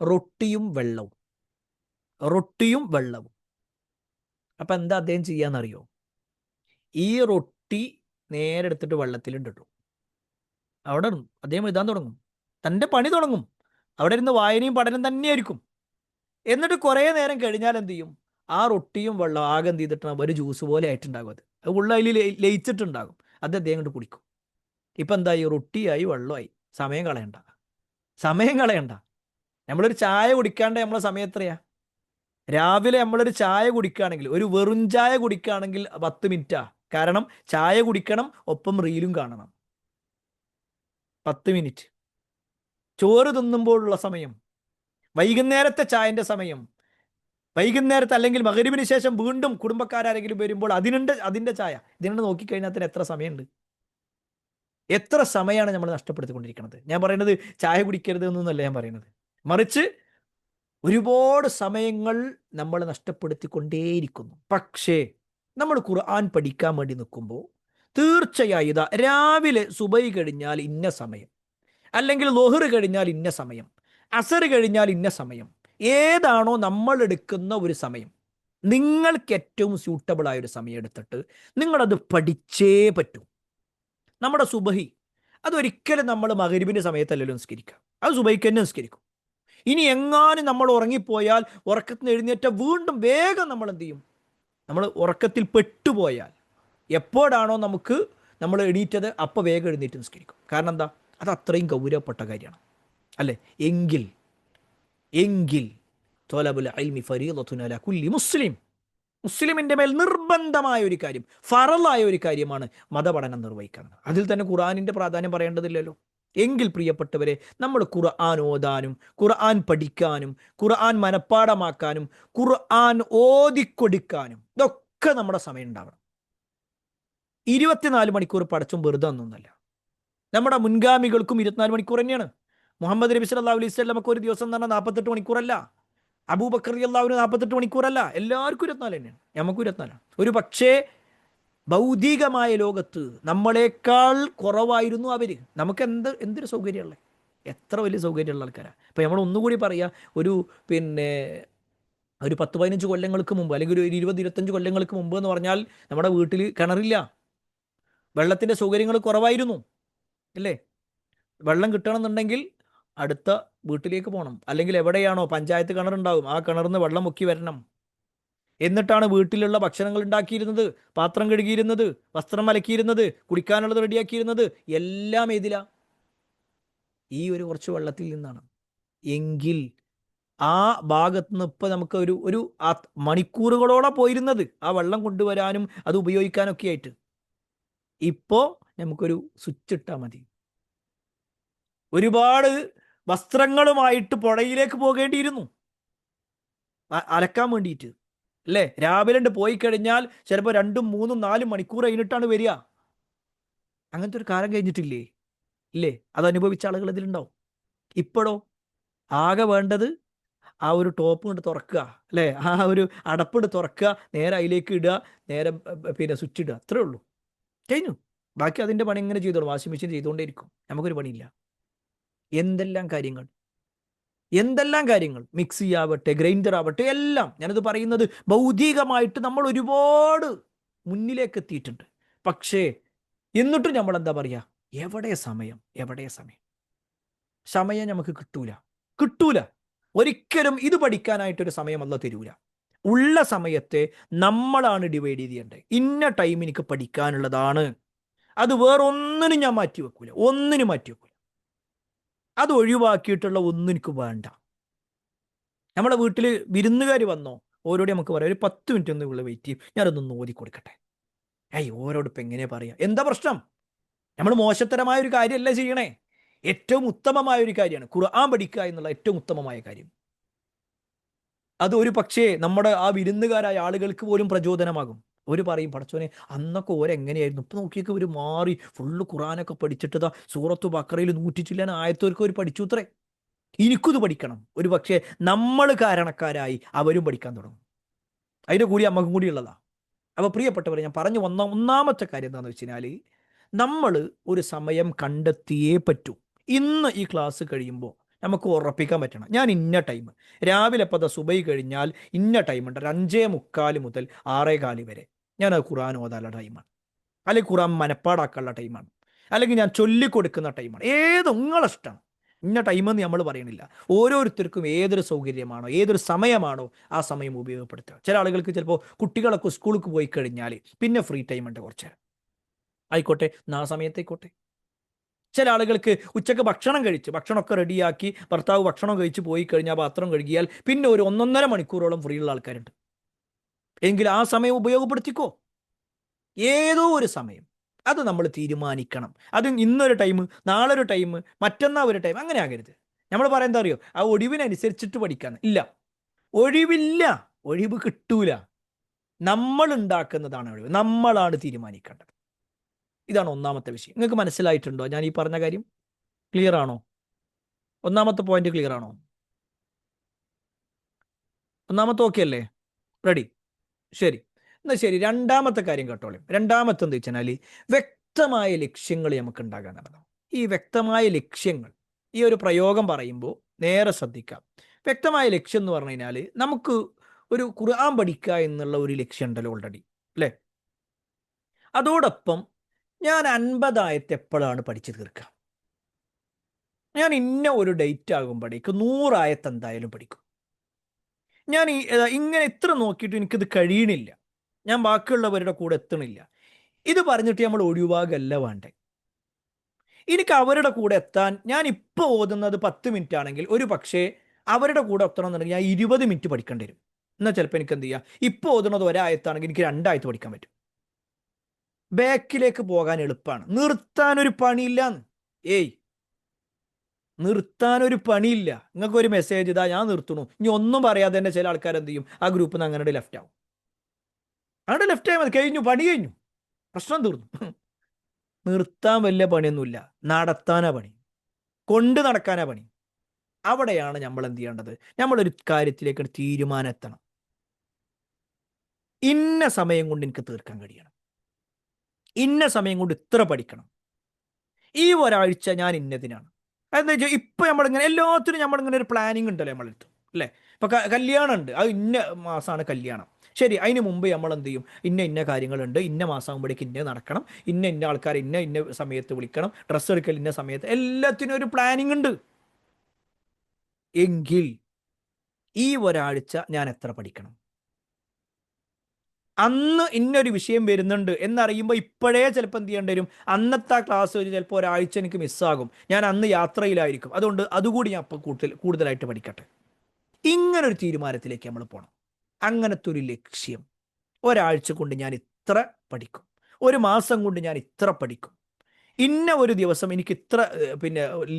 റൊട്ടിയും വെള്ളവും. അപ്പം എന്താ അദ്ദേഹം ചെയ്യാന്നറിയോ? ഈ റൊട്ടി നേരെ എടുത്തിട്ട് വെള്ളത്തിലിട്ടിട്ടു അവിടെ അദ്ദേഹം എഴുതാൻ തുടങ്ങും, തൻ്റെ പണി തുടങ്ങും. അവിടെ ഇരുന്ന് വായനയും പഠനം തന്നെയായിരിക്കും. എന്നിട്ട് കുറേ നേരം കഴിഞ്ഞാൽ എന്ത് ചെയ്യും, ആ റൊട്ടിയും വെള്ളം ആകെ എന്ത് ചെയ്തിട്ടുണ്ടാകും, ഒരു ജ്യൂസ് പോലെ ആയിട്ടുണ്ടാകും. അത് ഉള്ള അതിൽ ലയിച്ചിട്ടുണ്ടാകും. അത് അദ്ദേഹം കൊണ്ട് കുടിക്കും. ഇപ്പം എന്തായി? റൊട്ടിയായി, വെള്ളമായി. സമയം കളയണ്ട. നമ്മളൊരു ചായ കുടിക്കാണ്ട് നമ്മളെ സമയം എത്രയാ? രാവിലെ നമ്മളൊരു ചായ കുടിക്കുകയാണെങ്കിൽ, ഒരു വെറും ചായ കുടിക്കുകയാണെങ്കിൽ 10 മിനിറ്റാ. കാരണം ചായ കുടിക്കണം, ഒപ്പം റീലും കാണണം. 10 മിനിറ്റ്. ചോറ് തിന്നുമ്പോഴുള്ള സമയം, വൈകുന്നേരത്തെ ചായൻ്റെ സമയം, വൈകുന്നേരത്തെ അല്ലെങ്കിൽ മഗ്‌രിബിന് ശേഷം വീണ്ടും കുടുംബക്കാരെങ്കിലും വരുമ്പോൾ അതിൻ്റെ ചായ, ഇതിനെ നോക്കിക്കഴിഞ്ഞാൽ എത്ര സമയമുണ്ട്? എത്ര സമയമാണ് നമ്മൾ നഷ്ടപ്പെടുത്തിക്കൊണ്ടിരിക്കുന്നത്? ഞാൻ പറയുന്നത് ചായ കുടിക്കരുത് എന്നൊന്നല്ല ഞാൻ പറയുന്നത്, മറിച്ച് ഒരുപാട് സമയങ്ങൾ നമ്മൾ നഷ്ടപ്പെടുത്തിക്കൊണ്ടേയിരിക്കുന്നു. പക്ഷേ നമ്മൾ ഖുർആൻ പഠിക്കാൻ വേണ്ടി നിൽക്കുമ്പോൾ തീർച്ചയായും ഇതാ രാവിലെ സുബഹി കഴിഞ്ഞാൽ ഇന്ന സമയം, അല്ലെങ്കിൽ ളുഹർ കഴിഞ്ഞാൽ ഇന്ന സമയം, അസർ കഴിഞ്ഞാൽ ഇന്ന സമയം, ഏതാണോ നമ്മൾ എടുക്കുന്ന ഒരു സമയം, നിങ്ങൾക്ക് ഏറ്റവും സ്യൂട്ടബിൾ ആയ ഒരു സമയം എടുത്തിട്ട് നിങ്ങളത് പഠിച്ചേ പറ്റൂ. നമ്മുടെ സുബഹി അതൊരിക്കലും നമ്മൾ മഗ്‌രിബിന്റെ സമയത്തല്ലല്ലോ നിസ്കരിക്കുക, അത് സുബഹിക്ക് തന്നെ നിസ്കരിക്കും. ഇനി എങ്ങാനും നമ്മൾ ഉറങ്ങിപ്പോയാൽ ഉറക്കത്തിൽ നിന്ന് എഴുന്നേറ്റ വീണ്ടും വേഗം നമ്മൾ എന്ത് ചെയ്യും? നമ്മൾ ഉറക്കത്തിൽ പെട്ടുപോയാൽ എപ്പോഴാണോ നമ്മൾ എണീറ്റത് അപ്പോൾ വേഗം എഴുന്നേറ്റ് നിസ്കരിക്കും. കാരണം എന്താ? അത് അത്രയും ഗൗരവപ്പെട്ട കാര്യമാണ് അല്ലേ? എങ്കിൽ ത്വലബുൽ ഇൽമി ഫരീളത്തുൻ അലാ കുല്ലി മുസ്ലിം, മുസ്ലിമിൻ്റെ മേൽ നിർബന്ധമായ ഒരു കാര്യം, ഫറലായ ഒരു കാര്യമാണ് മതപഠനം നിർവഹിക്കുന്നത്. അതിൽ തന്നെ ഖുർആനിൻ്റെ പ്രാധാന്യം പറയേണ്ടതില്ലല്ലോ. എങ്കിൽ പ്രിയപ്പെട്ടവരെ, നമ്മൾ ഖുർആൻ ഓതാനും ഖുർആൻ പഠിക്കാനും ഖുർആൻ മനഃപ്പാടമാക്കാനും ഖുർആൻ ഓതിക്കൊടുക്കാനും ഇതൊക്കെ നമ്മുടെ സമയം ഉണ്ടാവണം. 24 മണിക്കൂർ പടച്ചും വെറുതെ ഒന്നൊന്നല്ല. നമ്മുടെ മുൻഗാമികൾക്കും 24 മണിക്കൂർ തന്നെയാണ്. മുഹമ്മദ് നബി സല്ലല്ലാഹു അലൈഹി വസല്ലമക്ക് ഒരു ദിവസം എന്ന് പറഞ്ഞാൽ 48 മണിക്കൂറല്ല. അബൂബക്കർ റളിയല്ലാഹു അൻഹു 48 മണിക്കൂറല്ല. എല്ലാവർക്കും 24 തന്നെയാണ്, നമുക്കും 24. ഒരു പക്ഷേ ഭൗതികമായ ലോകത്ത് നമ്മളെക്കാൾ കുറവായിരുന്നു അവർ. നമുക്ക് എന്തൊരു സൗകര്യമുള്ളത്, എത്ര വലിയ സൗകര്യമുള്ള ആൾക്കാരാണ്. അപ്പോൾ നമ്മൾ ഒന്നുകൂടി പറയുക, ഒരു 10-15 കൊല്ലങ്ങൾക്ക് മുമ്പ്, അല്ലെങ്കിൽ ഒരു 20-25 കൊല്ലങ്ങൾക്ക് മുമ്പ് എന്ന് പറഞ്ഞാൽ നമ്മുടെ വീട്ടിൽ കിണറില്ല, വെള്ളത്തിൻ്റെ സൗകര്യങ്ങൾ കുറവായിരുന്നു അല്ലേ? വെള്ളം കിട്ടണമെന്നുണ്ടെങ്കിൽ അടുത്ത വീട്ടിലേക്ക് പോകണം, അല്ലെങ്കിൽ എവിടെയാണോ പഞ്ചായത്ത് കിണറുണ്ടാവും ആ കിണറിൽ നിന്ന് വെള്ളം മുക്കി വരണം. എന്നിട്ടാണ് വീട്ടിലുള്ള ഭക്ഷണങ്ങൾ ഉണ്ടാക്കിയിരുന്നത്, പാത്രം കഴുകിയിരുന്നത്, വസ്ത്രം അലക്കിയിരുന്നത്, കുടിക്കാനുള്ളത് റെഡിയാക്കിയിരുന്നത്. എല്ലാം ഏതിലാ? ഈ ഒരു കുറച്ച് വെള്ളത്തിൽ നിന്നാണ്. എങ്കിൽ ആ ഭാഗത്ത് നിന്ന് ഇപ്പം നമുക്ക് ഒരു മണിക്കൂറുകളോളം പോയിരുന്നത് ആ വെള്ളം കൊണ്ടുവരാനും അത് ഉപയോഗിക്കാനൊക്കെ ആയിട്ട്. ഇപ്പോൾ നമുക്കൊരു സ്വിച്ച് ഇട്ടാൽ മതി. ഒരുപാട് വസ്ത്രങ്ങളുമായിട്ട് പുഴയിലേക്ക് പോകേണ്ടിയിരുന്നു അലക്കാൻ വേണ്ടിയിട്ട് അല്ലേ? രാവിലെ പോയി കഴിഞ്ഞാൽ ചിലപ്പോൾ 2-3-4 മണിക്കൂർ കഴിഞ്ഞിട്ടാണ് വരിക. അങ്ങനത്തെ ഒരു കാലം കഴിഞ്ഞിട്ടില്ലേ? ഇല്ലേ? അത് അനുഭവിച്ച ആളുകൾ ഇതിലുണ്ടാവും. ഇപ്പോഴോ ആകെ വേണ്ടത് ആ ഒരു ടോപ്പ് കൊണ്ട് തുറക്കുക അല്ലേ? ആ ഒരു അടപ്പിട്ട് തുറക്കുക, നേരെ അതിലേക്ക് ഇടുക, നേരെ സ്വിച്ച് ഇടുക, അത്രേ ഉള്ളൂ, കഴിഞ്ഞു. ബാക്കി അതിൻ്റെ പണി ഇങ്ങനെ ചെയ്തോളൂ, വാഷിംഗ് മെഷീൻ ചെയ്തുകൊണ്ടേയിരിക്കും, നമുക്കൊരു പണിയില്ല. എന്തെല്ലാം കാര്യങ്ങൾ മിക്സി ആവട്ടെ, ഗ്രൈൻഡർ ആവട്ടെ, എല്ലാം ഞാനത് പറയുന്നത് ഭൗതികമായിട്ട് നമ്മൾ ഒരുപാട് മുന്നിലേക്ക് എത്തിയിട്ടുണ്ട്. പക്ഷേ എന്നിട്ടും നമ്മൾ എന്താ പറയുക, എവിടെ സമയം നമുക്ക് കിട്ടൂല ഒരിക്കലും. ഇത് പഠിക്കാനായിട്ടൊരു സമയം അല്ല തരൂല. ഉള്ള സമയത്തെ നമ്മളാണ് ഡിവൈഡ് ചെയ്യേണ്ടത്. ഇന്ന ടൈം എനിക്ക് പഠിക്കാനുള്ളതാണ്, അത് വേറൊന്നിനും ഞാൻ മാറ്റി വെക്കൂല. അത് ഒഴിവാക്കിയിട്ടുള്ള ഒന്നും എനിക്ക് വേണ്ട. നമ്മുടെ വീട്ടിൽ വിരുന്നുകാർ വന്നോ, ഓരോടെ നമുക്ക് പറയാം, ഒരു 10 മിനിറ്റ് ഒന്ന് ഇവിടെ വെയിറ്റ് ചെയ്യും, ഞാനതൊന്ന് ഓതി കൊടുക്കട്ടെ. ഓരോട് ഇപ്പം എങ്ങനെയാ പറയാ? എന്താ പ്രശ്നം? നമ്മൾ മോശത്തരമായ ഒരു കാര്യമല്ല ചെയ്യണേ, ഏറ്റവും ഉത്തമമായ ഒരു കാര്യമാണ് ഖുർആൻ പഠിക്കുക എന്നുള്ള ഏറ്റവും ഉത്തമമായ കാര്യം. അത് ഒരു പക്ഷേ നമ്മുടെ ആ വിരുന്നുകാരായ ആളുകൾക്ക് പോലും പ്രചോദനമാകും. ഒരു പറയും, പടച്ചോനെ അന്നൊക്കെ ഓരെങ്ങനെയായിരുന്നു, ഇപ്പം നോക്കിയൊക്കെ ഒരു മാറി ഫുള്ള് ഖുർആനൊക്കെ പഠിച്ചിട്ടതാ സൂറത്തു ബഖറയിൽ 100 ചില്ലാൻ ആയത്തോർക്ക് ഒരു പഠിച്ചു അത്രേ, എനിക്കിത് പഠിക്കണം. ഒരു പക്ഷേ നമ്മൾ കാരണക്കാരായി അവരും പഠിക്കാൻ തുടങ്ങും. അതിൻ്റെ കൂടി അമ്മക്കും കൂടി ഉള്ളതാ. അപ്പോൾ പ്രിയപ്പെട്ടവരെ, ഞാൻ പറഞ്ഞു വന്ന ഒന്നാമത്തെ കാര്യം എന്താണെന്ന് വെച്ച് കഴിഞ്ഞാൽ, നമ്മൾ ഒരു സമയം കണ്ടെത്തിയേ പറ്റൂ. ഇന്ന് ഈ ക്ലാസ് കഴിയുമ്പോൾ നമുക്ക് ഉറപ്പിക്കാൻ പറ്റണം, ഞാൻ ഇന്ന ടൈം രാവിലെ സുബൈ കഴിഞ്ഞാൽ ഇന്ന ടൈമുണ്ട്, 5:45 മുതൽ 6:15 വരെ ഞാൻ ഖുർആൻ ഓതാനുള്ള ടൈമാണ്, അല്ലെങ്കിൽ ഖുർആൻ മനപ്പാടാക്കാനുള്ള ടൈമാണ്, അല്ലെങ്കിൽ ഞാൻ ചൊല്ലിക്കൊടുക്കുന്ന ടൈമാണ്. നിങ്ങളെ ഇഷ്ടമാണ്. ഇന്ന ടൈമെന്ന് നമ്മൾ പറയണില്ല. ഓരോരുത്തർക്കും ഏതൊരു സൗകര്യമാണോ, ഏതൊരു സമയമാണോ ആ സമയം ഉപയോഗപ്പെടുത്തുക. ചില ആളുകൾക്ക് ചിലപ്പോൾ കുട്ടികളൊക്കെ സ്കൂളിലേക്ക് പോയി കഴിഞ്ഞാൽ പിന്നെ ഫ്രീ ടൈം ഉണ്ട് കുറച്ച് നേരം, ആയിക്കോട്ടെ, ആ സമയത്തേക്കോട്ടെ. ചില ആളുകൾക്ക് ഉച്ചക്ക് ഭക്ഷണമൊക്കെ റെഡിയാക്കി ഭർത്താവ് ഭക്ഷണം കഴിച്ച് പോയി കഴിഞ്ഞാൽ പാത്രം കഴുകിയാൽ പിന്നെ ഒരു 1.5 മണിക്കൂറോളം ഫ്രീ ഉള്ള ആൾക്കാരുണ്ട്. എങ്കിൽ ആ സമയം ഉപയോഗപ്പെടുത്തിക്കോ. ഏതോ ഒരു സമയം അത് നമ്മൾ തീരുമാനിക്കണം. അത് ഇന്നൊരു ടൈം, നാളെ ഒരു ടൈം, മറ്റന്നാൾ ഒരു ടൈം, അങ്ങനെ ആകരുത്. നമ്മൾ പറയാൻ എന്താ അറിയോ, ആ ഒഴിവിനനുസരിച്ചിട്ട് പഠിക്കാന്ന്. ഇല്ല, ഒഴിവ് കിട്ടൂല. നമ്മൾ ഉണ്ടാക്കുന്നതാണ് ഒഴിവ്, നമ്മളാണ് തീരുമാനിക്കേണ്ടത്. ഇതാണ് ഒന്നാമത്തെ വിഷയം. നിങ്ങൾക്ക് മനസ്സിലായിട്ടുണ്ടോ ഞാൻ ഈ പറഞ്ഞ കാര്യം? ക്ലിയർ ആണോ? ഒന്നാമത്തെ പോയിന്റ് ക്ലിയർ ആണോ? ഒന്നാമത്തെ ഓക്കെ അല്ലേ? റെഡി? ശരി. എന്നാൽ ശരി, രണ്ടാമത്തെ കാര്യം കേട്ടോളൂ. രണ്ടാമത്തെ എന്താ വെച്ചാൽ വ്യക്തമായ ലക്ഷ്യങ്ങൾ നമുക്ക് ഉണ്ടാകാന്നുള്ളതാണ്. ഈ വ്യക്തമായ ലക്ഷ്യങ്ങൾ, ഈ ഒരു പ്രയോഗം പറയുമ്പോൾ നേരെ ശ്രദ്ധിക്കാം. വ്യക്തമായ ലക്ഷ്യം എന്ന് പറഞ്ഞു കഴിഞ്ഞാൽ നമുക്ക് ഒരു ഖുർആൻ പഠിക്കുക എന്നുള്ള ഒരു ലക്ഷ്യം ഉണ്ടല്ലോ ഓൾറെഡി, അല്ലേ? അതോടൊപ്പം ഞാൻ 50 ആയത്ത് എപ്പോഴാണ് പഠിച്ചു തീർക്കുക? ഞാൻ ഇന്ന ഒരു ഡേറ്റ് ആകുമ്പോഴേക്ക് 100 ആയത്ത് എന്തായാലും പഠിക്കും. ഞാൻ ഇങ്ങനെ എത്ര നോക്കിയിട്ട് എനിക്കിത് കഴിയണില്ല, ഞാൻ ബാക്കിയുള്ളവരുടെ കൂടെ എത്തണില്ല. ഇത് പറഞ്ഞിട്ട് നമ്മൾ ഒഴിവാകല്ല വേണ്ടേ. എനിക്ക് അവരുടെ കൂടെ എത്താൻ ഞാൻ ഇപ്പോൾ ഓതുന്നത് 10 മിനിറ്റ് ആണെങ്കിൽ ഒരു പക്ഷേ അവരുടെ കൂടെ എത്തണം എന്നുണ്ടെങ്കിൽ ഞാൻ 20 മിനിറ്റ് പഠിക്കേണ്ടി വരും. എന്നാൽ ചിലപ്പോൾ എനിക്ക് എന്ത് ചെയ്യാം, ഇപ്പോൾ ഓതുന്നത് ഒരായത്താണെങ്കിൽ എനിക്ക് 2 ആയത്ത് പഠിക്കാൻ പറ്റും. ബാക്കിലേക്ക് പോകാൻ എളുപ്പമാണ്. നിർത്താനൊരു പണിയില്ലാന്ന്. ഏയ്, നിർത്താനൊരു പണിയില്ല. നിങ്ങൾക്ക് ഒരു മെസ്സേജ് ഇതാ ഞാൻ നിർത്തുന്നു, ഇനി ഒന്നും പറയാതെ തന്നെ ചില ആൾക്കാർ എന്ത് ചെയ്യും, ആ ഗ്രൂപ്പിൽ നിന്ന് അങ്ങനെ ലെഫ്റ്റ് ആവും. അങ്ങനെ ലെഫ്റ്റ് ആയി മതി, കഴിഞ്ഞു, പണി കഴിഞ്ഞു, പ്രശ്നം തീർന്നു. നിർത്താൻ വലിയ പണിയൊന്നുമില്ല, നടത്താനാ പണി, കൊണ്ട് നടക്കാനാ പണി. അവിടെയാണ് നമ്മൾ എന്ത് ചെയ്യേണ്ടത്, നമ്മളൊരു കാര്യത്തിലേക്ക് ഒരു തീരുമാനം എത്തണം. ഇന്ന സമയം കൊണ്ട് എനിക്ക് തീർക്കാൻ കഴിയണം, ഇന്ന സമയം കൊണ്ട് ഇത്ര പഠിക്കണം, ഈ ഒരാഴ്ച ഞാൻ ഇന്നതിനാണ്. അതെന്താ വെച്ചാൽ ഇപ്പം നമ്മളിങ്ങനെ എല്ലാത്തിനും നമ്മളിങ്ങനെ ഒരു പ്ലാനിങ് ഉണ്ടല്ലോ നമ്മളെടുത്ത്, അല്ലേ? ഇപ്പം കല്യാണം ഉണ്ട്, അത് ഇന്ന മാസമാണ് കല്യാണം. ശരി, അതിന് മുമ്പ് നമ്മൾ എന്ത് ചെയ്യും, ഇന്ന കാര്യങ്ങളുണ്ട്, ഇന്ന മാസം ആകുമ്പോഴേക്ക് ഇന്ന നടക്കണം, ഇന്ന ആൾക്കാർ ഇന്ന സമയത്ത് വിളിക്കണം, ഡ്രസ്സ് എടുക്കൽ ഇന്ന സമയത്ത്, എല്ലാത്തിനും ഒരു പ്ലാനിങ് ഉണ്ട്. എങ്കിൽ ഈ ഒരാഴ്ച ഞാൻ എത്ര പഠിക്കണം? അന്ന് ഇന്നൊരു വിഷയം വരുന്നുണ്ട് എന്നറിയുമ്പോൾ ഇപ്പോഴേ ചിലപ്പോൾ എന്ത് ചെയ്യേണ്ടി വരും, അന്നത്തെ ക്ലാസ് ചിലപ്പോൾ ഒരാഴ്ച എനിക്ക് മിസ്സാകും, ഞാൻ അന്ന് യാത്രയിലായിരിക്കും, അതുകൊണ്ട് അതുകൂടി ഞാൻ അപ്പോൾ കൂടുതലായിട്ട് പഠിക്കട്ടെ. ഇങ്ങനൊരു തീരുമാനത്തിലേക്ക് നമ്മൾ പോകണം. അങ്ങനത്തെ ഒരു ലക്ഷ്യം, ഒരാഴ്ച കൊണ്ട് ഞാൻ ഇത്ര പഠിക്കും, ഒരു മാസം കൊണ്ട് ഞാൻ ഇത്ര പഠിക്കും, ഇന്ന ഒരു ദിവസം എനിക്ക് ഇത്ര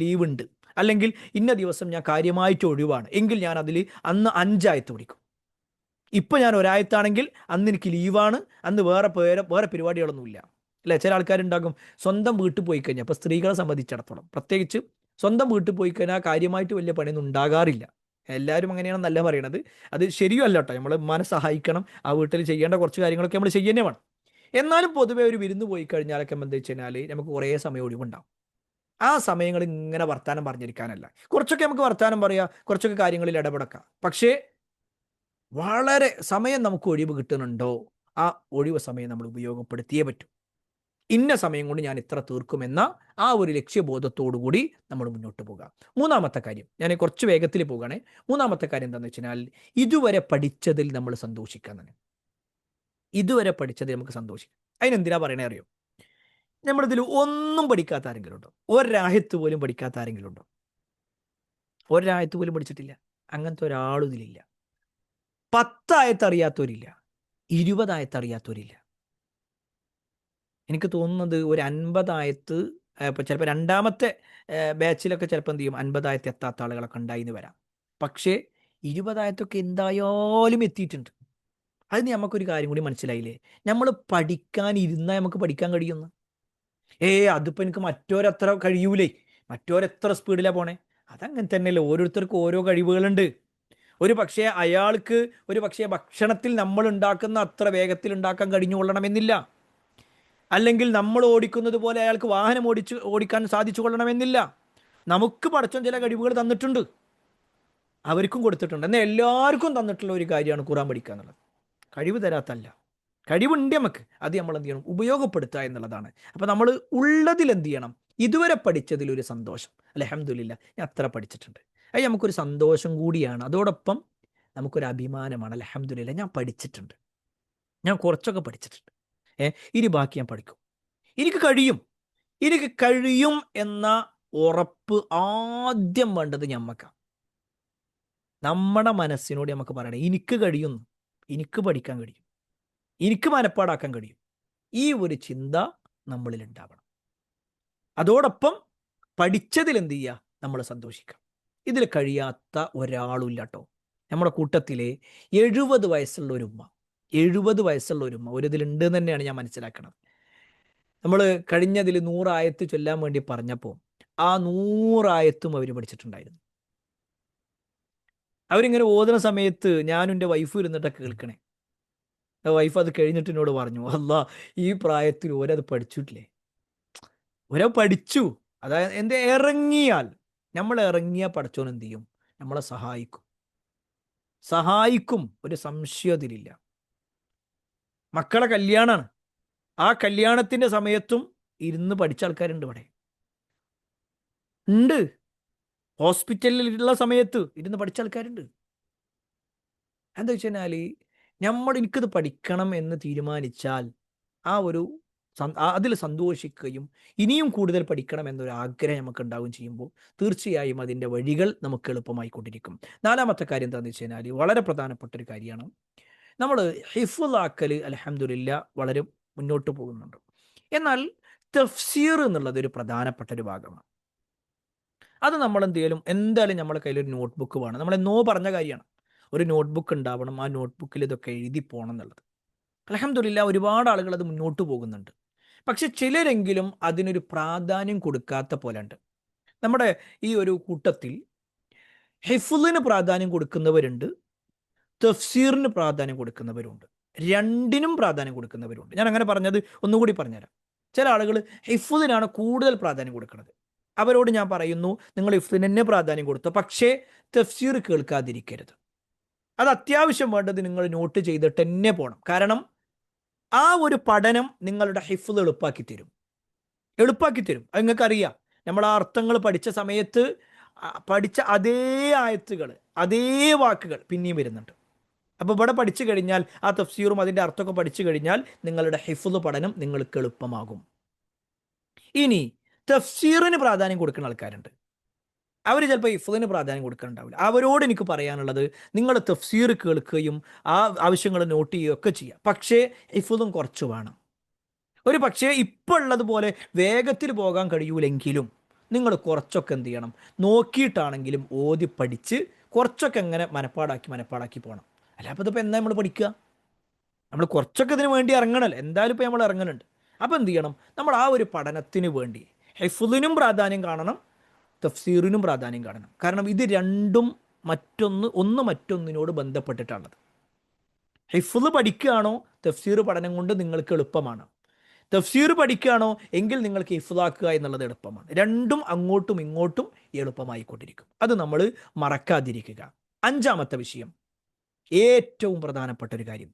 ലീവ് ഉണ്ട്, അല്ലെങ്കിൽ ഇന്ന ദിവസം ഞാൻ കാര്യമായിട്ട് ഒഴിവാണ്, എങ്കിൽ ഞാൻ അതിൽ അന്ന് 5 ആയത്ത് പഠിക്കും. ഇപ്പം ഞാൻ ഒരായത്താണെങ്കിൽ അന്ന് എനിക്ക് ലീവാണ്, അന്ന് വേറെ പരിപാടികളൊന്നുമില്ല, അല്ലേ? ചില ആൾക്കാരുണ്ടാകും സ്വന്തം വീട്ടിൽ പോയി കഴിഞ്ഞാൽ, ഇപ്പോൾ സ്ത്രീകളെ സംബന്ധിച്ചിടത്തോളം പ്രത്യേകിച്ച് സ്വന്തം വീട്ടിൽ പോയി കഴിഞ്ഞാൽ കാര്യമായിട്ട് വലിയ പണിയൊന്നും ഉണ്ടാകാറില്ല. എല്ലാവരും അങ്ങനെയാണെന്നല്ല പറയണത്, അത് ശരിയല്ല കേട്ടോ. നമ്മൾ ഉമ്മാനെ സഹായിക്കണം, ആ വീട്ടിൽ ചെയ്യേണ്ട കുറച്ച് കാര്യങ്ങളൊക്കെ നമ്മൾ ചെയ്യുന്നേ വേണം. എന്നാലും പൊതുവെ ഒരു വിരുന്ന് പോയി കഴിഞ്ഞാലൊക്കെ എന്താ വെച്ച് കഴിഞ്ഞാൽ നമുക്ക് കുറേ സമയം ഒഴിവുണ്ടാവും. ആ സമയങ്ങൾ ഇങ്ങനെ വർത്താനം പറഞ്ഞിരിക്കാനല്ല, കുറച്ചൊക്കെ നമുക്ക് വർത്താനം പറയാം, കുറച്ചൊക്കെ കാര്യങ്ങളിൽ ഇടപെടക്കാം. പക്ഷേ വളരെ സമയം നമുക്ക് ഒഴിവ് കിട്ടുന്നുണ്ടോ, ആ ഒഴിവ് സമയം നമ്മൾ ഉപയോഗപ്പെടുത്തിയേ പറ്റൂ. ഇന്ന സമയം കൊണ്ട് ഞാൻ ഇത്ര തീർക്കുമെന്ന ആ ഒരു ലക്ഷ്യബോധത്തോടു കൂടി നമ്മൾ മുന്നോട്ട് പോകാം. മൂന്നാമത്തെ കാര്യം, ഞാൻ കുറച്ച് വേഗത്തിൽ പോവുകയാണെ. മൂന്നാമത്തെ കാര്യം എന്താണെന്ന് വെച്ച് കഴിഞ്ഞാൽ ഇതുവരെ പഠിച്ചതിൽ നമ്മൾ സന്തോഷിക്കാൻ തന്നെ. ഇതുവരെ പഠിച്ചതിൽ നമുക്ക് സന്തോഷിക്കാം. അതിനെന്തിനാ പറയണേ അറിയോ? നമ്മളിതിൽ ഒന്നും പഠിക്കാത്ത ആരെങ്കിലും ഉണ്ടോ? ഒരായത്ത് പോലും പഠിക്കാത്ത ആരെങ്കിലും ഉണ്ടോ? ഒരായത്ത് പോലും പഠിച്ചിട്ടില്ല, അങ്ങനത്തെ ഒരാളും ഇതിലില്ല. 10 ആയത്ത് അറിയാത്തവരില്ല, 20 ആയത്ത് അറിയാത്തവരില്ല. എനിക്ക് തോന്നുന്നത് ഒരു 50 ആയത്ത്, ഇപ്പോൾ ചിലപ്പോൾ രണ്ടാമത്തെ ബാച്ചിലൊക്കെ ചിലപ്പോൾ എന്ത് ചെയ്യും, 50 ആയത്ത് എത്താത്ത ആളുകളൊക്കെ ഉണ്ടായിന്ന് വരാം. പക്ഷേ 20 ആയത്തൊക്കെ എന്തായാലും എത്തിയിട്ടുണ്ട്. അതിന് നമുക്കൊരു കാര്യം കൂടി മനസ്സിലായില്ലേ, നമ്മൾ പഠിക്കാൻ ഇരുന്നാൽ നമുക്ക് പഠിക്കാൻ കഴിയുന്നു. അതിപ്പോൾ എനിക്ക് മറ്റോരത്ര കഴിയൂലേ, മറ്റോരെത്ര സ്പീഡിലാണ് പോണേ. അതങ്ങനെ തന്നെയല്ലേ, ഓരോരുത്തർക്കും ഓരോ കഴിവുകളുണ്ട്. ഒരു പക്ഷേ അയാൾക്ക് ഒരു പക്ഷേ ഭക്ഷണത്തിൽ നമ്മൾ ഉണ്ടാക്കുന്ന അത്ര വേഗത്തിൽ ഉണ്ടാക്കാൻ കഴിഞ്ഞുകൊള്ളണമെന്നില്ല, അല്ലെങ്കിൽ നമ്മൾ ഓടിക്കുന്നത് പോലെ അയാൾക്ക് വാഹനം ഓടിക്കാൻ സാധിച്ചു കൊള്ളണമെന്നില്ല. നമുക്ക് പടച്ചോൻ ചില കഴിവുകൾ തന്നിട്ടുണ്ട്, അവർക്കും കൊടുത്തിട്ടുണ്ട്. എന്നാൽ എല്ലാവർക്കും തന്നിട്ടുള്ള ഒരു കാര്യമാണ് ഖുർആൻ പഠിക്കുക എന്നുള്ളത്. കഴിവ് തരാത്തല്ല, കഴിവുണ്ട് നമുക്ക്, അത് നമ്മൾ എന്ത് ചെയ്യണം, ഉപയോഗപ്പെടുത്തുക എന്നുള്ളതാണ്. അപ്പോൾ നമ്മൾ ഉള്ളതിൽ എന്ത് ചെയ്യണം, ഇതുവരെ പഠിച്ചതിലൊരു സന്തോഷം, അൽഹംദുലില്ലാ ഞാൻ അത്ര പഠിച്ചിട്ടുണ്ട്, അത് നമുക്കൊരു സന്തോഷം കൂടിയാണ്. അതോടൊപ്പം നമുക്കൊരു അഭിമാനമാണ്, അൽഹംദുലില്ലാ ഞാൻ പഠിച്ചിട്ടുണ്ട്, ഞാൻ കുറച്ചൊക്കെ പഠിച്ചിട്ടുണ്ട്, ഇനി ബാക്കി ഞാൻ പഠിക്കും, എനിക്ക് കഴിയും എന്ന ഉറപ്പ് ആദ്യം വേണ്ടത് ഞമ്മക്കാണ്. നമ്മുടെ മനസ്സിനോട് നമുക്ക് പറയണം, എനിക്ക് കഴിയുന്നു, എനിക്ക് പഠിക്കാൻ കഴിയും, എനിക്ക് മനപ്പാടാക്കാൻ കഴിയും. ഈ ഒരു ചിന്ത നമ്മളിൽ ഉണ്ടാവണം. അതോടൊപ്പം പഠിച്ചതിൽ എന്ത് ചെയ്യുക, നമ്മൾ സന്തോഷിക്കാം. ഇതിൽ കഴിയാത്ത ഒരാളും ഇല്ല കേട്ടോ. നമ്മുടെ കൂട്ടത്തിലെ 70 വയസ്സുള്ള ഒരു ഉമ്മ, 70 വയസ്സുള്ള ഒരു ഉമ്മ ഒരു ഇതിലുണ്ട് തന്നെയാണ് ഞാൻ മനസ്സിലാക്കുന്നത്. നമ്മൾ കഴിഞ്ഞതിൽ 100 ആയത്ത് ചൊല്ലാൻ വേണ്ടി പറഞ്ഞപ്പോൾ ആ 100 ആയത്തും അവർ പഠിച്ചിട്ടുണ്ടായിരുന്നു. അവരിങ്ങനെ ഓതുന്ന സമയത്ത് ഞാനും എൻ്റെ വൈഫും ഇരുന്നിട്ടൊക്കെ കേൾക്കണേ. വൈഫ് അത് കഴിഞ്ഞിട്ട് എന്നോട് പറഞ്ഞു, അല്ലാ ഈ പ്രായത്തിൽ ഓരത് പഠിച്ചിട്ടില്ലേ, ഓരോ പഠിച്ചു. അതായത് എന്താ, ഇറങ്ങിയാൽ നമ്മൾ ഇറങ്ങിയാൽ പഠിച്ചോൻ എന്ത് ചെയ്യും, നമ്മളെ സഹായിക്കും, ഒരു സംശയം അതിലില്ല. മക്കളെ കല്യാണമാണ്, ആ കല്യാണത്തിന്റെ സമയത്തും ഇരുന്ന് പഠിച്ച ആൾക്കാരുണ്ട് ഇവിടെ ഉണ്ട്. ഹോസ്പിറ്റലിലുള്ള സമയത്ത് ഇരുന്ന് പഠിച്ച ആൾക്കാരുണ്ട്. എന്താ വെച്ച് കഴിഞ്ഞാല് എനിക്കിത് പഠിക്കണം എന്ന് തീരുമാനിച്ചാൽ ആ ഒരു അതിൽ സന്തോഷിക്കുകയും ഇനിയും കൂടുതൽ പഠിക്കണം എന്നൊരു ആഗ്രഹം നമുക്ക് ഉണ്ടാവുകയും ചെയ്യുമ്പോൾ തീർച്ചയായും അതിൻ്റെ വഴികൾ നമുക്ക് എളുപ്പമായിക്കൊണ്ടിരിക്കും. നാലാമത്തെ കാര്യം എന്താണെന്ന് വെച്ച് കഴിഞ്ഞാൽ വളരെ പ്രധാനപ്പെട്ട ഒരു കാര്യമാണ്. നമ്മൾ ഹിഫ്ളാക്കൽ അൽഹംദുലില്ലാ വളരെ മുന്നോട്ട് പോകുന്നുണ്ട്. എന്നാൽ തഫ്സീർ എന്നുള്ളത് ഒരു പ്രധാനപ്പെട്ട ഒരു ഭാഗമാണ്. അത് നമ്മൾ എന്തായാലും നമ്മുടെ കയ്യിൽ ഒരു നോട്ട്ബുക്ക് വേണം. നമ്മൾ എന്നോ പറഞ്ഞ കാര്യമാണ്, ഒരു നോട്ട്ബുക്ക് ഉണ്ടാവണം. ആ നോട്ട്ബുക്കിൽ ഇതൊക്കെ എഴുതി പോകണം എന്നുള്ളത്. അൽഹംദുലില്ലാ ഒരുപാട് ആളുകൾ അത് മുന്നോട്ട് പോകുന്നുണ്ട്. പക്ഷെ ചിലരെങ്കിലും അതിനൊരു പ്രാധാന്യം കൊടുക്കാത്ത പോലെ ഉണ്ട്. നമ്മുടെ ഈ ഒരു കൂട്ടത്തിൽ ഹിഫ്ളിന് പ്രാധാന്യം കൊടുക്കുന്നവരുണ്ട്, തഫ്സീറിന് പ്രാധാന്യം കൊടുക്കുന്നവരുണ്ട്, രണ്ടിനും പ്രാധാന്യം കൊടുക്കുന്നവരുണ്ട്. ഞാൻ അങ്ങനെ പറഞ്ഞത് ഒന്നുകൂടി പറഞ്ഞുതരാം. ചില ആളുകൾ ഹിഫ്ളിനാണ് കൂടുതൽ പ്രാധാന്യം കൊടുക്കുന്നത്. അവരോട് ഞാൻ പറയുന്നു, നിങ്ങൾ ഹിഫ്ളിന് തന്നെ പ്രാധാന്യം കൊടുത്തു, പക്ഷേ തഫ്സീർ കേൾക്കാതിരിക്കരുത്. അത് അത്യാവശ്യം വേണ്ടത് നിങ്ങൾ നോട്ട് ചെയ്തിട്ട് തന്നെ പോകണം. കാരണം ആ ഒരു പഠനം നിങ്ങളുടെ ഹിഫ്ൾ എളുപ്പാക്കി തരും. അത് നിങ്ങൾക്കറിയാം. നമ്മൾ ആ അർത്ഥങ്ങൾ പഠിച്ച സമയത്ത് പഠിച്ച അതേ ആയത്തുകൾ, അതേ വാക്കുകൾ പിന്നെയും വരുന്നുണ്ട്. അപ്പോൾ ഇവിടെ പഠിച്ചു കഴിഞ്ഞാൽ ആ തഫ്സീറും അതിൻ്റെ അർത്ഥമൊക്കെ പഠിച്ചു കഴിഞ്ഞാൽ നിങ്ങളുടെ ഹിഫ്ൾ പഠനം നിങ്ങൾക്ക് എളുപ്പമാകും. ഇനി തഫ്സീറിന് പ്രാധാന്യം കൊടുക്കുന്ന ആൾക്കാരുണ്ട്. അവർ ചിലപ്പോൾ ഹിഫ്ളിന് പ്രാധാന്യം കൊടുക്കുന്നുണ്ടാവില്ല. അവരോട് എനിക്ക് പറയാനുള്ളത്, നിങ്ങൾ തഫ്സീർ കേൾക്കുകയും ആ ആവശ്യങ്ങൾ നോട്ട് ചെയ്യുകയും ഒക്കെ ചെയ്യാം, പക്ഷേ ഹിഫ്ളും കുറച്ച് വേണം. ഒരു പക്ഷേ ഇപ്പോൾ ഉള്ളതുപോലെ വേഗത്തിൽ പോകാൻ കഴിയൂലെങ്കിലും നിങ്ങൾ കുറച്ചൊക്കെ എന്ത് ചെയ്യണം, നോക്കിയിട്ടാണെങ്കിലും ഓതി പഠിച്ച് കുറച്ചൊക്കെ എങ്ങനെ മനപ്പാടാക്കി പോകണം. അല്ല അപ്പോൾ ഇതിപ്പോൾ എന്താ നമ്മൾ പഠിക്കുക? നമ്മൾ കുറച്ചൊക്കെ ഇതിന് വേണ്ടി ഇറങ്ങണല്ലോ, എന്തായാലും ഇപ്പോൾ നമ്മൾ ഇറങ്ങുന്നുണ്ട്. അപ്പോൾ എന്ത് ചെയ്യണം, നമ്മൾ ആ ഒരു പഠനത്തിന് വേണ്ടി ഹിഫ്ളിനും പ്രാധാന്യം കാണണം, തഫ്സീറിനും പ്രാധാന്യം കാണണം. കാരണം ഇത് രണ്ടും മറ്റൊന്നിനോട് ബന്ധപ്പെട്ടിട്ടാണത്. ഹിഫ്ൾ പഠിക്കുകയാണോ, തഫ്സീർ പഠനം കൊണ്ട് നിങ്ങൾക്ക് എളുപ്പമാണ്. തഫ്സീർ പഠിക്കുകയാണോ എങ്കിൽ നിങ്ങൾക്ക് ഹിഫ്ളാക്കുക എന്നുള്ളത് എളുപ്പമാണ്. രണ്ടും അങ്ങോട്ടും ഇങ്ങോട്ടും എളുപ്പമായിക്കൊണ്ടിരിക്കും. അത് നമ്മൾ മറക്കാതിരിക്കുക. അഞ്ചാമത്തെ വിഷയം, ഏറ്റവും പ്രധാനപ്പെട്ട ഒരു കാര്യം,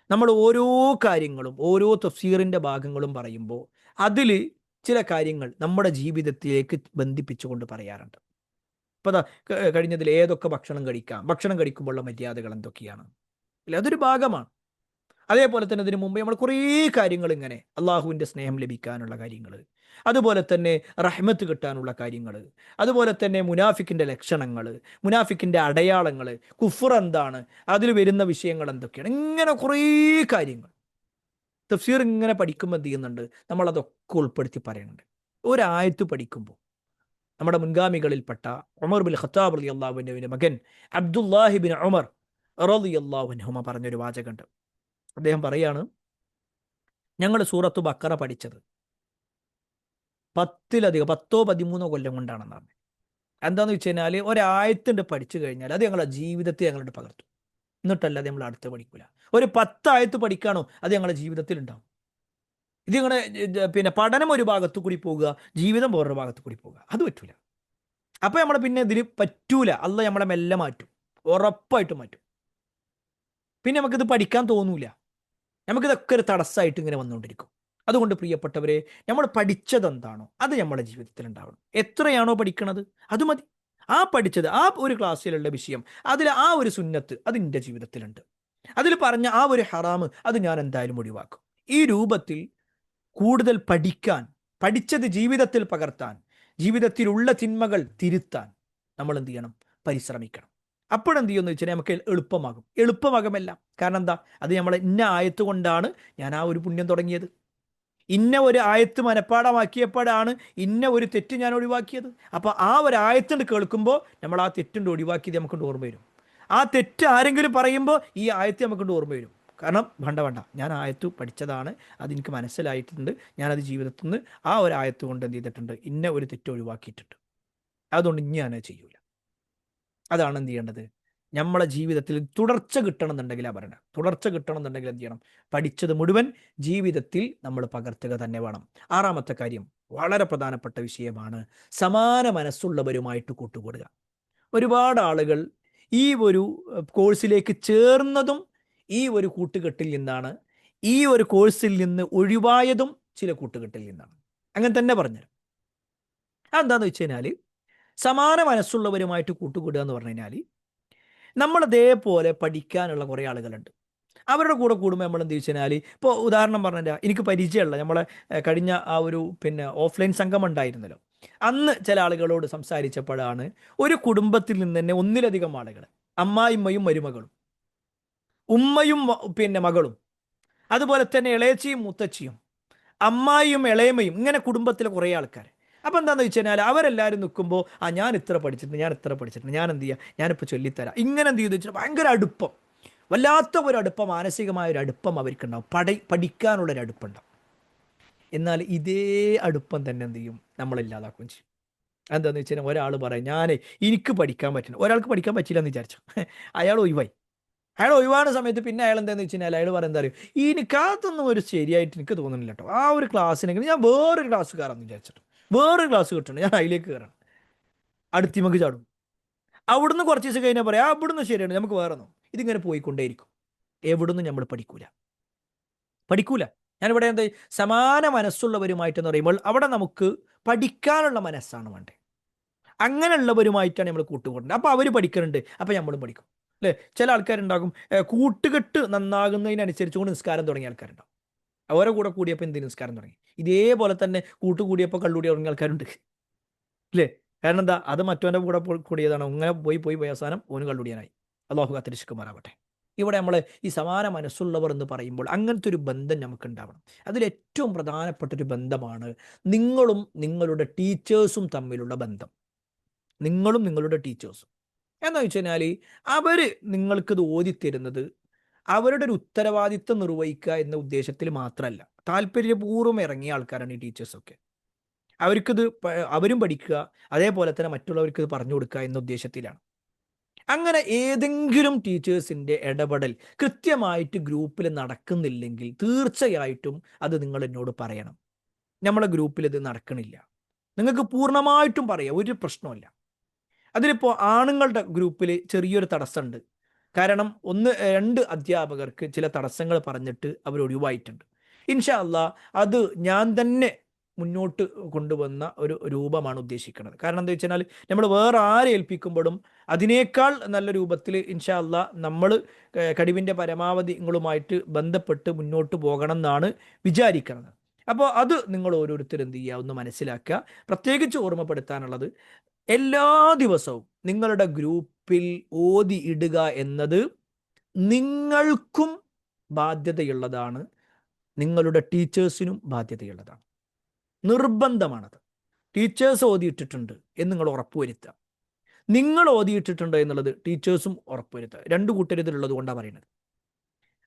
നമ്മൾ ഓരോ കാര്യങ്ങളും ഓരോ തഫ്സീറിൻ്റെ ഭാഗങ്ങളും പറയുമ്പോൾ അതിൽ ചില കാര്യങ്ങൾ നമ്മുടെ ജീവിതത്തിലേക്ക് ബന്ധിപ്പിച്ചുകൊണ്ട് പറയാറുണ്ട്. ഇപ്പോൾ കഴിഞ്ഞതിൽ ഏതൊക്കെ ഭക്ഷണം കഴിക്കുമ്പോഴുള്ള മര്യാദകൾ എന്തൊക്കെയാണ്, അല്ലെ, അതൊരു ഭാഗമാണ്. അതേപോലെ തന്നെ അതിനു മുമ്പേ നമ്മൾ കുറേ കാര്യങ്ങൾ ഇങ്ങനെ അള്ളാഹുവിൻ്റെ സ്നേഹം ലഭിക്കാനുള്ള കാര്യങ്ങൾ, അതുപോലെ തന്നെ റഹ്മത്ത് കിട്ടാനുള്ള കാര്യങ്ങൾ, അതുപോലെ തന്നെ മുനാഫിക്കിൻ്റെ ലക്ഷണങ്ങൾ, മുനാഫിക്കിൻ്റെ അടയാളങ്ങൾ, കുഫർ എന്താണ്, അതിൽ വരുന്ന വിഷയങ്ങൾ എന്തൊക്കെയാണ്, ഇങ്ങനെ കുറേ കാര്യങ്ങൾ തഫ്സീർ ഇങ്ങനെ പഠിക്കുമ്പോൾ എന്ത് ചെയ്യുന്നുണ്ട്, നമ്മളതൊക്കെ ഉൾപ്പെടുത്തി പറയുന്നുണ്ട്. ഒരായത്ത് പഠിക്കുമ്പോൾ നമ്മുടെ മുൻഗാമികളിൽപ്പെട്ട ഉമർ ബിൻ ഖത്താബ് റളിയല്ലാഹു അൻഹുവിൻ്റെ മകൻ അബ്ദുല്ലാഹി ബിൻ ഉമർ റളിയല്ലാഹു അൻഹുമ പറഞ്ഞൊരു വാചകമുണ്ട്. അദ്ദേഹം പറയാണ്, ഞങ്ങൾ സൂറത്തു ബക്കറ പഠിച്ചത് 10-13 കൊല്ലം കൊണ്ടാണെന്നാണ്. എന്താണെന്ന് വെച്ച് കഴിഞ്ഞാൽ ഒരായത്തുണ്ട് പഠിച്ചു കഴിഞ്ഞാൽ അത് ഞങ്ങളുടെ ജീവിതത്തെ ഞങ്ങളുടെ പകർത്തും, എന്നിട്ടല്ലാതെ നമ്മൾ അടുത്ത് പഠിക്കില്ല. ഒരു 10 ആയത്ത് പഠിക്കാനോ അത് ഞങ്ങളുടെ ജീവിതത്തിൽ ഉണ്ടാവും. ഇത് ഞങ്ങളുടെ പഠനം ഒരു ഭാഗത്തു കൂടി പോകുക, ജീവിതം വേറൊരു ഭാഗത്തു കൂടി പോകുക, അത് പറ്റൂല. അപ്പോൾ നമ്മൾ ഇതിന് പറ്റൂല. അള്ളാഹ് നമ്മളെ മെല്ലെ മാറ്റും, ഉറപ്പായിട്ടും മാറ്റും. പിന്നെ നമുക്കിത് പഠിക്കാൻ തോന്നൂല, നമുക്കിതൊക്കെ ഒരു തടസ്സമായിട്ട് ഇങ്ങനെ വന്നുകൊണ്ടിരിക്കും. അതുകൊണ്ട് പ്രിയപ്പെട്ടവരെ, നമ്മൾ പഠിച്ചതെന്താണോ അത് നമ്മുടെ ജീവിതത്തിൽ ഉണ്ടാവണം. എത്രയാണോ പഠിക്കണത് അത് മതി. ആ പഠിച്ചത് ആ ഒരു ക്ലാസ്സിലുള്ള വിഷയം, അതിൽ ആ ഒരു സുന്നത്ത് അത് എൻ്റെ ജീവിതത്തിലുണ്ട്, അതിൽ പറഞ്ഞ ആ ഒരു ഹറാമ് അത് ഞാൻ എന്തായാലും ഒഴിവാക്കും. ഈ രൂപത്തിൽ കൂടുതൽ പഠിച്ചത് ജീവിതത്തിൽ പകർത്താൻ, ജീവിതത്തിലുള്ള തിന്മകൾ തിരുത്താൻ നമ്മൾ എന്ത് ചെയ്യണം, പരിശ്രമിക്കണം. അപ്പോഴെന്ത് ചെയ്യുമെന്ന് വെച്ചാൽ നമുക്ക് എളുപ്പമാകുമല്ല. കാരണം എന്താ, അത് നമ്മൾ ഇന്ന ആയത്ത് കൊണ്ടാണ് ഞാൻ ആ ഒരു പുണ്യം തുടങ്ങിയത്, ഇന്ന ഒരു ആയത്ത് മനഃപ്പാടമാക്കിയപ്പോഴാണ് ഇന്ന ഒരു തെറ്റ് ഞാൻ ഒഴിവാക്കിയത്. അപ്പോൾ ആ ഒരു ആയത്തുണ്ട് കേൾക്കുമ്പോൾ നമ്മൾ ആ തെറ്റുണ്ട് ഒഴിവാക്കിയത് നമുക്കൊണ്ട് ഓർമ്മ വരും. ആ തെറ്റ് ആരെങ്കിലും പറയുമ്പോൾ ഈ ആയത്ത് നമുക്കൊണ്ട് ഓർമ്മ വരും. കാരണം വേണ്ട, ഞാൻ ആയത്ത് പഠിച്ചതാണ്, അതെനിക്ക് മനസ്സിലായിട്ടുണ്ട്, ഞാനത് ജീവിതത്തിൽ നിന്ന് ആ ഒരു ആയത്ത് കൊണ്ട് എന്ത് ചെയ്തിട്ടുണ്ട്, ഇന്ന ഒരു തെറ്റ് ഒഴിവാക്കിയിട്ടുണ്ട്, അതുകൊണ്ട് ഇനി ഞാനത് ചെയ്യൂല. അതാണ് എന്ത് ചെയ്യേണ്ടത്, നമ്മളെ ജീവിതത്തിൽ തുടർച്ച കിട്ടണമെന്നുണ്ടെങ്കിൽ പറഞ്ഞ തുടർച്ച കിട്ടണമെന്നുണ്ടെങ്കിൽ എന്ത് ചെയ്യണം? പഠിച്ചത് മുഴുവൻ ജീവിതത്തിൽ നമ്മൾ പകർത്തുക തന്നെ വേണം. 6ാമത്തെ കാര്യം വളരെ പ്രധാനപ്പെട്ട വിഷയമാണ്, സമാന മനസ്സുള്ളവരുമായിട്ട് കൂട്ടുകൂടുക. ഒരുപാട് ആളുകൾ ഈ ഒരു കോഴ്സിലേക്ക് ചേർന്നതും ഈ ഒരു കൂട്ടുകെട്ടിൽ നിന്നാണ്. ഈ ഒരു കോഴ്സിൽ നിന്ന് ഒഴിവായതും ചില കൂട്ടുകെട്ടിൽ നിന്നാണ്. അങ്ങനെ തന്നെ പറഞ്ഞു. അതെന്താണെന്ന് വെച്ച് കഴിഞ്ഞാൽ, സമാന മനസ്സുള്ളവരുമായിട്ട് കൂട്ടുകൂടുക എന്ന് പറഞ്ഞു കഴിഞ്ഞാൽ, നമ്മളതേപോലെ പഠിക്കാനുള്ള കുറേ ആളുകളുണ്ട്. അവരുടെ കൂടെ കൂടുമ്പോൾ നമ്മൾ എന്ത് വെച്ച് കഴിഞ്ഞാൽ, ഇപ്പോൾ ഉദാഹരണം പറഞ്ഞാൽ എനിക്ക് പരിചയമുള്ള നമ്മളെ കഴിഞ്ഞ ആ ഒരു ഓഫ്ലൈൻ സംഗമം ഉണ്ടായിരുന്നല്ലോ, അന്ന് ചില ആളുകളോട് സംസാരിച്ചപ്പോഴാണ് ഒരു കുടുംബത്തിൽ നിന്ന് തന്നെ ഒന്നിലധികം ആളുകൾ, അമ്മായിമ്മയും മരുമകളും, ഉമ്മയും മകളും, അതുപോലെ തന്നെ ഇളയച്ചിയും മുത്തച്ചിയും, അമ്മായിയും ഇളയമ്മയും, ഇങ്ങനെ കുടുംബത്തിലെ കുറേ ആൾക്കാർ. അപ്പം എന്താണെന്ന് വെച്ച് കഴിഞ്ഞാൽ അവരെല്ലാവരും നിൽക്കുമ്പോൾ ഞാൻ ഇത്ര പഠിച്ചിട്ടുണ്ട്, ഞാൻ എന്ത് ചെയ്യുക, ഞാനിപ്പോൾ ചൊല്ലിത്തരാം, ഇങ്ങനെ എന്ത് ചെയ്തു വെച്ചാൽ ഭയങ്കര അടുപ്പം, വല്ലാത്ത ഒരു അടുപ്പം, മാനസികമായൊരു അടുപ്പം അവർക്കുണ്ടാവും, പഠിക്കാനുള്ളൊരു അടുപ്പുണ്ടാവും. എന്നാൽ ഇതേ അടുപ്പം തന്നെ എന്ത് ചെയ്യും, നമ്മളില്ലാതാക്കുകയും ചെയ്യും. എന്താണെന്ന് വെച്ച് കഴിഞ്ഞാൽ ഒരാൾ പറയും എനിക്ക് പഠിക്കാൻ പറ്റില്ല, ഒരാൾക്ക് പഠിക്കാൻ പറ്റില്ല എന്ന് വിചാരിച്ചു, അയാൾ ഒഴിവായി. അയാൾ ഒഴിവാണ് സമയത്ത് പിന്നെ അയാൾ എന്താണെന്ന് വെച്ച് കഴിഞ്ഞാൽ അയാൾ പറയാൻ എന്താ അറിയും, എനിക്കതൊന്നും ഒരു ശരിയായിട്ട് എനിക്ക് തോന്നുന്നില്ല കേട്ടോ, ആ ഒരു ക്ലാസ്സിനെങ്കിൽ ഞാൻ വേറൊരു ക്ലാസ് കയറാമെന്ന് വിചാരിച്ചിട്ട്, വേറൊരു ക്ലാസ് കിട്ടണം, ഞാൻ അതിലേക്ക് കയറണം, അടുത്തിമക്ക് ചാടും. അവിടുന്ന് കുറച്ച് ദിവസം കഴിഞ്ഞാൽ പറയാം അവിടുന്ന് ശരിയാണ്, നമുക്ക് വേറെ ഒന്നും. ഇതിങ്ങനെ പോയിക്കൊണ്ടേയിരിക്കും. എവിടുന്ന് നമ്മൾ പഠിക്കൂല. ഞാനിവിടെ എന്താ, സമാന മനസ്സുള്ളവരുമായിട്ടെന്ന് പറയുമ്പോൾ അവിടെ നമുക്ക് പഠിക്കാനുള്ള മനസ്സാണ് വേണ്ടത്. അങ്ങനെയുള്ളവരുമായിട്ടാണ് നമ്മൾ കൂട്ടുകൂടുന്നത്. അപ്പോൾ അവർ പഠിക്കുന്നുണ്ട്, അപ്പോൾ നമ്മളും പഠിക്കും അല്ലേ. ചില ആൾക്കാരുണ്ടാകും കൂട്ടുകെട്ട് നന്നാകുന്നതിനനുസരിച്ച് കൊണ്ട് നിസ്കാരം തുടങ്ങിയ ആൾക്കാരുണ്ടാവും. അവരെ കൂടെ കൂടിയപ്പോൾ എന്ത് നിസ്കാരം തുടങ്ങി. ഇതേപോലെ തന്നെ കൂട്ടുകൂടിയപ്പോൾ കള്ളുകൂടി തുടങ്ങിയ ആൾക്കാരുണ്ട് അല്ലേ. കാരണം എന്താ, അത് മറ്റവൻ്റെ കൂടെ കൂടിയതാണ്, അങ്ങനെ പോയി അവസാനം ഓന് കള്ളുടിയാനായി. അല്ലാഹു കാത്തിരക്ഷിക്കുമാറാവട്ടെ. ഇവിടെ നമ്മൾ ഈ സമാന മനസ്സുള്ളവർ എന്ന് പറയുമ്പോൾ അങ്ങനത്തെ ഒരു ബന്ധം നമുക്ക് ഉണ്ടാവണം. അതിലേറ്റവും പ്രധാനപ്പെട്ടൊരു ബന്ധമാണ് നിങ്ങളും നിങ്ങളുടെ ടീച്ചേഴ്സും തമ്മിലുള്ള ബന്ധം. നിങ്ങളും നിങ്ങളുടെ ടീച്ചേഴ്സും എന്ന് വെച്ച് കഴിഞ്ഞാൽ അവർ നിങ്ങൾക്കിത് ഓതിത്തരുന്നത് അവരുടെ ഒരു ഉത്തരവാദിത്വം നിർവഹിക്കുക എന്ന ഉദ്ദേശത്തിൽ മാത്രമല്ല, താല്പര്യപൂർവ്വം ഇറങ്ങിയ ആൾക്കാരാണ് ഈ ടീച്ചേഴ്സൊക്കെ. അവരും പഠിക്കുക, അതേപോലെ തന്നെ മറ്റുള്ളവർക്ക് ഇത് പറഞ്ഞു കൊടുക്കുക എന്ന ഉദ്ദേശത്തിലാണ്. അങ്ങനെ ഏതെങ്കിലും ടീച്ചേഴ്സിൻ്റെ ഇടപെടൽ കൃത്യമായിട്ട് ഗ്രൂപ്പിൽ നടക്കുന്നില്ലെങ്കിൽ തീർച്ചയായിട്ടും അത് നിങ്ങൾ എന്നോട് പറയണം. നമ്മളെ ഗ്രൂപ്പിൽ ഇത് നടക്കണില്ല, നിങ്ങൾക്ക് പൂർണ്ണമായിട്ടും പറയാം, ഒരു പ്രശ്നമില്ല. അതിലിപ്പോൾ ആണുങ്ങളുടെ ഗ്രൂപ്പിൽ ചെറിയൊരു തടസ്സമുണ്ട്. കാരണം 1-2 അധ്യാപകർക്ക് ചില തടസ്സങ്ങൾ പറഞ്ഞിട്ട് അവർ ഒഴിവായിട്ടുണ്ട്. ഇൻഷാ അല്ലാ അത് ഞാൻ തന്നെ മുന്നോട്ട് കൊണ്ടുവന്ന ഒരു രൂപമാണ് ഉദ്ദേശിക്കുന്നത്. കാരണം എന്താ വെച്ച് കഴിഞ്ഞാൽ നമ്മൾ വേറെ ആരെ ഏൽപ്പിക്കുമ്പോഴും അതിനേക്കാൾ നല്ല രൂപത്തിൽ ഇൻഷാ അല്ലാ നമ്മൾ കഴിവിൻ്റെ പരമാവധി നിങ്ങളുമായിട്ട് ബന്ധപ്പെട്ട് മുന്നോട്ട് പോകണം എന്നാണ് വിചാരിക്കുന്നത്. അപ്പോൾ അത് നിങ്ങൾ ഓരോരുത്തരും എന്ത് ചെയ്യുക, ഒന്ന് മനസ്സിലാക്കുക. പ്രത്യേകിച്ച് ഓർമ്മപ്പെടുത്താനുള്ളത്, എല്ലാ ദിവസവും നിങ്ങളുടെ ഗ്രൂപ്പിൽ ഓതി ഇടുക എന്നത് നിങ്ങൾക്കും ബാധ്യതയുള്ളതാണ്, നിങ്ങളുടെ ടീച്ചേഴ്സിനും ബാധ്യതയുള്ളതാണ്. നിർബന്ധമാണത്. ടീച്ചേഴ്സ് ഓതിയിട്ടിട്ടുണ്ട് എന്ന് നിങ്ങൾ ഉറപ്പുവരുത്തുക, നിങ്ങൾ ഓതിയിട്ടിട്ടുണ്ട് എന്നുള്ളത് ടീച്ചേഴ്സും ഉറപ്പുവരുത്തുക. 2 കൂട്ടരുതിലുള്ളത് കൊണ്ടാണ് പറയുന്നത്.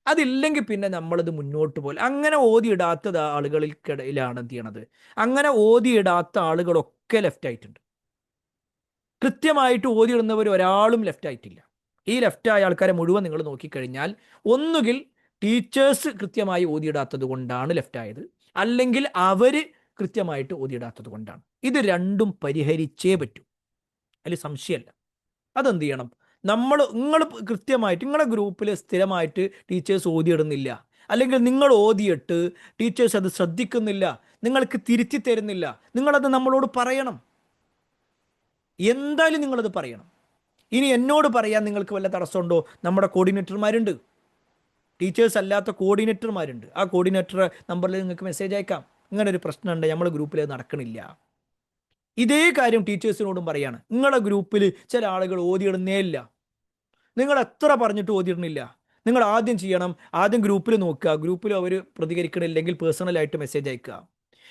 അതില്ലെങ്കിൽ പിന്നെ നമ്മളത് മുന്നോട്ട് പോലെ. അങ്ങനെ ഓതിയിടാത്ത ആളുകൾക്കിടയിലാണ് എന്ത് ചെയ്യണത്, അങ്ങനെ ഓതിയിടാത്ത ആളുകളൊക്കെ ലെഫ്റ്റ് ആയിട്ടുണ്ട്. കൃത്യമായിട്ട് ഓതിയിടുന്നവർ ഒരാളും ലെഫ്റ്റ് ആയിട്ടില്ല. ഈ ലെഫ്റ്റായ ആൾക്കാരെ മുഴുവൻ നിങ്ങൾ നോക്കിക്കഴിഞ്ഞാൽ ഒന്നുകിൽ ടീച്ചേഴ്സ് കൃത്യമായി ഓതിയിടാത്തത് കൊണ്ടാണ് ലെഫ്റ്റായത്, അല്ലെങ്കിൽ അവർ കൃത്യമായിട്ട് ഓതിയിടാത്തത് കൊണ്ടാണ്. ഇത് രണ്ടും പരിഹരിച്ചേ പറ്റൂ, അതിൽ സംശയമല്ല. അതെന്ത് ചെയ്യണം, നിങ്ങൾ കൃത്യമായിട്ട് നിങ്ങളുടെ ഗ്രൂപ്പിൽ സ്ഥിരമായിട്ട് ടീച്ചേഴ്സ് ഓതിയിടുന്നില്ല, അല്ലെങ്കിൽ നിങ്ങൾ ഓതിയിട്ട് ടീച്ചേഴ്സ് അത് ശ്രദ്ധിക്കുന്നില്ല, നിങ്ങൾക്ക് തിരുത്തി തരുന്നില്ല, നിങ്ങളത് നമ്മളോട് പറയണം. എന്തായാലും നിങ്ങളത് പറയണം. ഇനി എന്നോട് പറയാൻ നിങ്ങൾക്ക് വല്ല തടസ്സമുണ്ടോ? നമ്മുടെ കോർഡിനേറ്റർമാരുണ്ട്, ടീച്ചേഴ്സ് അല്ലാത്ത കോർഡിനേറ്റർമാരുണ്ട്. ആ കോർഡിനേറ്റർ നമ്പറിൽ നിങ്ങൾക്ക് മെസ്സേജ് അയക്കാം, ഇങ്ങനെ ഒരു പ്രശ്നമുണ്ട്, നമ്മുടെ ഗ്രൂപ്പിൽ അത് നടക്കണില്ല. ഇതേ കാര്യം ടീച്ചേഴ്സിനോടും പറയാണ്. നിങ്ങളുടെ ഗ്രൂപ്പിൽ ചില ആളുകൾ ഓതിയിടുന്നേ ഇല്ല, നിങ്ങൾ എത്ര പറഞ്ഞിട്ട് ഓതിയിടുന്നില്ല. നിങ്ങൾ ആദ്യം ചെയ്യണം, ആദ്യം ഗ്രൂപ്പിൽ നോക്കുക, ഗ്രൂപ്പിൽ അവർ പ്രതികരിക്കണില്ലെങ്കിൽ പേഴ്സണലായിട്ട് മെസ്സേജ് അയക്കുക.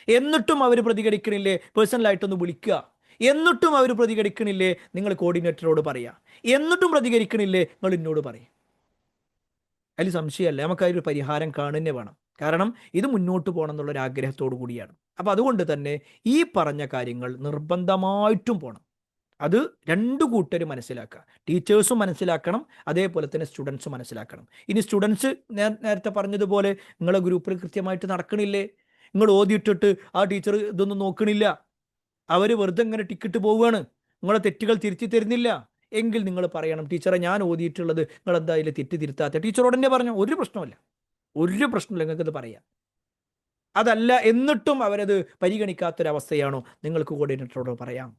എന്നിട്ടും അവർ പ്രതികരിക്കണില്ലേ, പേഴ്സണലായിട്ടൊന്ന് വിളിക്കുക. എന്നിട്ടും അവർ പ്രതികരിക്കണില്ലേ, നിങ്ങൾ കോർഡിനേറ്ററോട് പറയുക. എന്നിട്ടും പ്രതികരിക്കണില്ലേ, നിങ്ങൾ എന്നോട് പറയും. അതിൽ സംശയമല്ല, നമുക്കതിലൊരു പരിഹാരം കാണുന്നേ വേണം. കാരണം ഇത് മുന്നോട്ട് പോകണം എന്നുള്ളൊരു ആഗ്രഹത്തോടു കൂടിയാണ്. അപ്പോൾ അതുകൊണ്ട് തന്നെ ഈ പറഞ്ഞ കാര്യങ്ങൾ നിർബന്ധമായിട്ടും പോകണം. അത് രണ്ടു കൂട്ടരും മനസ്സിലാക്കുക. ടീച്ചേഴ്സും മനസ്സിലാക്കണം, അതേപോലെ തന്നെ സ്റ്റുഡൻസും മനസ്സിലാക്കണം. ഇനി സ്റ്റുഡൻസ് നേരത്തെ പറഞ്ഞതുപോലെ നിങ്ങളെ ഗ്രൂപ്പിൽ കൃത്യമായിട്ട് നടക്കണില്ലേ, നിങ്ങൾ ഓതിയിട്ടിട്ട് ആ ടീച്ചർ ഇതൊന്നും നോക്കണില്ല, അവർ വെറുതെ ഇങ്ങനെ ടിക്കറ്റ് പോവുകയാണ്, നിങ്ങളെ തെറ്റുകൾ തിരുത്തി തരുന്നില്ല എങ്കിൽ നിങ്ങൾ പറയണം, ടീച്ചറെ ഞാൻ ഓതിയിട്ടുള്ളത് നിങ്ങൾ എന്തായാലും തെറ്റ് തിരുത്താത്ത. ടീച്ചറോട് തന്നെ പറഞ്ഞു, ഒരു പ്രശ്നമില്ല, ഒരു പ്രശ്നമില്ല, നിങ്ങൾക്കത് പറയാം. അതല്ല എന്നിട്ടും അവരത് പരിഗണിക്കാത്തൊരവസ്ഥയാണോ, നിങ്ങൾക്ക് കോർഡിനേറ്ററോട് പറയാം.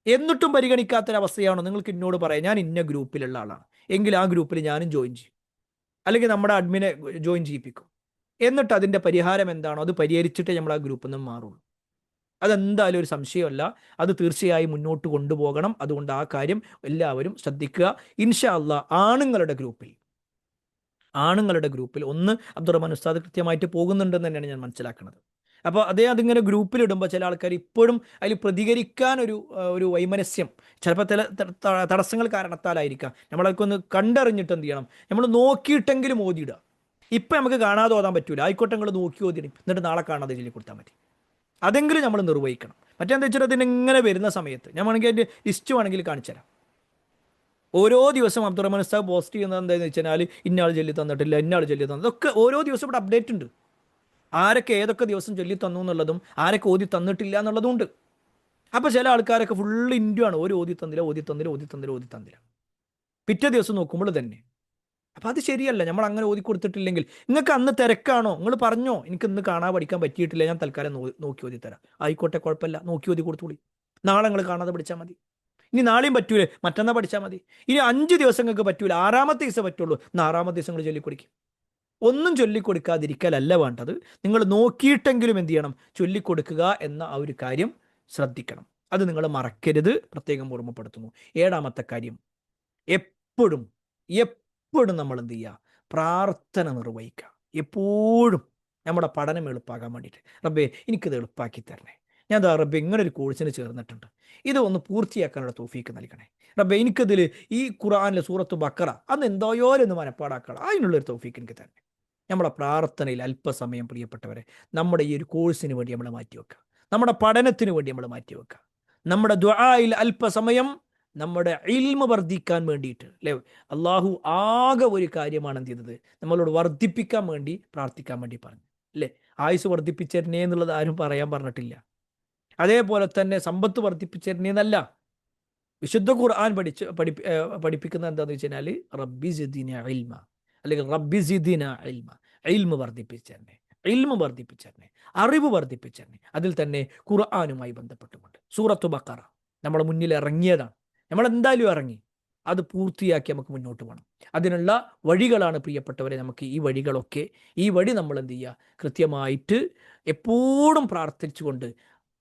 എന്നിട്ടും പരിഗണിക്കാത്തൊരവസ്ഥയാണോ, നിങ്ങൾക്ക് എന്നോട് പറയാം, ഞാൻ ഇന്ന ഗ്രൂപ്പിലുള്ള ആളാണ്, എങ്കിൽ ആ ഗ്രൂപ്പിൽ ഞാനും ജോയിൻ ചെയ്യും, അല്ലെങ്കിൽ നമ്മുടെ അഡ്മിനെ ജോയിൻ ചെയ്യിപ്പിക്കും. എന്നിട്ട് അതിൻ്റെ പരിഹാരം എന്താണോ അത് പരിഹരിച്ചിട്ടേ നമ്മൾ ആ ഗ്രൂപ്പിൽ നിന്ന് മാറുള്ളൂ. അതെന്തായാലും ഒരു സംശയമല്ല, അത് തീർച്ചയായും മുന്നോട്ട് കൊണ്ടുപോകണം. അതുകൊണ്ട് ആ കാര്യം എല്ലാവരും ശ്രദ്ധിക്കുക. ഇൻഷാ അള്ളാ ആണുങ്ങളുടെ ഗ്രൂപ്പിൽ ഒന്ന് അബ്ദുറഹ്മാൻ ഉസ്താദ് കൃത്യമായിട്ട് പോകുന്നുണ്ടെന്ന് തന്നെയാണ് ഞാൻ മനസ്സിലാക്കുന്നത്. അപ്പോൾ അതിങ്ങനെ ഗ്രൂപ്പിലിടുമ്പോൾ ചില ആൾക്കാർ ഇപ്പോഴും അതിൽ പ്രതികരിക്കാൻ ഒരു വൈമനസ്യം, ചിലപ്പോൾ ചില തടസ്സങ്ങൾ കാരണത്താലായിരിക്കാം. നമ്മളതൊക്കെ ഒന്ന് കണ്ടറിഞ്ഞിട്ട് എന്ത് ചെയ്യണം, നമ്മൾ നോക്കിയിട്ടെങ്കിലും ഓതിയിടുക. ഇപ്പം നമുക്ക് കാണാതെ ഓതാൻ പറ്റൂല, ആയിക്കോട്ടെ നിങ്ങൾ നോക്കി ഓതിയിടും, എന്നിട്ട് നാളെ കാണാതെ ചൊല്ലി കൊടുത്താൽ മതി. അതെങ്കിലും നമ്മൾ നിർവഹിക്കണം. മറ്റെന്താ വെച്ചാൽ അതിനിങ്ങനെ വരുന്ന സമയത്ത് ഞാൻ വേണമെങ്കിൽ അതിൻ്റെ ലിസ്റ്റ് വേണമെങ്കിൽ കാണിച്ചു തരാം. ഓരോ ദിവസം അബ്ദുറഹ്മാൻ ഉസ്താദ് പോസ്റ്റ് ചെയ്യുന്നത് എന്താണെന്ന് വെച്ചാൽ ഇന്നയാൾ ചൊല്ലി തന്നിട്ടില്ല, ഇന്നയാൾ ചൊല്ലി തന്നത്, ഇതൊക്കെ ഓരോ ദിവസം ഇവിടെ അപ്ഡേറ്റ് ഉണ്ട്. ആരൊക്കെ ഏതൊക്കെ ദിവസം ചൊല്ലി തന്നു എന്നുള്ളതും ആരൊക്കെ ഓതി തന്നിട്ടില്ല എന്നുള്ളതും ഉണ്ട്. അപ്പോൾ ചില ആൾക്കാരൊക്കെ ഫുള്ള് ഇൻഡ്യൂ ആണ്, ഒരു ഓതി തന്നില്ല. പിറ്റേ ദിവസം നോക്കുമ്പോൾ തന്നെ. അപ്പോൾ അത് ശരിയല്ല. നമ്മൾ അങ്ങനെ ഓതി കൊടുത്തിട്ടില്ലെങ്കിൽ, നിങ്ങൾക്ക് അന്ന് തിരക്കാണോ, നിങ്ങൾ പറഞ്ഞോ എനിക്ക് ഇന്ന് കാണാൻ പഠിക്കാൻ പറ്റിയിട്ടില്ല, ഞാൻ തൽക്കാലം നോക്കി ഓതി തരാം, ആയിക്കോട്ടെ, കുഴപ്പമില്ല, നോക്കി ഓതി കൊടുത്തോളി. നാളെ നിങ്ങൾ കാണാതെ പഠിച്ചാൽ മതി. ഇനി നാളെയും പറ്റൂലേ, മറ്റന്നാൾ പഠിച്ചാൽ മതി. ഇനി 5 ദിവസം നിങ്ങൾക്ക് പറ്റൂല, 6ാമത്തെ ദിവസം പറ്റുള്ളൂ, 6ാമത്തെ ദിവസം നിങ്ങൾ ചൊല്ലിക്കൊടുക്കും. ഒന്നും ചൊല്ലിക്കൊടുക്കാതിരിക്കലല്ല വേണ്ടത്, നിങ്ങൾ നോക്കിയിട്ടെങ്കിലും എന്ത് ചെയ്യണം, ചൊല്ലിക്കൊടുക്കുക എന്ന ആ ഒരു കാര്യം ശ്രദ്ധിക്കണം. അത് നിങ്ങൾ മറക്കരുത്, പ്രത്യേകം ഓർമ്മപ്പെടുത്തുന്നു. 7ാമത്തെ കാര്യം, എപ്പോഴും നമ്മൾ എന്ത് ചെയ്യുക, പ്രാർത്ഥന നിർവഹിക്കുക. എപ്പോഴും നമ്മുടെ പഠനം എളുപ്പമാകാൻ വേണ്ടിയിട്ട്, റബ്ബേ എനിക്കിത് എളുപ്പമാക്കി തരണേ, ഞാൻ റബ്ബേ ഇങ്ങനെ ഒരു കോഴ്സിന് ചേർന്നിട്ടുണ്ട്, ഇത് ഒന്ന് പൂർത്തിയാക്കാനുള്ള തൗഫീക്ക് നൽകണേ റബ്ബേ, എനിക്കതിൽ ഈ ഖുർആനിലെ സൂറത്ത് ബക്കറ അന്ന് എന്തോയോലൊന്ന് മനപ്പാടാക്കണം, അതിനുള്ളൊരു തൗഫീക്ക് എനിക്ക് തന്നെ. നമ്മുടെ പ്രാർത്ഥനയിൽ അല്പസമയം, പ്രിയപ്പെട്ടവരെ, നമ്മുടെ ഈ ഒരു കോഴ്സിന് വേണ്ടി നമ്മൾ മാറ്റിവെക്കുക, നമ്മുടെ പഠനത്തിന് വേണ്ടി നമ്മൾ മാറ്റിവെക്കുക, നമ്മുടെ ദുആയിൽ അല്പസമയം നമ്മുടെ ഇൽമ് വർദ്ധിക്കാൻ വേണ്ടിയിട്ട്, അല്ലേ? അള്ളാഹു ആകെ ഒരു കാര്യമാണ് എന്ത് ചെയ്തത്, നമ്മളോട് വർദ്ധിപ്പിക്കാൻ വേണ്ടി പ്രാർത്ഥിക്കാൻ വേണ്ടി പറഞ്ഞു, അല്ലേ? ആയുസ് വർദ്ധിപ്പിച്ചേരണേ എന്നുള്ളത് ആരും പറയാൻ പറഞ്ഞിട്ടില്ല. അതേപോലെ തന്നെ സമ്പത്ത് വർദ്ധിപ്പിച്ചേരണേ എന്നല്ല. വിശുദ്ധ ഖുർആൻ പഠിപ്പിക്കുന്നത് എന്താണെന്ന് വെച്ച് കഴിഞ്ഞാൽ റബ്ബി സിദ്ന ഇൽമ, അല്ലെങ്കിൽ റബ്ബി സിദ്ന ഇൽമ, ഇൽമ് വർദ്ധിപ്പിച്ചേരണേ, അറിവ് വർദ്ധിപ്പിച്ചേരണേ. അതിൽ തന്നെ ഖുർആനുമായി ബന്ധപ്പെട്ടുകൊണ്ട് സൂറത്തു ബഖറ നമ്മുടെ മുന്നിൽ ഇറങ്ങിയതാണ്, നമ്മൾ എന്തായാലും ഇറങ്ങി, അത് പൂർത്തിയാക്കി നമുക്ക് മുന്നോട്ട് പോകണം. അതിനുള്ള വഴികളാണ് പ്രിയപ്പെട്ടവരെ, നമുക്ക് ഈ വഴി നമ്മൾ എന്ത് ചെയ്യുക, കൃത്യമായിട്ട് എപ്പോഴും പ്രാർത്ഥിച്ചുകൊണ്ട്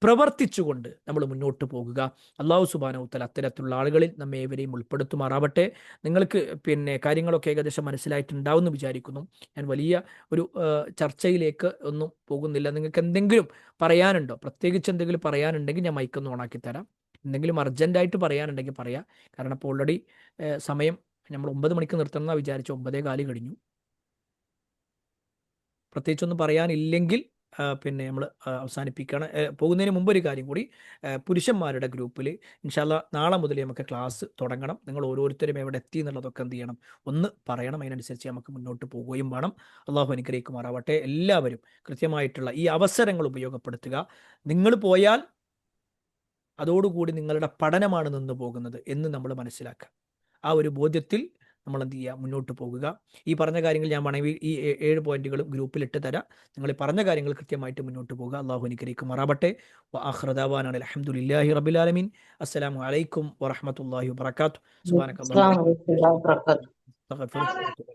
പ്രവർത്തിച്ചുകൊണ്ട് നമ്മൾ മുന്നോട്ട് പോകുക. അല്ലാഹു സുബ്ഹാനഹു വ തആല അത്തരത്തിലുള്ള ആളുകളിൽ നമ്മെ ഏവരെയും ഉൾപ്പെടുത്തുമാറാവട്ടെ. നിങ്ങൾക്ക് കാര്യങ്ങളൊക്കെ ഏകദേശം മനസ്സിലായിട്ടുണ്ടാവുമെന്ന് വിചാരിക്കുന്നു. ഞാൻ വലിയ ഒരു ചർച്ചയിലേക്ക് ഒന്നും പോകുന്നില്ല. നിങ്ങൾക്ക് എന്തെങ്കിലും പറയാനുണ്ടോ, പ്രത്യേകിച്ച് എന്തെങ്കിലും പറയാനുണ്ടെങ്കിൽ ഞാൻ മൈക്കൊന്ന് ഓണാക്കി തരാം. എന്തെങ്കിലും അർജൻറ്റായിട്ട് പറയാനുണ്ടെങ്കിൽ പറയാം. കാരണം ഇപ്പോൾ ഓൾറെഡി സമയം നമ്മൾ 9 മണിക്ക് നിർത്തണമെന്നാണ് വിചാരിച്ചു, 9:15 കഴിഞ്ഞു. പ്രത്യേകിച്ചൊന്നും പറയാനില്ലെങ്കിൽ നമ്മൾ അവസാനിപ്പിക്കുകയാണ്. പോകുന്നതിന് മുമ്പ് ഒരു കാര്യം കൂടി, പുരുഷന്മാരുടെ ഗ്രൂപ്പിൽ ഇൻഷാ അല്ലാ നാളെ മുതൽ നമുക്ക് ക്ലാസ് തുടങ്ങണം. നിങ്ങൾ ഓരോരുത്തരും എവിടെ എത്തി എന്നുള്ളതൊക്കെ എന്ത് ചെയ്യണം, ഒന്ന് പറയണം. അതിനനുസരിച്ച് നമുക്ക് മുന്നോട്ട് പോവുകയും വേണം. അള്ളാഹു അനുഗ്രഹിക്കുമാറാവട്ടെ. എല്ലാവരും കൃത്യമായിട്ടുള്ള ഈ അവസരങ്ങൾ ഉപയോഗപ്പെടുത്തുക. നിങ്ങൾ പോയാൽ അതോടുകൂടി നിങ്ങളുടെ പഠനമാണ് നിന്ന് പോകുന്നത് എന്ന് നമ്മൾ മനസ്സിലാക്കുക. ആ ഒരു ബോധ്യത്തിൽ നമ്മൾ എന്ത് ചെയ്യുക, മുന്നോട്ട് പോകുക. ഈ പറഞ്ഞ കാര്യങ്ങൾ ഞാൻ വേണമെങ്കിൽ ഈ 7 പോയിന്റുകളും ഗ്രൂപ്പിലിട്ട് തരാം. നിങ്ങൾ ഈ പറഞ്ഞ കാര്യങ്ങൾ കൃത്യമായിട്ട് മുന്നോട്ട് പോകുക. അള്ളാഹു അനുഗ്രഹിക്കുമാറാവട്ടെ. വആഖിറു ദഅവാനാ അൽഹംദുലില്ലാഹി റബ്ബിൽ ആലമീൻ. അസ്സലാമു അലൈക്കും വറഹ്മത്തുള്ളാഹി വബറകാതുഹു. സുബ്ഹാനകല്ലാഹു വബിഹംദിഹി.